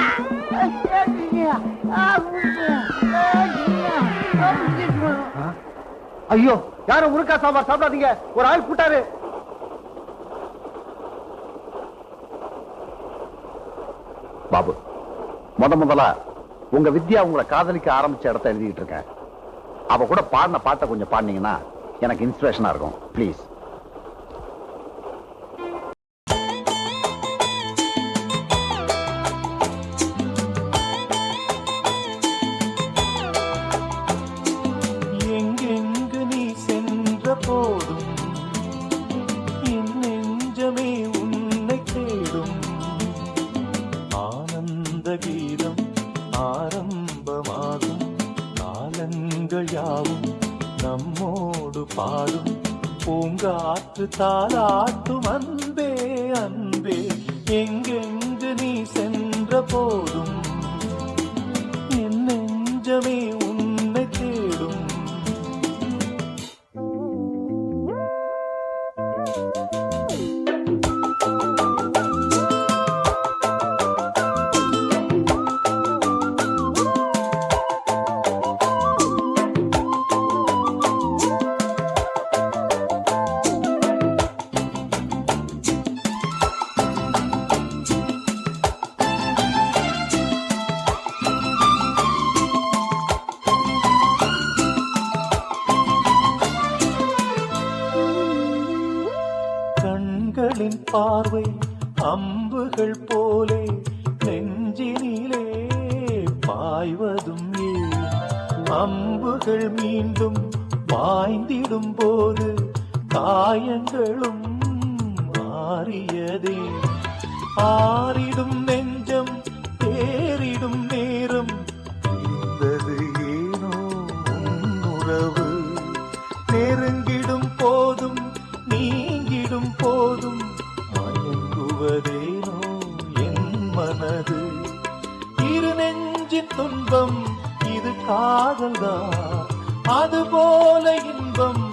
ஐயோ, யாரும் முருங்கைக்காய் சாம்பார் சாப்பிடாதீங்க. ஒரு ஆள் கூட்டாரு. பாபு, முதலா உங்க வித்யா உங்களை காதலிக்க ஆரம்பிச்ச இடத்த எழுதிட்டு இருக்கேன். அவ கூட பாடின பாட்டை கொஞ்சம் பாடினீங்கன்னா எனக்கு இன்ஸ்பிரேஷனா இருக்கும். பிளீஸ். எங்கெங்கு நீ சென்ற போதும் என் நெஞ்சமே உன்னை தேடும். ஆனந்த கீதம் ஆரம்பமாகும். காலங்கள் யாவும் நம்மோடு பாடும். பூங்காற்று தாலாட்டும் அன்பே அன்பே. எங்கெங்கு நீ சென்ற போதும் என் நெஞ்சமே உன்னை தேடும். பார்வை அம்புகள் போலே நெஞ்சினி பாய்வதும் ஏன் அம்புகள் மீண்டும் பாய்ந்திடும் போது காயங்களும் மாறியதே ஆறிடும் நெஞ்சம் தேறிடும் நேரம் இருந்தது ஏனோ உன்னுறவு நெருங்கிடும் போதும் நீங்கிடும் போதும் மயங்குவதேனோ என் மனது இரு நெஞ்சின் துன்பம் இது காதல்தான் அதுபோல இன்பம்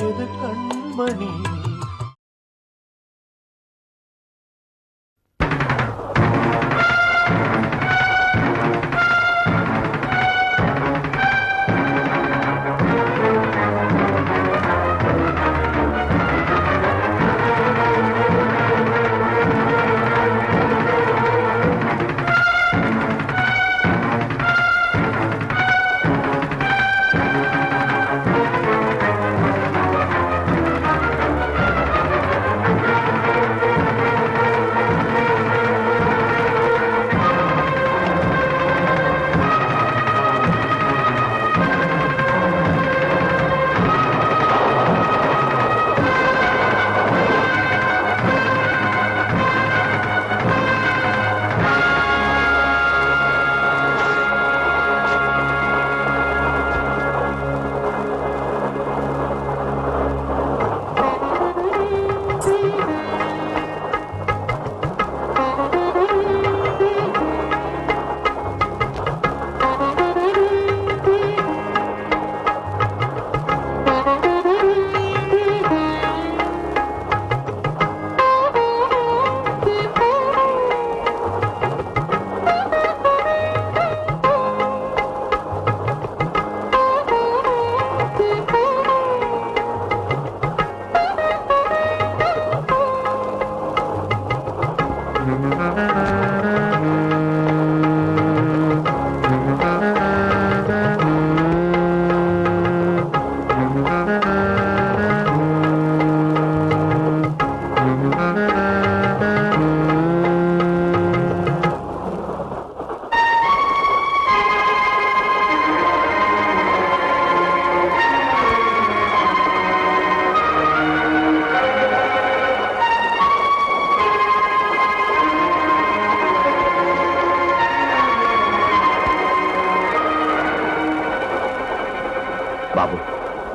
எது கண்மணி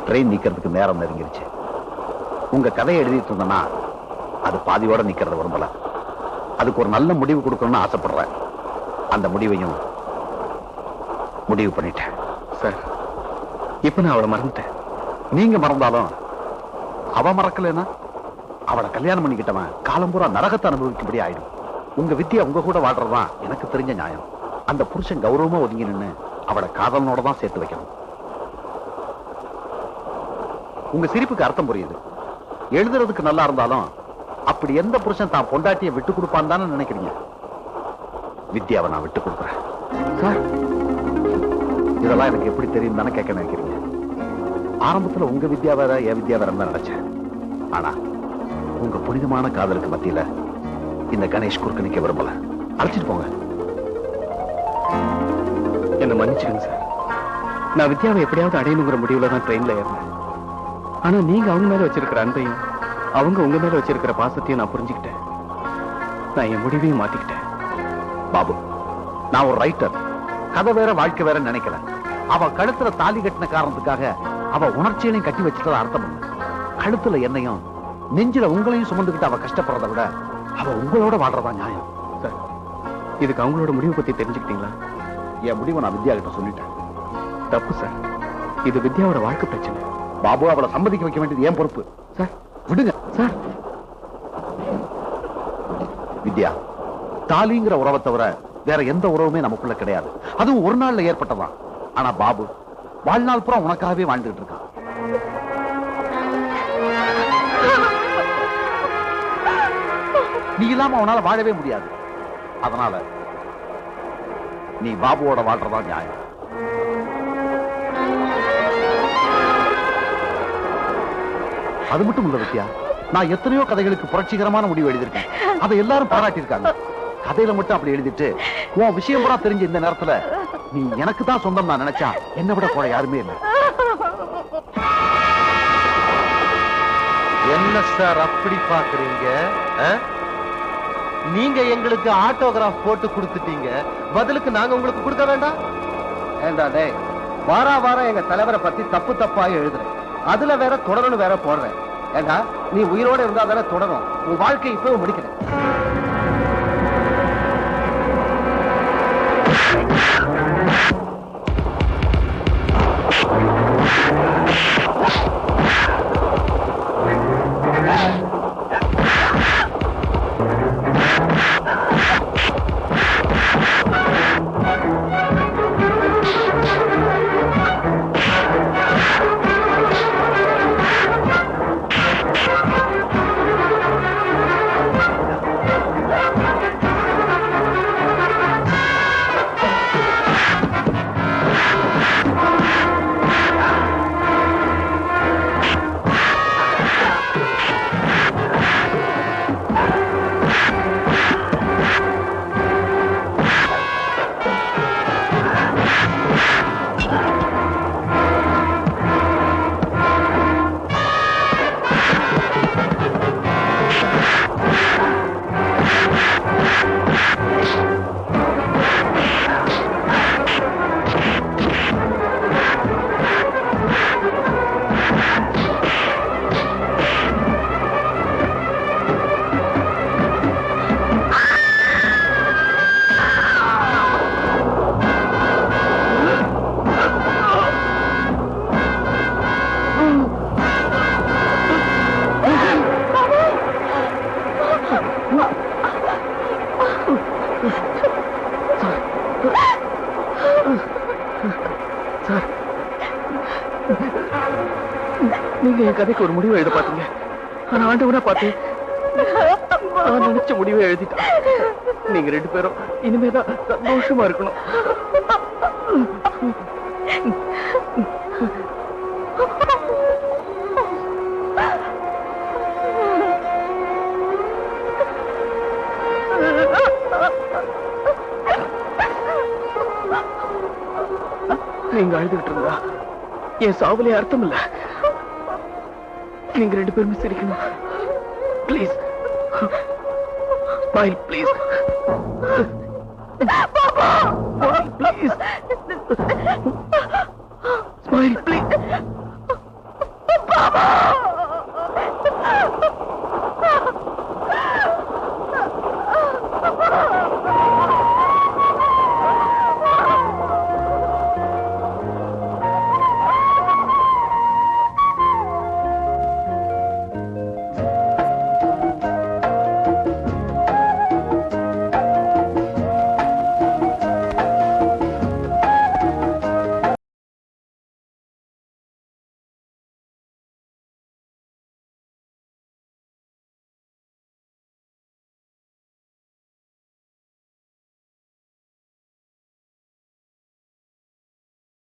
ட்ரெயின் நிக்கிறதுக்கு நேரம் நெருங்கிருச்சு. உங்க கதையை எழுதிட்டு இருந்தனா அது பாதியோட நிக்கிறத விரும்பல. அதுக்கு ஒரு நல்ல முடிவு கொடுக்கணும்னு ஆசைப்படுறேன். அந்த முடிவையும் முடிவு பண்ணிட்டேன். சார், இப்ப நான் அவளை மறந்துட்டேன். நீங்க மறந்தாலும் அவ மறக்கலன்னா அவளை கல்யாணம் பண்ணிக்கிட்டவன் காலம்பூரா நரகத்தை அனுபவிக்கும்படி ஆயிடும். உங்க வித்தியா உங்க கூட வாழ்றதுதான் எனக்கு தெரிஞ்ச நியாயம். அந்த புருஷன் கௌரவமா ஒதுங்கி நின்னு அவளை காதலனோட தான் சேர்த்து வைக்கணும். உங்க சிரிப்புக்கு அர்த்தம் புரியுது. எழுதுறதுக்கு நல்லா இருந்தாலும் அப்படி எந்த புருஷன் தான் பொண்டாட்டியை விட்டு கொடுப்பான்னு தானே நினைக்கிறீங்க? வித்யாவை நான் விட்டு கொடுக்குறேன். இதெல்லாம் எனக்கு எப்படி தெரியும் தானே கேட்க நினைக்கிறீங்க? ஆரம்பத்துல உங்க வித்யா வேற என் வித்யா வேற தான் நினைச்சேன். ஆனா உங்க புனிதமான காதலுக்கு மத்தியில இந்த கணேஷ் குறுக்க நிக்க விரும்பல. அழைச்சிட்டு போங்க. என்ன மன்னிச்சிடுங்க சார். நான் வித்யாவை எப்படியாவது அடையணுங்கிற முடிவுல தான் ட்ரெயின்ல ஏறினேன். ஆனா நீங்க அவங்க மேல வச்சிருக்கிற அன்பையும் அவங்க உங்க மேல வச்சிருக்கிற பாசத்தையும் நான் புரிஞ்சுக்கிட்டேன். நான் என் முடிவையும் மாத்திக்கிட்டேன். பாபு, நான் ஒரு ரைட்டர். கதை வேற வாழ்க்கை வேற நினைக்கல. அவ கழுத்துல தாலி கட்டின காரணத்துக்காக அவ உணர்ச்சிகளையும் கட்டி வச்சுட்டத அர்த்தம் இல்ல. கழுத்துல என்னையும் நெஞ்சில உங்களையும் சுமந்துக்கிட்டு அவ கஷ்டப்படுறத விட அவ உங்களோட வாழ்றதா நியாயம். சார், இதுக்கு அவங்களோட முடிவு பத்தி தெரிஞ்சுக்கிட்டீங்களா? என் முடிவை நான் வித்யா கிட்ட சொல்லிட்டேன். தப்பு சார். இது வித்யாவோட வாழ்க்கை பிரச்சனை. பாபு, அவளை சம்மதிக்க வைக்க வேண்டியது ஏன் பொறுப்பு. சார் விடுங்க சார். வித்யா, தாலிங்கிற உறவை தவிர வேற எந்த உறவுமே நமக்குள்ள கிடையாது. அதுவும் ஒரு நாள்ல ஏற்பட்டதான். ஆனா பாபு வாழ்நாள் பூரா உனக்காகவே வாழ்ந்துட்டு இருக்கான். நீ இல்லாம அவனால வாழவே முடியாது. அதனால நீ பாபுவோட வாழ்றதா நியாயம். அது மட்டும் இல்ல வித்யா, நான் எத்தனையோ கதைகளுக்கு புரட்சிகரமான முடிவு எழுதியிருக்கேன். அதை எல்லாரும் பாராட்டி இருக்காங்க. கதையில மட்டும் அப்படி எழுதிட்டு உன் விஷயம் பூரா தெரிஞ்ச இந்த நேரத்துல நீ எனக்கு தான் சொந்தம் நான் நினைச்சா என்னை விட கூட யாருமே இல்லை. என்ன சார் அப்படி பாக்குறீங்க? நீங்க எங்களுக்கு ஆட்டோகிராஃப் போட்டு கொடுத்துட்டீங்க, பதிலுக்கு நாங்க உங்களுக்கு கொடுக்க வேண்டாம்? ஏண்டா டேய், வாரம் எங்க தலைவரை பத்தி தப்பு தப்பா எழுதுறேன், அதுல வேற தொடரணும் வேற போடுறேன். ஏண்டா நீ உயிரோட இருந்தா தானே தொடரும், உன் வாழ்க்கை இப்பவும் முடிக்கிறேன். நீங்க என் கதைக்கு ஒரு முடிவை எழுத பாத்தீங்க, ஆனா ஆண்டவனா பார்த்து நான் நினைச்ச முடிவை எழுதிட்டேன். நீங்க 2 பேரும் இனிமேதான் சந்தோஷமா இருக்கணும். நீங்க அழுதுகிட்டு இருந்தா என் சாவலே அர்த்தம் இல்ல. நீங்க 2 பேருமே சிரிக்கணும். Please smile please. ப்ளீஸ்